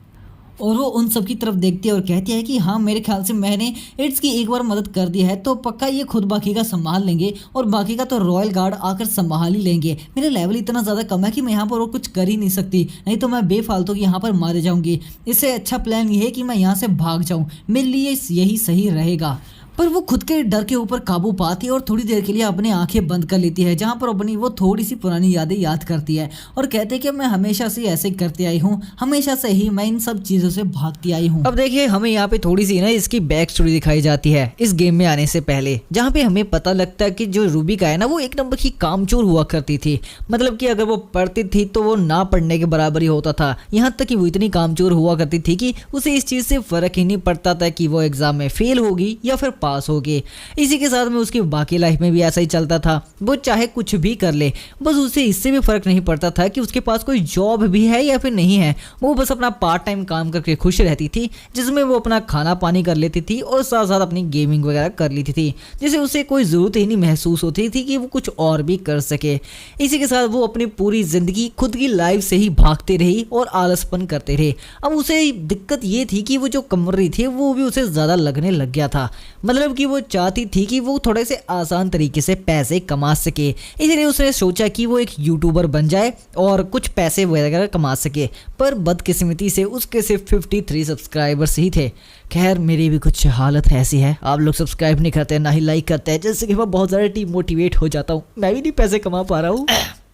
और वो उन सब की तरफ देखती है और कहती है कि हाँ मेरे ख्याल से मैंने इट्स की एक बार मदद कर दी है तो पक्का ये खुद बाकी का संभाल लेंगे और बाकी का तो रॉयल गार्ड आकर संभाल ही लेंगे। मेरा लेवल इतना ज़्यादा कम है कि मैं यहाँ पर और कुछ कर ही नहीं सकती, नहीं तो मैं बेफालतू यहाँ पर मारे जाऊँगी। इससे अच्छा प्लान ये है कि मैं यहाँ से भाग जाऊँ, मेरे लिए यही सही रहेगा। पर वो खुद के डर के ऊपर काबू पाती है और थोड़ी देर के लिए अपनी आंखें बंद कर लेती है, जहाँ पर अपनी वो थोड़ी सी पुरानी यादें याद करती है और कहते हैं कि मैं हमेशा से ऐसे करती आई हूँ, हमेशा से ही मैं इन सब चीज़ों से भागती आई हूँ। अब देखिए हमें यहाँ पे थोड़ी सी ना इसकी बैक स्टोरी दिखाई जाती है इस गेम में आने से पहले, जहाँ पे हमें पता लगता है कि जो रूबिका है ना वो एक नंबर की कामचोर हुआ करती थी। मतलब कि अगर वो पढ़ती थी तो वो ना पढ़ने के बराबर ही होता था, यहाँ तक कि वो इतनी कामचोर हुआ करती थी कि उसे इस चीज़ से फर्क ही नहीं पड़ता था कि वो एग्जाम में फेल होगी या फिर पास होगी। इसी के साथ में उसकी बाकी लाइफ में भी ऐसा ही चलता था, वो चाहे कुछ भी कर ले बस उसे इससे भी फर्क नहीं पड़ता था कि उसके पास कोई जॉब भी है या फिर नहीं है। वो बस अपना पार्ट टाइम काम करके खुश रहती थी, जिसमें वो अपना खाना पानी कर लेती थी और साथ साथ अपनी गेमिंग वगैरह कर लेती थी, जिसे उसे कोई ज़रूरत ही नहीं महसूस होती थी कि वो कुछ और भी कर सके। इसी के साथ वो अपनी पूरी ज़िंदगी खुद की लाइफ से ही भागते रही और आलसपन करते रहे। अब उसे दिक्कत ये थी कि वो जो कम रही थी वो भी उसे ज़्यादा लगने लग गया था, मतलब कि वो चाहती थी कि वो थोड़े से आसान तरीके से पैसे कमा सके। इसलिए उसने सोचा कि वो एक यूट्यूबर बन जाए और कुछ पैसे वगैरह कमा सके, पर बदकिस्मती से उसके सिर्फ 53 सब्सक्राइबर्स ही थे। खैर मेरी भी कुछ हालत ऐसी है, आप लोग सब्सक्राइब नहीं करते ना ही लाइक करते हैं, जैसे कि मैं बहुत ज़्यादा डिमोटिवेट हो जाता हूँ, मैं भी नहीं पैसे कमा पा रहा हूँ।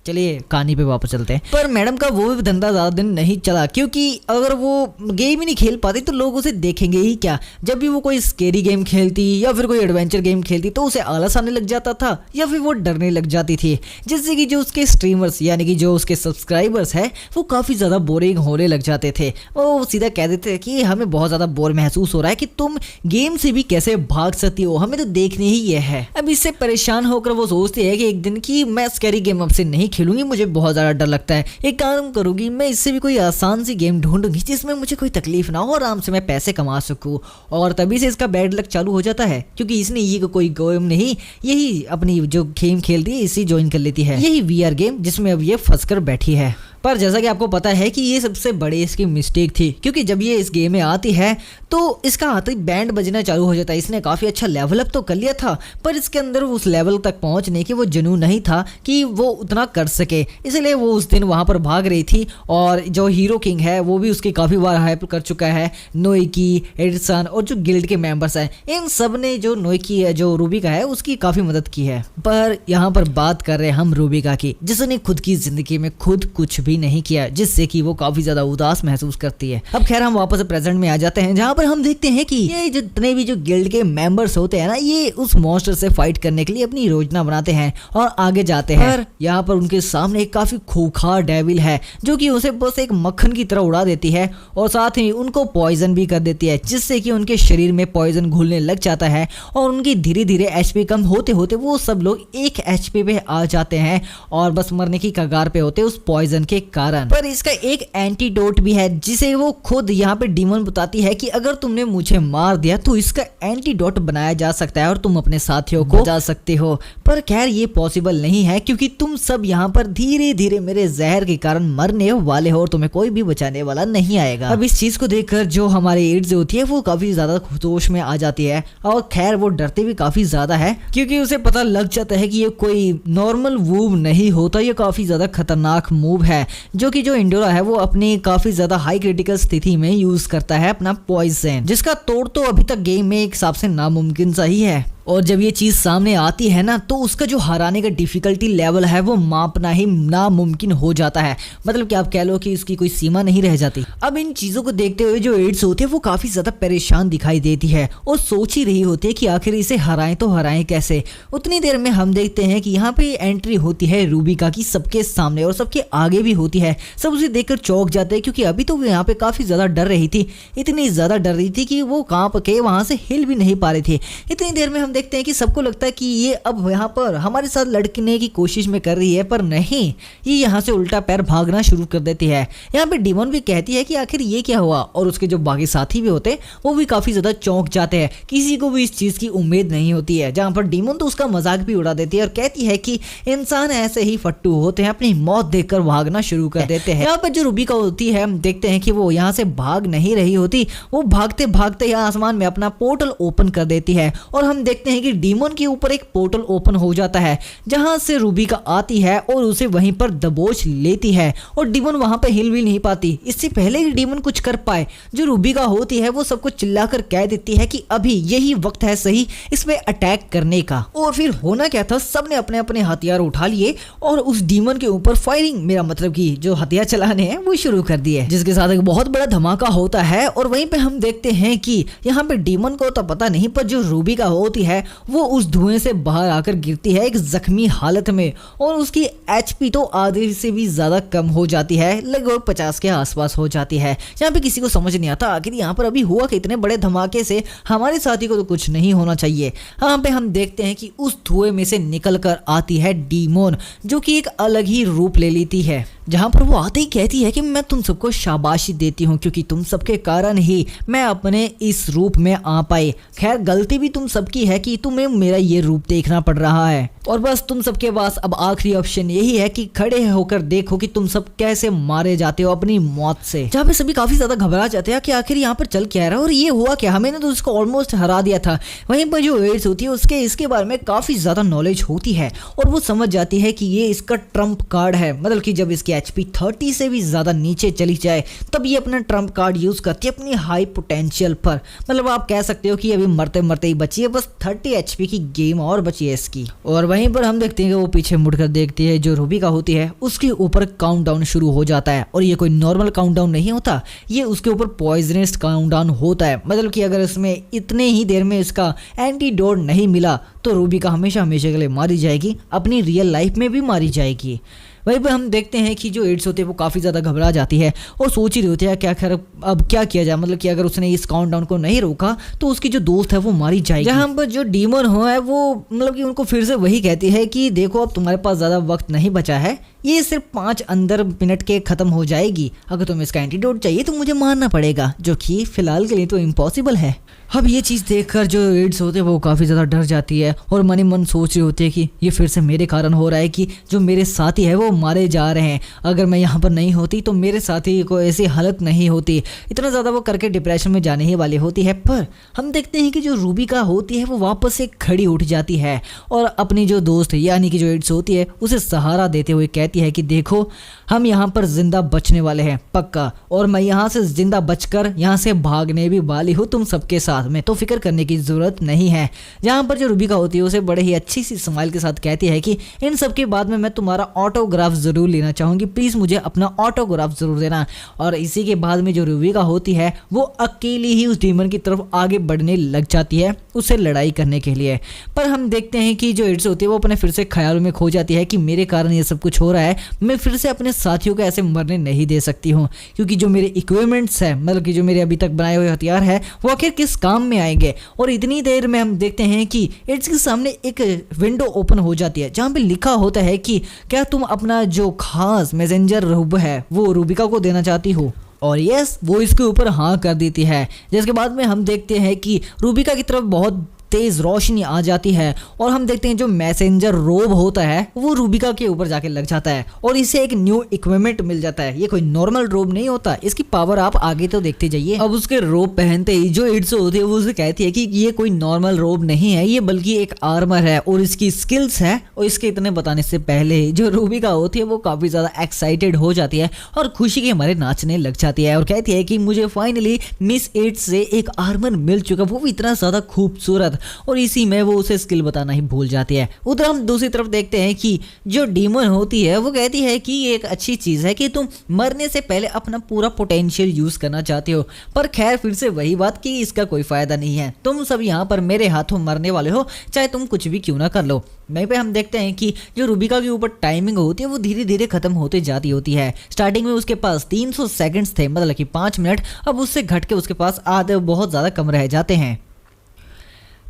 चलिए कहानी पे वापस चलते हैं। पर मैडम का वो भी धंधा ज़्यादा दिन नहीं चला, क्योंकि अगर वो गेम ही नहीं खेल पाती तो लोग उसे देखेंगे ही क्या। जब भी वो कोई स्केरी गेम खेलती या फिर कोई एडवेंचर गेम खेलती तो उसे आलस आने लग जाता था या फिर वो डरने लग जाती थी, जिससे कि जो उसके स्ट्रीमर्स यानी कि जो उसके सब्सक्राइबर्स हैं वो काफ़ी ज़्यादा बोरिंग होने लग जाते थे। वो सीधा कह देते कि हमें बहुत ज़्यादा बोर महसूस हो रहा है कि तुम गेम से भी कैसे भाग सकती हो, हमें तो देखने ही ये है। अब इससे परेशान होकर वो सोचती है कि एक दिन की मैं स्केरी गेम अब से नहीं खेलूंगी, मुझे बहुत ज़्यादा डर लगता है। एक काम करूंगी, मैं इससे भी कोई आसान सी गेम ढूंढूंगी जिसमें मुझे कोई तकलीफ ना हो, आराम से मैं पैसे कमा सकूं। और तभी से इसका बैड लक चालू हो जाता है, क्योंकि इसने ये कोई गेम नहीं, यही अपनी जो गेम खेलती है इसी ज्वाइन कर लेती है, यही VR गेम जिसमें अब ये फंस कर बैठी है। पर जैसा कि आपको पता है कि ये सबसे बड़ी इसकी मिस्टेक थी, क्योंकि जब ये इस गेम में आती है तो इसका आते ही बैंड बजना चालू हो जाता है। इसने काफ़ी अच्छा लेवल अप तो कर लिया था, पर इसके अंदर उस लेवल तक पहुंचने की वो जुनून नहीं था कि वो उतना कर सके, इसलिए वो उस दिन वहां पर भाग रही थी। और जो हीरो किंग है वो भी उसकी काफ़ी बार हेल्प कर चुका है, नोइकी, एडिसन और जो गिल्ड के मेंबर्स हैं, इन सब ने जो नोइकी है जो रूबिका है उसकी काफ़ी मदद की है। पर यहाँ पर बात कर रहे हैं हम रूबिका की, जिसने खुद की ज़िंदगी में खुद कुछ भी नहीं किया, जिससे कि वो काफी ज्यादा उदास महसूस करती है। अब खैर हम वापस प्रेजेंट में आ जाते हैं, जहां पर हम देखते हैं कि ये जितने भी जो गिल्ड के मेंबर्स होते हैं ना, ये उस मॉन्स्टर से फाइट करने के लिए अपनी योजना बनाते हैं और आगे जाते हैं। पर यहाँ पर उनके सामने एक काफी खूंखार डेविल है जो कि उसे बस एक मक्खन की तरह उड़ा देती है और साथ ही उनको पॉइजन भी कर देती है, जिससे कि उनके शरीर में पॉइजन घुलने लग जाता है और उनकी धीरे धीरे HP कम होते होते वो सब लोग 1 HP पे आ जाते हैं और बस मरने की कगार पे होते उस पॉइजन के कारण। पर इसका एक एंटीडोट भी है, जिसे वो खुद यहाँ पे डीमन बताती है कि अगर तुमने मुझे मार दिया तो इसका एंटीडोट बनाया जा सकता है और तुम अपने साथियों को बचा सकते हो। पर खैर ये पॉसिबल नहीं है, क्योंकि तुम सब यहाँ पर धीरे धीरे मेरे जहर के कारण मरने वाले हो और तुम्हें कोई भी बचाने वाला नहीं आएगा। अब इस चीज को देखकर जो हमारी एड्स होती है वो काफी ज्यादा जोश में आ जाती है और खैर वो डरते भी काफी ज्यादा है, क्योंकि उसे पता लग जाता है कि ये कोई नॉर्मल मूव नहीं होता, ये काफी ज्यादा खतरनाक मूव है जो कि जो इंडोरा है वो अपनी काफी ज्यादा हाई क्रिटिकल स्थिति में यूज करता है अपना पॉइजन, जिसका तोड़ तो अभी तक गेम में एक हिसाब से नामुमकिन सा ही है। और जब ये चीज सामने आती है ना तो उसका जो हराने का डिफिकल्टी लेवल है वो मापना ही नामुमकिन हो जाता है। मतलब कि आप कह लो कि इसकी कोई सीमा नहीं रह जाती। अब इन चीजों को देखते हुए जो एड्स होती है वो काफी ज्यादा परेशान दिखाई देती है और सोच ही रही होती है कि आखिर इसे हराएं तो हराएं कैसे। उतनी देर में हम देखते हैं कि यहाँ पे एंट्री होती है रूबिका की सबके सामने और सबके आगे भी होती है। सब उसे देखकर चौंक जाते हैं क्योंकि अभी तो वो यहाँ पे काफी ज्यादा डर रही थी, इतनी ज्यादा डर रही थी कि वो कांप के वहां से हिल भी नहीं पा रही थी। इतनी देर में हम देखते हैं कि सबको लगता है कि ये अब यहाँ पर हमारे साथ लड़ने की कोशिश में कर रही है, पर नहीं, ये यहाँ से उल्टा पैर भागना शुरू कर देती है। यहाँ पे डीमन भी कहती है कि आखिर ये क्या हुआ, और उसके जो बाकी साथी भी होते हैं वो भी काफी ज्यादा चौंक जाते हैं। किसी को भी इस चीज की उम्मीद नहीं होती है। जहाँ पर डीमन तो उसका मजाक भी उड़ा देती है और कहती है कि इंसान ऐसे ही फट्टू होते हैं, अपनी मौत देखकर भागना शुरू कर देते हैं। यहाँ पर जो रूबिका होती है हम देखते हैं कि वो यहाँ से भाग नहीं रही होती, वो भागते भागते यहाँ आसमान में अपना पोर्टल ओपन कर देती है और हम देखते हैं कि डीमन के ऊपर एक पोर्टल ओपन हो जाता है जहां से रूबिका आती है और उसे वहीं पर दबोच लेती है और डीमन वहां पे हिल भी नहीं पाती। इससे पहले कि डीमन कुछ कर पाए, जो रूबिका होती है वो सबको चिल्लाकर कह देती है कि अभी यही वक्त है सही इस पे अटैक करने का। और फिर होना क्या था, सबने अपने अपने हथियार उठा लिए और उस डीमन के ऊपर फायरिंग, मेरा मतलब कि जो हथियार चलाने हैं वो शुरू कर दिए, जिसके साथ एक बहुत बड़ा धमाका होता है। और वहीं पे हम देखते हैं कि यहाँ पे डीमन को तो पता नहीं, पर जो रूबिका होती है वो उस धुएं से बाहर आकर गिरती है एक जख्मी हालत में और उसकी एचपी तो आधे से भी ज्यादा कम हो जाती है, लगभग 50 के आसपास हो जाती है। यहाँ पे किसी को समझ नहीं आता आखिर यहाँ पर अभी हुआ कि इतने बड़े धमाके से हमारे साथी को तो कुछ नहीं होना चाहिए। यहाँ पे हम देखते हैं कि उस धुएं में से निकल कर आती है डीमन, जो कि एक अलग ही रूप ले लेती है। जहां पर वो आते ही कहती है कि मैं तुम सबको शाबाशी देती हूँ क्योंकि तुम सबके कारण ही मैं अपने इस रूप में आ पाई। खैर गलती भी तुम सबकी है कि तुम्हें मेरा ये रूप देखना पड़ रहा है और बस तुम सबके पास अब आखिरी ऑप्शन यही है कि खड़े होकर देखो कि तुम सब कैसे मारे जाते हो अपनी मौत से। जहाँ पे सभी काफी ज्यादा घबरा जाते हैं कि आखिर यहाँ पर चल क्या रहा है और ये हुआ क्या, हमें तो उसको ऑलमोस्ट हरा दिया था। वहीं पर जो एड्स होती है उसके इसके बारे में काफी ज्यादा नॉलेज होती है और वो समझ जाती है कि ये इसका ट्रम्प कार्ड है। मतलब कि जब इसकी एचपी 30 से भी ज्यादा नीचे चली जाए तब ये अपना ट्रम्प कार्ड यूज करती है अपनी हाई पोटेंशियल पर। मतलब आप कह सकते हो कि अभी मरते मरते ही बची है, बस 30 एचपी की गेम और बची है इसकी। और वहीं पर हम देखते हैं कि वो पीछे मुड़कर देखती है, जो रूबिका होती है उसके ऊपर काउंटडाउन शुरू हो जाता है और ये कोई नॉर्मल काउंटडाउन नहीं होता, ये उसके ऊपर पॉइजनस काउंटडाउन होता है। मतलब कि अगर इसमें इतने ही देर में इसका एंटीडोट नहीं मिला तो रूबिका हमेशा हमेशा के लिए मारी जाएगी, अपनी रियल लाइफ में भी मारी जाएगी। वहीं पे हम देखते हैं कि जो एड्स होती है वो काफ़ी ज़्यादा घबरा जाती है और सोच ही रही होती है क्या खैर अब क्या किया जाए। मतलब कि अगर उसने इस काउंटडाउन को नहीं रोका तो उसकी जो दोस्त है वो मारी जाएगी। जहाँ पर जो डीमन हो है वो मतलब कि उनको फिर से वही कहती है कि देखो अब तुम्हारे पास ज़्यादा वक्त नहीं बचा है, ये सिर्फ 5 अंदर मिनट के खत्म हो जाएगी। अगर तुम्हें इसका एंटीडोट चाहिए तो मुझे मारना पड़ेगा, जो कि फिलहाल के लिए तो इम्पॉसिबल है। अब ये चीज़ देखकर जो एड्स होते हैं वो काफ़ी ज़्यादा डर जाती है और मन ही मन सोच रही होती है कि ये फिर से मेरे कारण हो रहा है कि जो मेरे साथी है वो मारे जा रहे हैं। अगर मैं यहाँ पर नहीं होती तो मेरे साथी को ऐसी हालत नहीं होती। इतना ज़्यादा वो करके डिप्रेशन में जाने ही वाली होती है। पर हम देखते हैं कि जो रूबिका होती है वो वापस से खड़ी उठ जाती है और अपनी जो दोस्त यानी कि जो एड्स होती है उसे सहारा देते हुए कहती है कि देखो हम यहाँ पर जिंदा बचने वाले हैं पक्का, और मैं यहाँ से जिंदा बचकर यहाँ से भागने भी वाली हूँ तुम सबके साथ में, तो फिक्र करने की जरूरत नहीं है। जहाँ पर जो रूबिका होती है उसे बड़े ही अच्छी सी स्माइल के साथ कहती है कि इन सब के बाद में मैं तुम्हारा ऑटोग्राफ जरूर लेना चाहूंगी, प्लीज मुझे अपना ऑटोग्राफ जरूर देना। और इसी के बाद में जो रूबिका होती है वो अकेली ही उस डीमन की तरफ आगे बढ़ने लग जाती है उससे लड़ाई करने के लिए। पर हम देखते हैं कि जो एड्स होती है वो अपने फिर से ख्यालों में खो जाती है कि मेरे कारण ये सब कुछ हो रहा है, मैं फिर से अपने साथियों को ऐसे मरने नहीं दे सकती हूँ, क्योंकि जो मेरे इक्विपमेंट्स है मतलब कि जो मेरे अभी तक बनाए हुए हथियार है वो आखिर किस काम में आएंगे। और इतनी देर में हम देखते हैं कि एड्स के सामने एक विंडो ओपन हो जाती है जहाँ पे लिखा होता है कि क्या तुम अपना जो खास मैसेंजर रूब है वो रूबिका को देना चाहती हो। और यस वो इसके ऊपर हाँ कर देती है। जिसके बाद में हम देखते हैं कि रूबिका की तरफ बहुत तेज रोशनी आ जाती है और हम देखते हैं जो मैसेंजर रोब होता है वो रूबिका के ऊपर जाके लग जाता है और इसे एक न्यू इक्विपमेंट मिल जाता है। ये कोई नॉर्मल रोब नहीं होता, इसकी पावर आप आगे तो देखते जाइए। अब उसके रोब पहनते ही जो एड्स होती है वो उसे कहती है कि ये कोई नॉर्मल रोब नहीं है, ये बल्कि एक आर्मर है और इसकी स्किल्स है। और इसके इतने बताने से पहले जो रूबिका होती है वो काफी ज्यादा एक्साइटेड हो जाती है और खुशी के हमारे नाचने लग जाती है और कहती है कि मुझे फाइनली मिस एड्स से एक आर्मर मिल चुका, वो भी इतना ज्यादा खूबसूरत। और इसी में वो उसे स्किल बताना ही भूल जाती है। उधर हम दूसरी तरफ देखते हैं कि जो डीमन होती है वो कहती है कि ये एक अच्छी चीज है कि तुम मरने से पहले अपना पूरा पोटेंशियल यूज करना चाहते हो, पर खैर फिर से वही बात कि इसका कोई फायदा नहीं है, तुम सब यहाँ पर मेरे हाथों मरने वाले हो, चाहे तुम कुछ भी क्यों ना कर लो। वहीं पे हम देखते हैं कि जो रूबिका के ऊपर टाइमिंग होती है वो धीरे धीरे खत्म होते जाती होती है। स्टार्टिंग में उसके पास 300 सेकंड्स थे, मतलब कि 5 मिनट, अब उससे घट के उसके पास आधे बहुत ज़्यादा कम रह जाते हैं।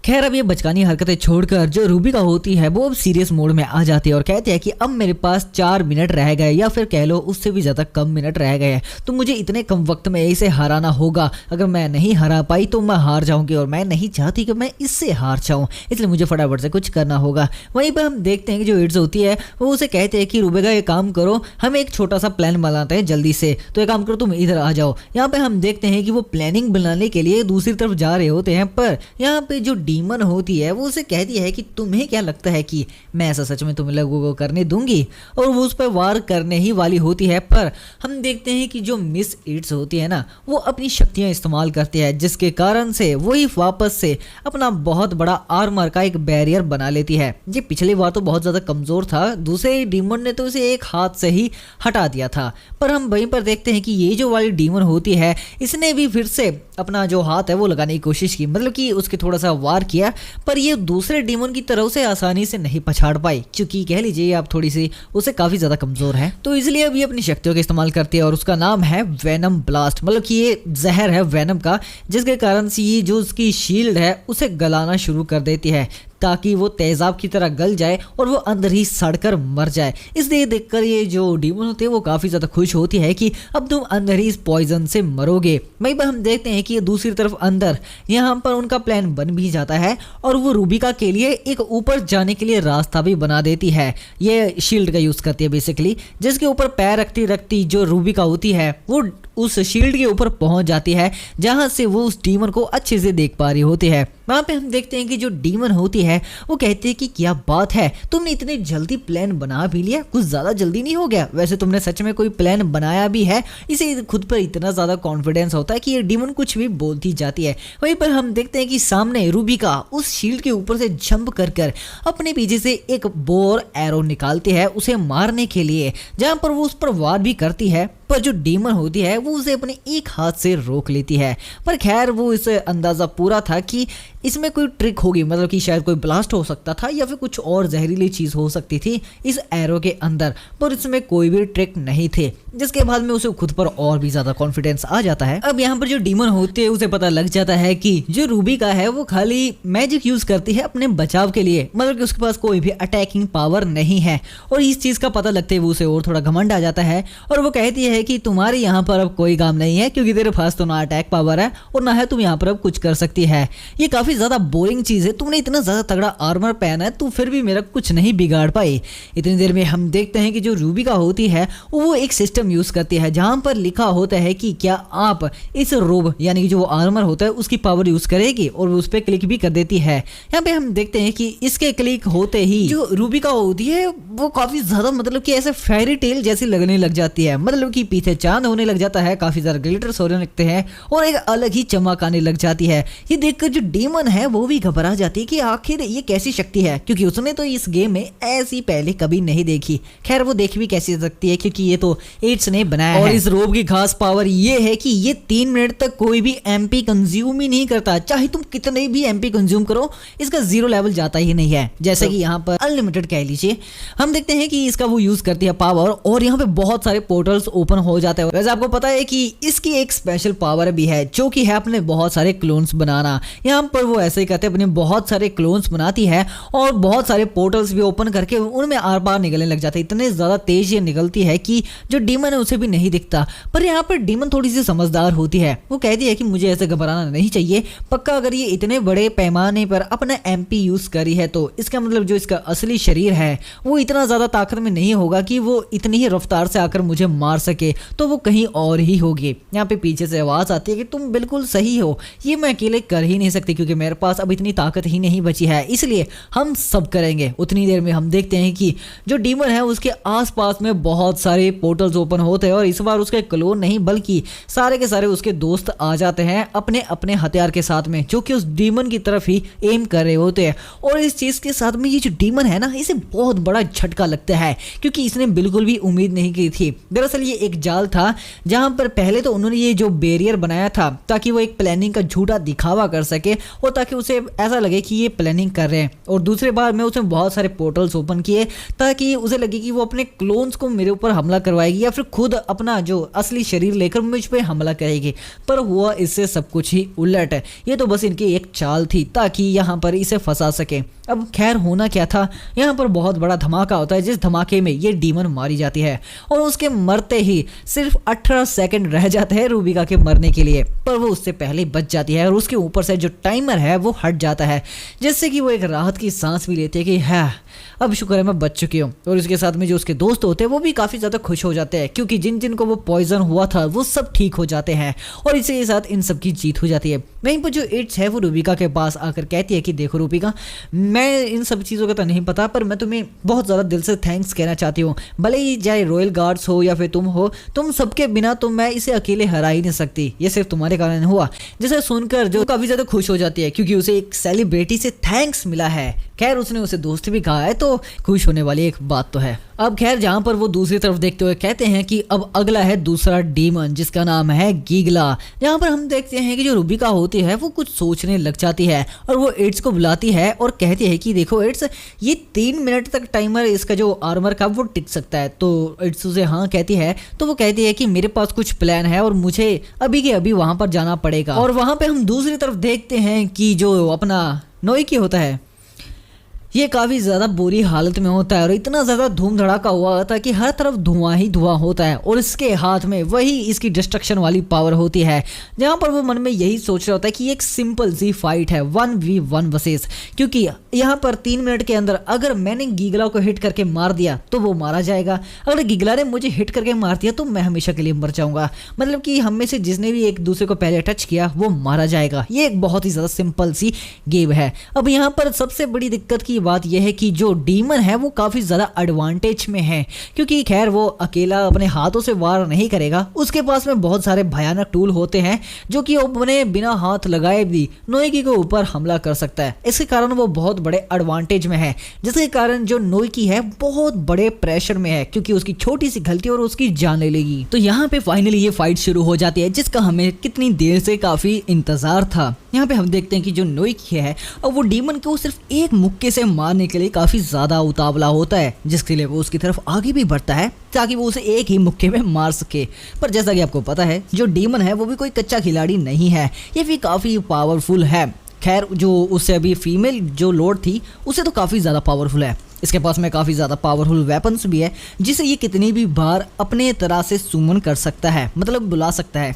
खैर अब ये बचकानी हरकतें छोड़कर जो रूबिका होती है वो अब सीरियस मोड में आ जाती है और कहती है कि अब मेरे पास 4 मिनट रह गए, या फिर कह लो उससे भी ज़्यादा कम मिनट रह गए हैं, तो मुझे इतने कम वक्त में इसे हराना होगा। अगर मैं नहीं हरा पाई तो मैं हार जाऊंगी और मैं नहीं चाहती कि मैं इससे हार जाऊं, इसलिए मुझे फटाफट से कुछ करना होगा। वहीं पर हम देखते हैं कि जो इड्स होती है वो उसे कहते हैं कि रूबिका एक काम करो, हम एक छोटा सा प्लान बनाते हैं जल्दी से, तो एक काम करो तुम इधर आ जाओ। यहाँ पे हम देखते हैं कि वो प्लानिंग बनाने के लिए दूसरी तरफ जा रहे होते हैं, पर यहाँ पे जो डीमन होती है वो उसे कहती है कि तुम्हें क्या लगता है कि मैं ऐसा सच में तुम लोगों को करने दूंगी, और वो उस पर वार करने ही वाली होती है। पर हम देखते हैं कि जो मिस इट्स होती है ना वो अपनी शक्तियां इस्तेमाल करती है, जिसके कारण से वही वापस से अपना बहुत बड़ा आर्मर का एक बैरियर बना लेती है। ये पिछली बार तो बहुत ज्यादा कमजोर था, दूसरे डीमन ने तो इसे एक हाथ से ही हटा दिया था, पर हम वहीं पर देखते हैं कि ये जो वाली डीमन होती है इसने भी फिर से अपना जो हाथ है वो लगाने की कोशिश की, मतलब कि उसके थोड़ा सा वार किया, पर ये दूसरे डीमन की तरह से आसानी से नहीं पछाड़ पाई, क्योंकि कह लीजिए आप थोड़ी सी उसे काफी ज्यादा कमजोर है, तो इसलिए अब ये अपनी शक्तियों का इस्तेमाल करती है और उसका नाम है वेनम ब्लास्ट, मतलब कि ये जहर है वेनम का, जिसके कारण से ये जो उसकी शील्ड है उसे गलाना शुरू कर देती है ताकि वो तेजाब की तरह गल जाए और वो अंदर ही सड़कर मर जाए। इसलिए देखकर ये जो डीमन होते हैं वो काफी ज्यादा खुश होती है कि अब तुम अंदर ही इस पॉइजन से मरोगे। वहीं पर हम देखते हैं कि दूसरी तरफ अंदर यहाँ पर उनका प्लान बन भी जाता है और वो रूबिका के लिए एक ऊपर जाने के लिए रास्ता भी बना देती है। ये शील्ड का यूज करती है बेसिकली, जिसके ऊपर पैर रखती रखती जो रूबिका होती है वो उस शील्ड के ऊपर पहुंच जाती है, जहां से वो उस डीमन को अच्छे से देख पा रही होती है। वहां पे हम देखते हैं कि जो डीमन होती है वो कहती है कि क्या बात है, तुमने इतने जल्दी प्लान बना भी लिया, कुछ ज्यादा जल्दी नहीं हो गया? वैसे तुमने सच में कोई प्लान बनाया भी है? इसे खुद पर इतना ज्यादा कॉन्फिडेंस होता है कि ये डीमन कुछ भी बोलती जाती है। वहीं पर हम देखते हैं कि सामने रूबिका उस शील्ड के ऊपर से जंप कर अपने पीछे से एक बो और एरो निकालती है उसे मारने के लिए, जहां पर वो उस पर वार भी करती है, पर जो डीमन होती है वो उसे अपने एक हाथ से रोक लेती है। पर खैर वो इसे अंदाजा पूरा था कि इसमें कोई ट्रिक होगी, मतलब कि शायद कोई ब्लास्ट हो सकता था या फिर कुछ और जहरीली चीज हो सकती थी इस एरो के अंदर, पर इसमें कोई भी ट्रिक नहीं थे, जिसके बाद में उसे खुद पर और भी ज्यादा कॉन्फिडेंस आ जाता है। अब यहाँ पर जो डीमन होती है उसे पता लग जाता है कि जो रूबिका है वो खाली मैजिक यूज करती है अपने बचाव के लिए, मतलब कि उसके पास कोई भी अटैकिंग पावर नहीं है, और इस चीज का पता लगते हुए उसे और थोड़ा घमंड आ जाता है और वो कहती है कि तुम्हारे यहाँ पर अब कोई काम नहीं है, क्योंकि तेरे पास तो ना अटैक पावर है और ना है तुम यहाँ पर अब कुछ कर सकती है। ये काफी ज्यादा बोरिंग चीज है, तुमने इतना ज्यादा तगड़ा आर्मर पहना है तो फिर भी मेरा कुछ नहीं बिगाड़ पाई। इतनी देर में हम देखते हैं कि जो रूबिका होती है वो एक सिस्टम यूज करती है जहां पर लिखा होता है कि क्या आप इस रोब यानी कि जो आर्मर होता है उसकी पावर यूज करेगी, और उस पर क्लिक भी कर देती है। यहाँ पे हम देखते हैं कि इसके क्लिक होते ही जो रूबिका होती है वो काफी ज्यादा मतलब कि ऐसे फेरी टेल जैसी लगने लग जाती है, मतलब कि पीछे चांद होने लग जाता है, काफी ज्यादा ग्लिटर्स होने लगते हैं और एक अलग ही चमक आने लग जाती है। ये देखकर जो डीमन है वो भी घबरा जाती है कि आखिर ये कैसी शक्ति है, क्योंकि उसने तो इस गेम में ऐसी पहले कभी नहीं देखी। खैर वो देख भी कैसी सकती है क्योंकि ये तो एड्स ने बनाया है। और इस रोब की खास पावर ये है कि ये 3 मिनट तक कोई भी एमपी कंज्यूम ही नहीं करता, चाहे तुम कितने भी एमपी कंज्यूम करो इसका 0 लेवल जाता ही नहीं है, जैसे कि यहाँ पर अनलिमिटेड कह लीजिए। हम देखते हैं कि इसका वो यूज करती है पावर और यहाँ पे बहुत सारे पोर्टल्स ओपन हो जाते हैं। वैसे आपको पता है कि इसकी एक स्पेशल पावर भी है जो कि है अपने बहुत सारे क्लोन्स बनाना। यहाँ पर वो ऐसे ही करते अपने बहुत सारे क्लोन्स बनाती है और बहुत सारे पोर्टल्स भी ओपन करके उनमें आर पार निकलने लग जाते हैं। इतने ज्यादा तेज ये निकलती है कि जो डीमन है उसे भी नहीं दिखता। पर यहाँ पर डीमन थोड़ी सी समझदार होती है, वो कहती है कि मुझे ऐसे घबराना नहीं चाहिए, पक्का अगर ये इतने बड़े पैमाने पर अपना एमपी यूज करी है तो इसका मतलब जो इसका असली शरीर है वो इतना ज्यादा ताकत में नहीं होगा कि वो इतनी ही रफ्तार से आकर मुझे मार सके, तो वो कहीं और ही होगी। यहाँ पे पीछे से आवाज आती है कि तुम बिल्कुल सही हो, ये मैं अकेले कर ही नहीं सकती क्योंकि मेरे पास अब इतनी ताकत ही नहीं बची है, इसलिए हम सब करेंगे। उतनी देर में हम देखते हैं कि जो डीमन है उसके आसपास में बहुत सारे पोर्टल्स ओपन होते हैं और इस बार उसके क्लोन नहीं बल्कि सारे के सारे उसके दोस्त आ जाते हैं अपने अपने हथियार के साथ में, जो कि उस डीमन की तरफ ही एम कर रहे होते हैं। और इस चीज के साथ में ये जो डीमन है ना, इसे बहुत बड़ा झटका लगता है क्योंकि इसने बिल्कुल भी उम्मीद नहीं की थी। दरअसल ये एक जाल था जहां पर पहले तो उन्होंने ये जो बैरियर बनाया था ताकि वो एक प्लानिंग का झूठा दिखावा कर सके और ताकि उसे ऐसा लगे कि ये प्लानिंग कर रहे हैं, और दूसरे बार में उसने बहुत सारे पोर्टल्स ओपन किए ताकि उसे लगे कि वो अपने क्लोन्स को मेरे ऊपर हमला करवाएगी या फिर खुद अपना जो असली शरीर लेकर मुझ पे हमला करेगी। पर हुआ इससे सब कुछ ही उलट है। ये तो बस इनकी एक चाल थी ताकि यहाँ पर इसे फंसा सके। अब खैर होना क्या था, यहाँ पर बहुत बड़ा धमाका होता है जिस धमाके में ये डीमन मारी जाती है और उसके मरते ही सिर्फ 18 सेकंड रह जाते हैं रूबिका के मरने के लिए, पर वो उससे पहले बच जाती है और उसके ऊपर से जो टाइमर है वो हट जाता है, जिससे कि वो एक राहत की सांस भी लेती है कि है अब शुक्र है मैं बच चुकी हूँ। और इसके साथ में जो उसके दोस्त होते हैं वो भी काफी ज्यादा खुश हो जाते हैं क्योंकि जिन जिन को वो पॉइजन हुआ था वो सब ठीक हो जाते हैं और इसी के साथ इन सब की जीत हो जाती है। वहीं पर जो इट्स है वो रूबिका के पास आकर कहती है कि देखो रूबिका, मैं इन सब चीज़ों का तो नहीं पता पर मैं तुम्हें बहुत ज़्यादा दिल से थैंक्स कहना चाहती हूँ। भले ही चाहे रॉयल गार्ड्स हो या फिर तुम हो, तुम सबके बिना तो मैं इसे अकेले हरा ही नहीं सकती, ये सिर्फ तुम्हारे कारण हुआ। जिसे सुनकर जो काफ़ी ज़्यादा खुश हो जाती है क्योंकि उसे एक सेलिब्रिटी से थैंक्स मिला है। खैर उसने उसे दोस्त भी कहा है तो खुश होने वाली एक बात तो है। अब खैर जहाँ पर वो दूसरी तरफ देखते हुए कहते हैं कि अब अगला है दूसरा डीमन जिसका नाम है गीगला। जहाँ पर हम देखते हैं कि जो रूबिका होती है वो कुछ सोचने लग जाती है और वो इट्स को बुलाती है और कहती है कि देखो इट्स, ये 3 मिनट तक टाइमर इसका जो आर्मर का वो टिक सकता है। तो इट्स उसे हाँ कहती है तो वो कहती है कि मेरे पास कुछ प्लान है और मुझे अभी के अभी वहां पर जाना पड़ेगा। और वहां पे हम दूसरी तरफ देखते हैं कि जो अपना नोइकी होता है ये काफ़ी ज़्यादा बुरी हालत में होता है और इतना ज़्यादा धूम धड़ाका हुआ होता है कि हर तरफ धुआं ही धुआं होता है और इसके हाथ में वही इसकी डिस्ट्रक्शन वाली पावर होती है। जहाँ पर वो मन में यही सोच रहा होता है कि एक सिंपल सी फाइट है 1v1 वर्सेस, क्योंकि यहाँ पर 3 मिनट के अंदर अगर मैंने गीगला को हिट करके मार दिया तो वो मारा जाएगा, अगर गीगला ने मुझे हिट करके मार दिया तो मैं हमेशा के लिए मर जाऊंगा। मतलब कि हम में से जिसने भी एक दूसरे को पहले टच किया वो मारा जाएगा। ये एक बहुत ही ज़्यादा सिंपल सी गेम है। अब यहाँ पर सबसे बड़ी दिक्कत की बात यह है कि जो डीमन है वो काफी ज्यादा एडवांटेज में है क्योंकि खैर वो अकेला अपने हाथों से वार नहीं करेगा, उसके पास में बहुत सारे भयानक टूल होते हैं जो कि अपने बिना हाथ लगाए भी नोइकी के ऊपर हमला कर सकता है। इसके कारण वो बहुत बड़े एडवांटेज में है, जिसके कारण जो नोइकी है बहुत बड़े प्रेशर में है क्योंकि उसकी छोटी सी गलती और उसकी जान ले लेगी। तो यहाँ पे फाइनली ये फाइट शुरू हो जाती है जिसका हमें कितनी देर से काफी इंतजार था। यहाँ पे हम देखते हैं कि जो नोइकी है और वो डीमन को सिर्फ एक मुक्के से मारने के लिए काफी ज्यादा उतावला होता है, जिसके लिए वो उसकी तरफ आगे भी बढ़ता है ताकि वो उसे एक ही मुक्के में मार सके। पर जैसा कि आपको पता है जो डीमन है वो भी कोई कच्चा खिलाड़ी नहीं है, ये भी काफी पावरफुल है। खैर जो उससे अभी फीमेल जो लॉर्ड थी उसे तो काफी ज्यादा पावरफुल है, इसके पास में काफ़ी ज़्यादा पावरफुल वेपन्स भी है जिसे ये कितनी भी बार अपने तरह से सुमन कर सकता है, मतलब बुला सकता है।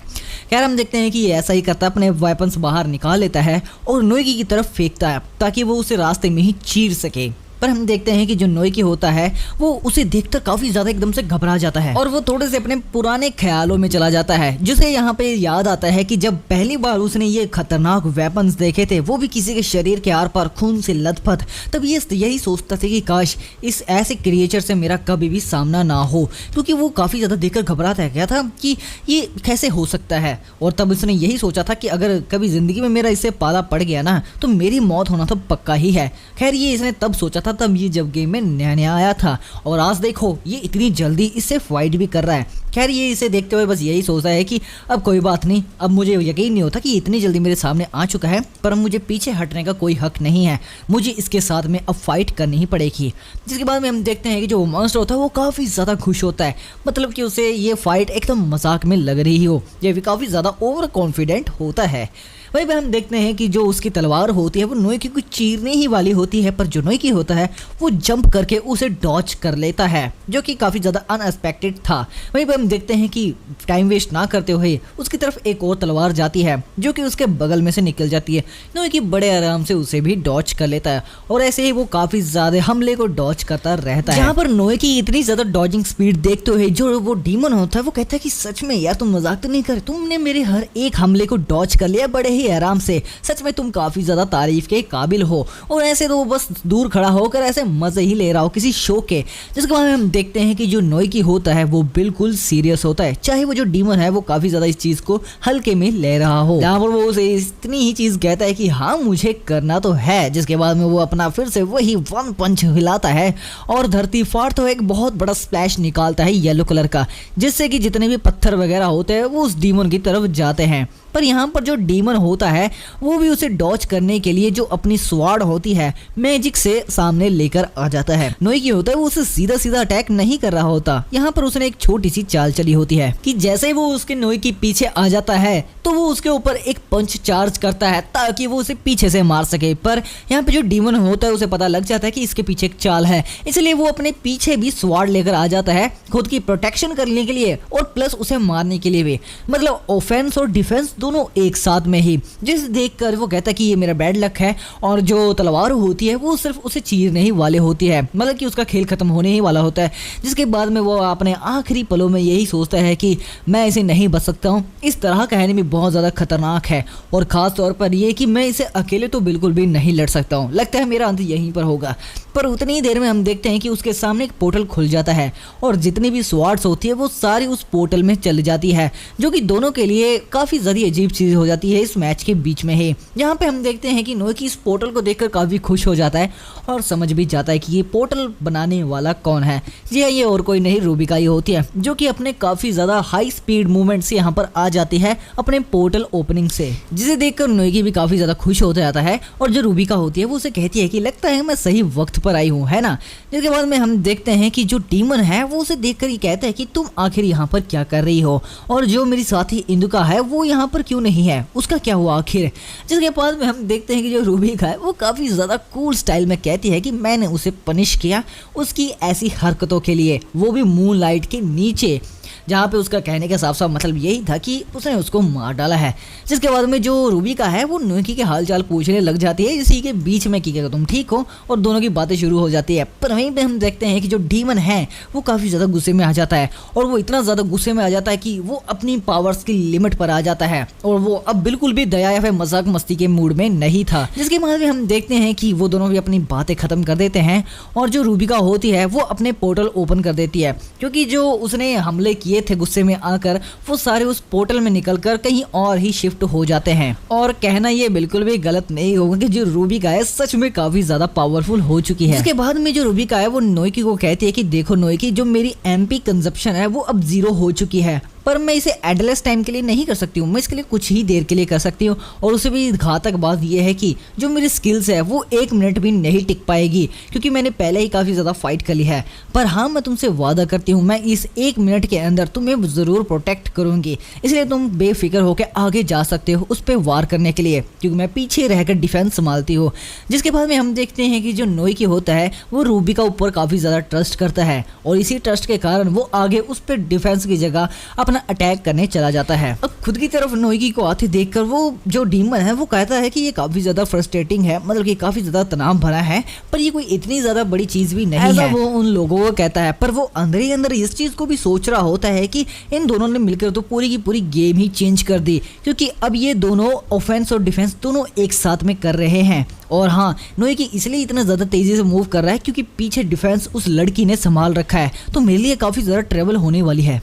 खैर हम देखते हैं कि ये ऐसा ही करता है, अपने वेपन्स बाहर निकाल लेता है और नोइकी की तरफ फेंकता है ताकि वो उसे रास्ते में ही चीर सके। पर हम देखते हैं कि जो नोइकी होता है वो उसे देखकर काफी ज्यादा एकदम से घबरा जाता है और वो थोड़े से अपने पुराने ख्यालों में चला जाता है, जिसे यहाँ पे याद आता है कि जब पहली बार उसने ये खतरनाक वेपन्स देखे थे वो भी किसी के शरीर के आर पार खून से लथपथ, तब ये यही सोचता था कि काश इस ऐसे क्रिएचर से मेरा कभी भी सामना ना हो, क्योंकि वो काफी ज्यादा देखकर घबराता गया था कि ये कैसे हो सकता है। और तब उसने यही सोचा था कि अगर कभी जिंदगी में मेरा इससे पाला पड़ गया ना तो मेरी मौत होना तो पक्का ही है। खैर ये इसने तब सोचा था तब ये जब गेम में नया आया था और आज देखो ये इतनी जल्दी इससे फाइट भी कर रहा है। खैर ये इसे देखते हुए बस यही सोचता है कि अब कोई बात नहीं, अब मुझे यकीन नहीं होता कि इतनी जल्दी मेरे सामने आ चुका है, पर मुझे पीछे हटने का कोई हक नहीं है, मुझे इसके साथ में अब फाइट करनी ही पड़ेगी। जिसके बाद में हम देखते हैं कि जो मॉन्स्टर होता है वो काफ़ी ज़्यादा खुश होता है, मतलब कि उसे ये फाइट एकदम मजाक में लग रही हो, ये भी काफ़ी ज़्यादा ओवर कॉन्फिडेंट होता है। वहीं पे हम देखते हैं कि जो उसकी तलवार होती है वो नोएकी को चीरने ही वाली होती है, पर जो नोएकी होता है वो जंप करके उसे डॉच कर लेता है, जो कि काफी ज्यादा अनएक्सपेक्टेड था। वहीं पे हम देखते हैं कि टाइम वेस्ट ना करते हुए उसकी तरफ एक और तलवार जाती है जो कि उसके बगल में से निकल जाती है। नोएकी बड़े आराम से उसे भी डॉच कर लेता है और ऐसे ही वो काफी ज्यादा हमले को डॉच करता रहता है। जहाँ पर नोएकी इतनी ज्यादा डॉजिंग स्पीड देखते हुए जो वो डीमन होता है वो कहता है कि सच में यार तुम मजाक तो नहीं कर, तुमने मेरे हर एक हमले को डॉच कर लिया बड़े ही आराम से, सच में तुम काफी ज्यादा तारीफ के काबिल हो। और ऐसे तो वो बस दूर खड़ा होकर ऐसे मजे ही ले रहा हो किसी शो के। जिसके बाद हम देखते हैं कि जो नोएकी होता है वो बिल्कुल सीरियस होता है, चाहे वो जो डीमन है वो काफी ज्यादा इस चीज को हल्के में ले रहा हो। जहाँ पर वो उसे इतनी ही चीज कहता है कि हाँ मुझे करना तो है। जिसके बाद में वो अपना फिर से वही वन पंच हिलाता है और धरती फाड़ता हुआ एक बहुत बड़ा स्प्लैश निकालता है येलो कलर का, जिससे कि जितने भी पत्थर वगैरह होते हैं वो उस डीमन की तरफ जाते हैं। पर यहाँ पर जो डीमन होता है वो भी उसे डॉच करने के लिए जो अपनी स्वाड होती है मैजिक से सामने लेकर आ जाता है। नोएकी होता है वो उसे सीधा सीधा अटैक नहीं कर रहा होता, यहाँ पर उसने एक छोटी सी चाल चली होती है कि जैसे वो उसके नोएकी पीछे आ जाता है तो वो उसके ऊपर एक पंच चार्ज करता है ताकि वो उसे पीछे से मार सके। पर यहाँ पे जो डीमन होता है उसे पता लग जाता है कि इसके पीछे एक चाल है, इसलिए वो अपने पीछे भी स्वाड लेकर आ जाता है खुद की प्रोटेक्शन करने के लिए और प्लस उसे मारने के लिए भी, मतलब ऑफेंस और डिफेंस दोनों एक साथ में ही। जिसे देखकर वो कहता है कि ये मेरा बैड लक है और जो तलवार होती है वो सिर्फ उसे चीरने ही वाले होती है, मतलब कि उसका खेल खत्म होने ही वाला होता है। जिसके बाद में वो अपने आखिरी पलों में यही सोचता है कि मैं इसे नहीं बच सकता हूँ, इस तरह का एनिमी बहुत ज्यादा खतरनाक है और खास तौर पर ये कि मैं इसे अकेले तो बिल्कुल भी नहीं लड़ सकता हूँ, लगता है मेरा अंत यहीं पर होगा। पर उतनी ही देर में हम देखते हैं कि उसके सामने एक पोर्टल खुल जाता है और जितनी भी स्वार्ड्स होती है वो सारी उस पोर्टल में चली जाती है, जो कि दोनों के लिए काफी ज्यादा अजीब चीज हो जाती है इस मैच के बीच में ही। जहाँ पे हम देखते हैं कि नोएकी इस पोर्टल को देखकर काफी खुश हो जाता है और समझ भी जाता है कि ये पोर्टल बनाने वाला कौन है। जी हाँ, ये और कोई नहीं रूबिका ही होती है, जो कि अपने काफी ज्यादा हाई स्पीड मूवमेंट से यहाँ पर आ जाती है अपने पोर्टल ओपनिंग से, जिसे देखकर नोएकी भी काफी ज्यादा खुश हो जाता है। और जो रूबिका होती है वो उसे कहती है कि लगता है मैं सही वक्त पर आई हूँ, है ना। जिसके बाद में हम देखते हैं कि जो डीमन है वो उसे देखकर ये कहता है कि तुम आखिर यहाँ पर क्या कर रही हो और जो मेरी साथी इंदुका है वो यहाँ पर क्यों नहीं है, उसका क्या हुआ आखिर। जिसके बाद में हम देखते हैं कि जो रूबिका है वो काफी ज्यादा कूल स्टाइल में कहती है कि मैंने उसे पनिश किया उसकी ऐसी हरकतों के लिए, वो भी मूनलाइट के नीचे, जहाँ पे उसका कहने का साफ साफ मतलब यही था कि उसने उसको मार डाला है। जिसके बाद में जो रूबिका है वो नोएकी के हालचाल पूछने लग जाती है इसी के बीच में कि क्या तुम ठीक हो, और दोनों की बातें शुरू हो जाती है। पर वहीं पे हम देखते हैं कि जो डीमन है वो काफ़ी ज़्यादा गुस्से में आ जाता है और वो इतना ज़्यादा गुस्से में आ जाता है कि वो अपनी पावर्स की लिमिट पर आ जाता है और वो अब बिल्कुल भी दया या फिर मजाक मस्ती के मूड में नहीं था। जिसके बाद में हम देखते हैं कि वो दोनों भी अपनी बातें खत्म कर देते हैं और जो रूबिका होती है वो अपने पोर्टल ओपन कर देती है, क्योंकि जो उसने हमले किए थे गुस्से में आकर वो सारे उस पोर्टल में निकलकर कहीं और ही शिफ्ट हो जाते हैं। और कहना ये बिल्कुल भी गलत नहीं होगा कि जो रूबिका है सच में काफी ज्यादा पावरफुल हो चुकी है। इसके बाद में जो रूबिका है वो नोएकी को कहती है कि देखो नोएकी, जो मेरी एमपी कंजप्शन है वो अब 0 हो चुकी है, पर मैं इसे एडलेस टाइम के लिए नहीं कर सकती हूँ, मैं इसके लिए कुछ ही देर के लिए कर सकती हूँ। और उसे भी घातक बात यह है कि जो मेरी स्किल्स है वो 1 मिनट भी नहीं टिक पाएगी, क्योंकि मैंने पहले ही काफ़ी ज़्यादा फाइट कर ली है। पर हाँ, मैं तुमसे वादा करती हूँ मैं इस 1 मिनट के अंदर तुम्हें ज़रूर प्रोटेक्ट करूँगी, इसलिए तुम बेफिक्र होकर आगे जा सकते हो उस पर वार करने के लिए, क्योंकि मैं पीछे रहकर डिफेंस संभालती हूँ। जिसके बाद में हम देखते हैं कि जो नोएकी होता है वो रूबिका ऊपर काफ़ी ज़्यादा ट्रस्ट करता है और इसी ट्रस्ट के कारण वो आगे उस पर डिफेंस की जगह अपना अटैक करने चला जाता है। अब खुद की तरफ नोएकी को आते देखकर वो जो डीमन है वो कहता है कि ये काफी ज्यादा फ्रस्ट्रेटिंग है, मतलब कि काफी ज्यादा तनाव भरा है, पर ये कोई इतनी ज्यादा बड़ी चीज भी नहीं है, वो उन लोगों को कहता है। पर वो अंदर ही अंदर इस चीज को भी सोच रहा होता है कि इन दोनों ने मिलकर तो पूरी की पूरी गेम ही चेंज कर दी, क्योंकि अब ये दोनों ऑफेंस और डिफेंस दोनों एक साथ में कर रहे हैं। और हाँ, नोएकी इसलिए इतना ज़्यादा तेज़ी से मूव कर रहा है क्योंकि पीछे डिफेंस उस लड़की ने संभाल रखा है, तो मेरे लिए काफ़ी ज़्यादा ट्रेवल होने वाली है।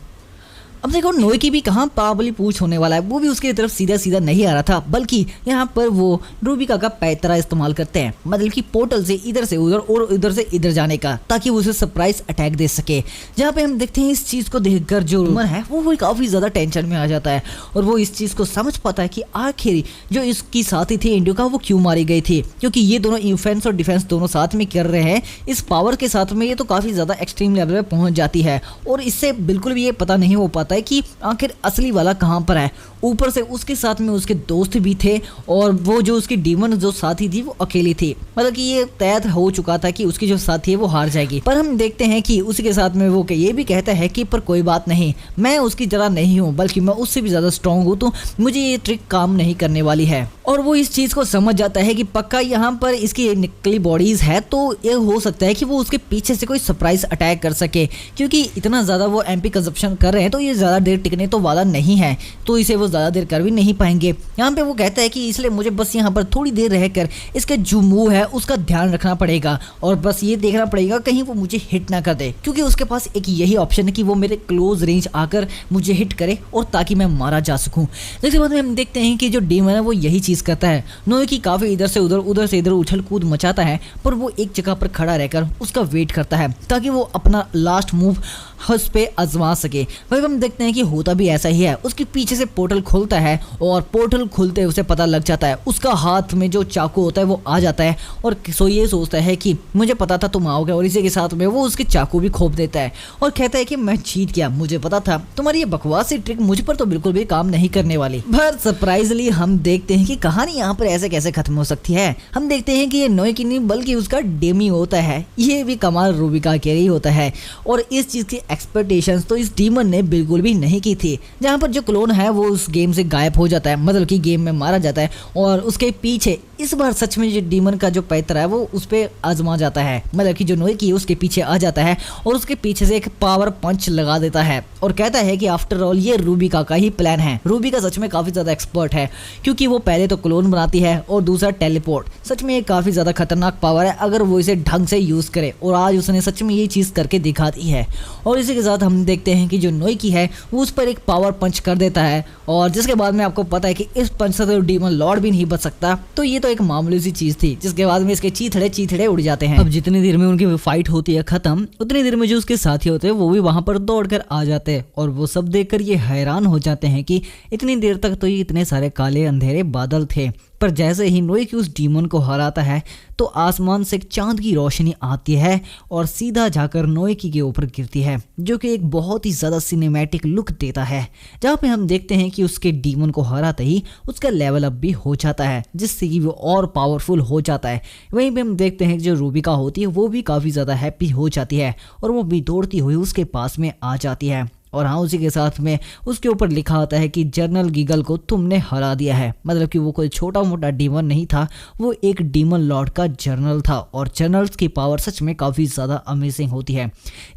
अब देखो नोएकी भी कहाँ पावली पूछ होने वाला है, वो भी उसकी तरफ सीधा सीधा नहीं आ रहा था, बल्कि यहाँ पर वो रूबिका का पैतरा इस्तेमाल करते हैं, मतलब कि पोर्टल से इधर से उधर और इधर से इधर जाने का, ताकि वो उसे सरप्राइज अटैक दे सके। जहाँ पे हम देखते हैं इस चीज़ को देखकर जो रूमर है वो काफ़ी ज़्यादा टेंशन में आ जाता है और वो इस चीज़ को समझ पाता है कि आखिर जो इसकी साथी थी इंडिका वो क्यों मारी गई थी, क्योंकि ये दोनों ऑफेंस और डिफेंस दोनों साथ में कर रहे हैं। इस पावर के साथ में ये तो काफ़ी ज़्यादा एक्सट्रीम लेवल पे पहुँच जाती है और इससे बिल्कुल भी ये पता नहीं हो पाता है कि आखिर असली वाला कहाँ पर है। ऊपर से उसके साथ में उसके दोस्त भी थे और वो जो उसकी डीमन जो साथी थी वो अकेली थी। मतलब कि ये तय हो चुका था कि उसकी जो साथी है वो हार जाएगी। पर हम देखते हैं कि उसी के साथ में वो ये भी कहता है कि पर कोई बात नहीं, मैं उसकी तरह नहीं हूँ, बल्कि मैं उससे भी ज्यादा स्ट्रांग हूँ, तो मुझे ये ट्रिक काम नहीं करने वाली है। और वो इस चीज को समझ जाता है कि पक्का यहाँ पर इसकी निकली बॉडीज है, तो ये हो सकता है कि वो उसके पीछे से कोई सरप्राइज अटैक कर सके, क्योंकि इतना ज्यादा वो एमपी कंजप्शन कर रहे हैं तो ये ज्यादा देर टिकने तो वाला नहीं है, तो इसे वो ज्यादा देर कर भी नहीं पाएंगे। यहाँ पे वो कहता है कि इसलिए मुझे बस यहाँ पर थोड़ी देर रहकर इसका जो मूव है उसका ध्यान रखना पड़ेगा और बस ये देखना पड़ेगा कहीं वो मुझे हिट ना कर दे, क्योंकि उसके पास एक यही ऑप्शन है कि वो मेरे क्लोज रेंज आकर मुझे हिट करे और ताकि मैं मारा जा सकूं। इसके बाद में हम देखते हैं कि जो डीमन है वो यही चीज करता है। नोए की काफी इधर से उधर उछल कूद मचाता है, पर वो एक जगह पर खड़ा रहकर उसका वेट करता है ताकि वो अपना लास्ट मूव उस पे आजमा सके। वही हम देखते हैं कि होता भी ऐसा ही है। उसके पीछे से पोर्टल खुलता है और पोर्टल खुलते उसे पता लग जाता है, उसका हाथ में जो चाकू होता है वो आ जाता है और सो ये सोचता है कि मुझे पता था तुम आओगे, और इसी के साथ में वो उसके चाकू भी खोप देता है और कहता है कि मैं जीत गया, मुझे पता था तुम्हारी ये बकवासी ट्रिक मुझ पर तो बिल्कुल भी काम नहीं करने वाली। पर सरप्राइजली हम देखते हैं कि कहानी यहाँ पर ऐसे कैसे खत्म हो सकती है। हम देखते हैं कि ये नोए की नहीं बल्कि उसका डेमी होता है, ये भी कमाल रूबिका के ही होता है। और इस चीज की एक्सपेक्टेशंस तो इस डीमन ने बिल्कुल भी नहीं की थी। जहाँ पर जो क्लोन है वो उस गेम से गायब हो जाता है, मतलब कि गेम में मारा जाता है, और उसके पीछे इस बार सच में जो डीमन का जो पैतरा है वो उस पे आजमा जाता है, मतलब कि जो नोए की उसके पीछे आ जाता है और उसके पीछे से एक पावर पंच लगा देता है और कहता है कि आफ्टर ऑल ये रूबिका का ही प्लान है। रूबिका सच में काफी ज्यादा एक्सपर्ट है, क्योंकि वो पहले तो क्लोन बनाती है और दूसरा टेलीपोर्ट। सच में ये काफी ज्यादा खतरनाक पावर है अगर वो इसे ढंग से यूज करे, और आज उसने सच में ये चीज करके दिखा दी है। और इसी के साथ हम देखते हैं कि जो नोए की है वो उस पर एक पावर पंच कर देता है, और जिसके बाद में आपको पता है कि इस पंच से तो डीमन लॉर्ड भी नहीं बच सकता। तो ये तो एक मामूली सी चीज थी, जिसके बाद में इसके चीथड़े उड़ जाते हैं। अब जितनी देर में उनकी फाइट होती है खत्म, उतनी देर में जो उसके साथी होते हैं वो भी वहां पर दौड़कर आ जाते हैं, और वो सब देखकर ये हैरान हो जाते हैं कि इतनी देर तक तो ये इतने सारे काले अंधेरे बादल थे, पर जैसे ही नोए की उस डीमन को हराता है तो आसमान से एक चांद की रोशनी आती है और सीधा जाकर नोए की के ऊपर गिरती है, जो कि एक बहुत ही ज्यादा सिनेमैटिक लुक देता है, जहाँ पे हम देखते हैं कि उसके डीमन को हराते ही उसका लेवल अप भी हो जाता है, जिससे कि वो और पावरफुल हो जाता है। वहीं पे हम देखते हैं कि जो रूबिका होती है वो भी काफी ज्यादा हैप्पी हो जाती है और वो भी दौड़ती हुई उसके पास में आ जाती है। और हाँ, उसी के साथ में उसके ऊपर लिखा होता है कि जनरल गीगल को तुमने हरा दिया है। मतलब कि वो कोई छोटा मोटा डीमन नहीं था, वो एक डीमन लॉर्ड का जनरल था, और जनरल्स की पावर सच में काफ़ी ज़्यादा अमेजिंग होती है।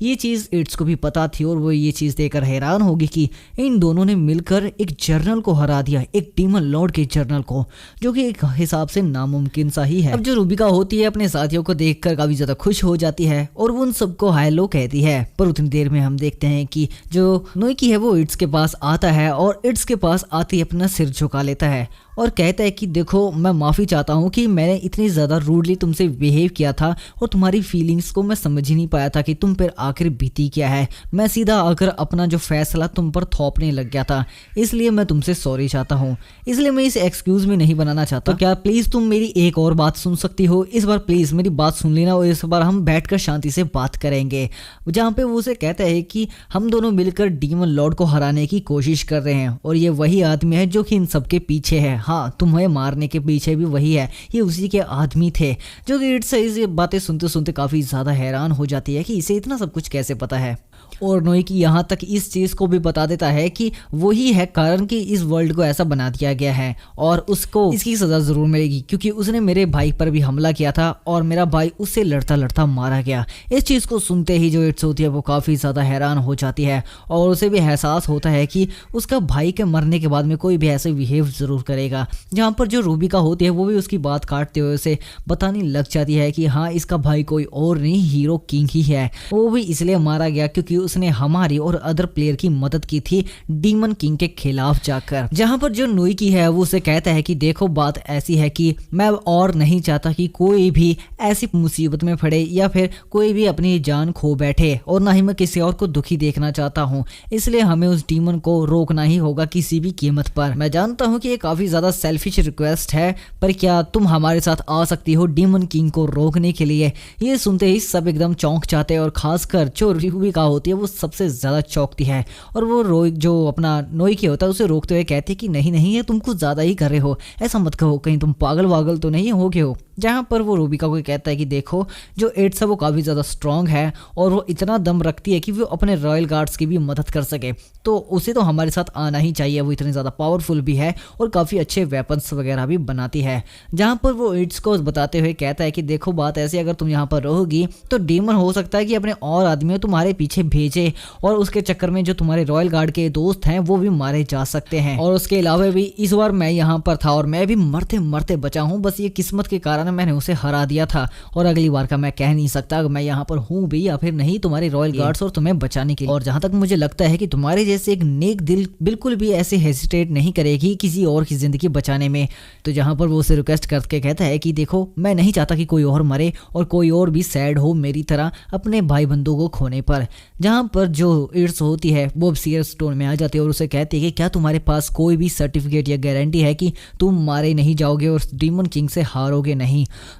ये चीज़ इट्स को भी पता थी और वो ये चीज़ देखकर हैरान होगी कि इन दोनों ने मिलकर एक जनरल को हरा दिया, एक डीमन लॉर्ड के जनरल को, जो कि एक हिसाब से नामुमकिन सा ही है। अब जो रूबिका होती है अपने साथियों को देखकर काफ़ी ज़्यादा खुश हो जाती है और वो उन सबको हेलो कहती है, पर उतनी देर में हम देखते हैं कि जो नोए की है वो इट्स के पास आता है और इट्स के पास आते ही अपना सिर झुका लेता है और कहता है कि देखो, मैं माफ़ी चाहता हूँ कि मैंने इतनी ज़्यादा रूडली तुमसे बिहेव किया था और तुम्हारी फीलिंग्स को मैं समझ ही नहीं पाया था कि तुम पर आखिर बीती क्या है। मैं सीधा आकर अपना जो फैसला तुम पर थोपने लग गया था, इसलिए मैं तुमसे सॉरी चाहता हूँ। इसलिए मैं इसे एक्सक्यूज़ में नहीं बनाना चाहता। तो क्या प्लीज़ तुम मेरी एक और बात सुन सकती हो? इस बार प्लीज़ मेरी बात सुन लेना और इस बार हम बैठकर शांति से बात करेंगे। जहाँ पे वो उसे कहता है कि हम दोनों मिलकर डीमन लॉर्ड को हराने की कोशिश कर रहे हैं और ये वही आदमी है जो कि इन सबके पीछे है। हाँ, तुम्हें मारने के पीछे भी वही है, ये उसी के आदमी थे। जो कि इट्स ये बातें सुनते सुनते काफ़ी ज़्यादा हैरान हो जाती है कि इसे इतना सब कुछ कैसे पता है। और नोए की यहाँ तक इस चीज़ को भी बता देता है कि वही है कारण कि इस वर्ल्ड को ऐसा बना दिया गया है और उसको इसकी सज़ा ज़रूर मिलेगी, क्योंकि उसने मेरे भाई पर भी हमला किया था और मेरा भाई उससे लड़ता लड़ता मारा गया। इस चीज़ को सुनते ही जो इट्स होती है वो काफ़ी ज़्यादा हैरान हो जाती है और उसे भी एहसास होता है कि उसका भाई के मरने के बाद में कोई भी ऐसे बिहेव ज़रूर करेगा। जहाँ पर जो रूबिका होती है वो भी उसकी बात काटते हुए उसे बताने लग जाती है कि हाँ, इसका भाई कोई और नहीं, हीरो किंग ही है। वो भी इसलिए मारा गया क्योंकि उसने हमारी और अदर प्लेयर की मदद की थी डीमन किंग के खिलाफ जाकर। जहां पर जो नोई की है वो उसे कहता है कि देखो, बात ऐसी है कि मैं और नहीं चाहता कि कोई भी ऐसी मुसीबत में पड़े या फिर कोई भी अपनी जान खो बैठे, और ना ही मैं किसी और को दुखी देखना चाहता हूं। इसलिए हमें उस डीमन को रोकना ही होगा किसी भी कीमत पर। मैं जानता हूं कि ये काफी ज्यादा सेल्फिश रिक्वेस्ट है, पर क्या तुम हमारे साथ आ सकती हो डीमन किंग को रोकने के लिए? ये सुनते ही सब एकदम चौंक जाते हैं और खासकर जो रूबिका होती है वो सबसे ज़्यादा चौंकती है और वो जो अपना नोइकी होता है उसे रोकते हुए कहती है कि नहीं नहीं, ये तुम कुछ ज़्यादा ही कर रहे हो, ऐसा मत कहो, कहीं तुम पागल वागल तो नहीं हो गए हो। जहाँ पर वो रूबिका को कहता है कि देखो जो एड्स है वो काफ़ी ज़्यादा स्ट्रांग है और वो इतना दम रखती है कि वो अपने रॉयल गार्ड्स की भी मदद कर सके, तो उसे तो हमारे साथ आना ही चाहिए, वो इतनी ज़्यादा पावरफुल भी है और काफ़ी अच्छे वेपन्स वगैरह भी बनाती है। जहाँ पर वो एड्स को बताते हुए कहता है कि देखो बात ऐसी, अगर तुम यहाँ पर रहोगी तो डीमन हो सकता है कि अपने और आदमियों तुम्हारे पीछे भेजे और उसके चक्कर में जो तुम्हारे रॉयल गार्ड के दोस्त हैं वो भी मारे जा सकते हैं। और उसके अलावा भी इस बार मैं यहाँ पर था और मैं भी मरते मरते बचा हूँ, बस ये किस्मत के कारण मैंने उसे हरा दिया था और अगली बार का मैं कह नहीं सकता मैं यहाँ पर हूँ भी या फिर नहीं तुम्हारे रॉयल गार्ड्स और तुम्हें बचाने के लिए। और जहाँ तक मुझे लगता है कि तुम्हारे जैसे एक नेक दिल बिल्कुल भी ऐसे हेजिटेट नहीं करेगी किसी और की जिंदगी बचाने में। तो जहाँ पर वो उसे रिक्वेस्ट करके कहता है कि देखो मैं नहीं चाहता कि कोई और मरे और कोई और भी सैड हो मेरी तरह अपने भाई बंधु को खोने पर। जहाँ पर जो एड्स होती है वो सीयर स्टोन में आ जाती है और उसे कहती है कि क्या तुम्हारे पास कोई भी सर्टिफिकेट या गारंटी है कि तुम मारे नहीं जाओगे और डीमन किंग से हारोगे नहीं।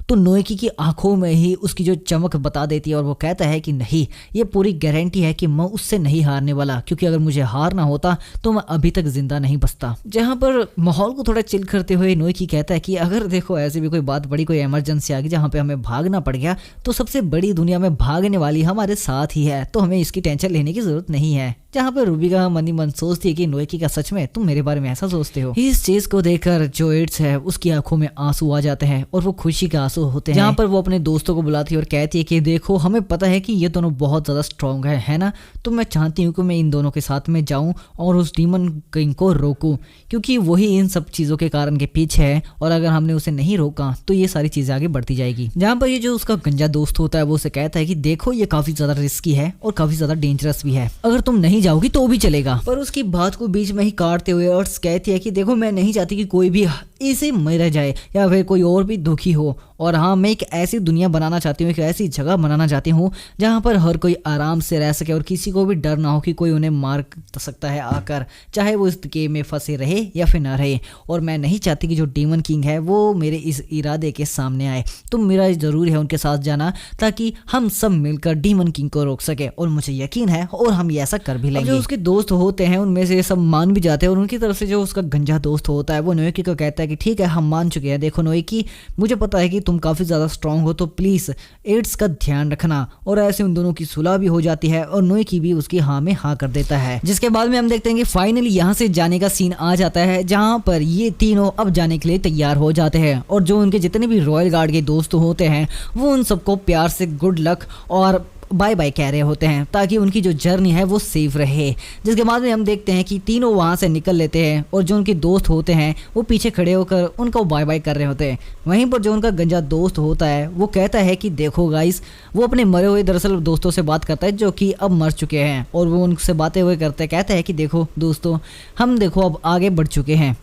तो नोइकी की आंखों में ही उसकी जो चमक बता देती है और वो कहता है कि नहीं, ये पूरी गारंटी है कि मैं उससे नहीं हारने वाला, क्योंकि अगर मुझे हारना होता तो मैं अभी तक जिंदा नहीं बचता। जहां पर माहौल को थोड़ा चिल करते हुए नोइकी कहता है कि अगर देखो ऐसी भी कोई बात बड़ी कोई इमरजेंसी आ गई जहां पे हमें भागना पड़ गया तो सबसे बड़ी दुनिया में भागने वाली हमारे साथ ही है, तो हमें इसकी टेंशन लेने की जरूरत नहीं है। जहाँ पर रूबिका मन ही मन सोचती है कि नोइकी का सच में तुम मेरे बारे में ऐसा सोचते हो। इस चीज को देखकर जो एड्स है उसकी आंखों में आंसू आ जाते हैं और वो खुशी के आंसू होते हैं। जहाँ पर वो अपने दोस्तों को बुलाती है और कहती है कि देखो हमें पता है कि ये दोनों बहुत ज्यादा स्ट्रांग है ना, तो मैं चाहती हूँ कि मैं इन दोनों के साथ में जाऊं और उस डीमन किंग को रोकूं, क्योंकि वही इन सब चीजों के कारण के पीछे है और अगर हमने उसे नहीं रोका तो ये सारी चीजें आगे बढ़ती जाएगी। जहाँ पर ये जो उसका गंजा दोस्त होता है वो उसे कहता है कि देखो ये काफी ज्यादा रिस्की है और काफी ज्यादा डेंजरस भी है, अगर तुम नहीं जाओगी तो भी चलेगा। पर उसकी बात को बीच में ही काटते हुए और कहती है कि देखो मैं नहीं चाहती कि कोई भी इसे मर जाए या फिर कोई और भी दुखी हो, और हाँ मैं एक ऐसी दुनिया बनाना चाहती हूँ, एक ऐसी जगह बनाना चाहती हूँ जहाँ पर हर कोई आराम से रह सके और किसी को भी डर ना हो कि कोई उन्हें मार सकता है आकर, चाहे वो इस गेम में फंसे रहे या फिर ना रहे। और मैं नहीं चाहती कि जो डीमन किंग है वो मेरे इस इरादे के सामने आए, तो मेरा जरूरी है उनके साथ जाना ताकि हम सब मिलकर डीमन किंग को रोक सके, और मुझे यकीन है और हम ये ऐसा कर भी लेंगे। जो उसके दोस्त होते हैं उनमें से सब मान भी जाते हैं और उनकी तरफ से जो उसका गंजा दोस्त होता है वो नोइकी को कहता है कि ठीक है हम मान चुके हैं, देखो नोइकी मुझे पता है कि तुम काफी ज्यादा स्ट्रांग हो, तो प्लीज एड्स का ध्यान रखना। और ऐसे उन दोनों की सुलह भी हो जाती है और नोइकी भी उसकी हाँ में हाँ कर देता है। जिसके बाद में हम देखते हैं कि फाइनली यहाँ से जाने का सीन आ जाता है जहाँ पर ये तीनों अब जाने के लिए तैयार हो जाते हैं और जो उनके जितने भी रॉयल गार्ड के दोस्त होते हैं वो उन सबको प्यार से गुड लक और बाय बाय कह रहे होते हैं ताकि उनकी जो जर्नी है वो सेफ रहे। जिसके बाद में हम देखते हैं कि तीनों वहाँ से निकल लेते हैं और जो उनके दोस्त होते हैं वो पीछे खड़े होकर उनको बाय बाय कर रहे होते हैं। वहीं पर जो उनका गंजा दोस्त होता है वो कहता है कि देखो गाइस, वो अपने मरे हुए दरअसल दोस्तों से बात करता है जो कि अब मर चुके हैं और वो उनसे बातें हुए करते कहता है कि देखो दोस्तों, हम देखो अब आगे बढ़ चुके हैं,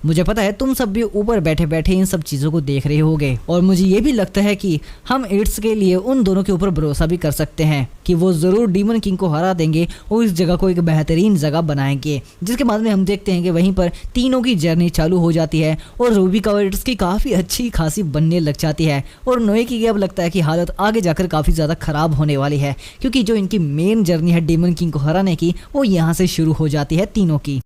मुझे पता है तुम सब भी ऊपर बैठे बैठे इन सब चीज़ों को देख रहे होगे और मुझे ये भी लगता है कि हम एड्स के लिए उन दोनों के ऊपर भरोसा भी कर सकते हैं कि वो ज़रूर डीमन किंग को हरा देंगे और इस जगह को एक बेहतरीन जगह बनाएंगे। जिसके बाद में हम देखते हैं कि वहीं पर तीनों की जर्नी चालू हो जाती है और रूबिका एड्स की काफ़ी अच्छी खासी बनने लग जाती है और नोइकी की अब लगता है कि हालत आगे जाकर काफ़ी ज़्यादा ख़राब होने वाली है, क्योंकि जो इनकी मेन जर्नी है डीमन किंग को हराने की वो यहाँ से शुरू हो जाती है तीनों की।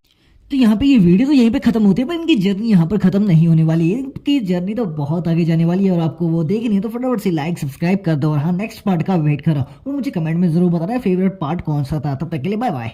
तो यहाँ पे ये वीडियो तो यहीं पे खत्म होती है, पर इनकी जर्नी यहाँ पर खत्म नहीं होने वाली है, इनकी जर्नी तो बहुत आगे जाने वाली है और आपको वो देखनी है तो फटाफट से लाइक सब्सक्राइब कर दो और हाँ नेक्स्ट पार्ट का वेट करो और मुझे कमेंट में जरूर बताना है फेवरेट पार्ट कौन सा था। तब तक के लिए बाय बाय।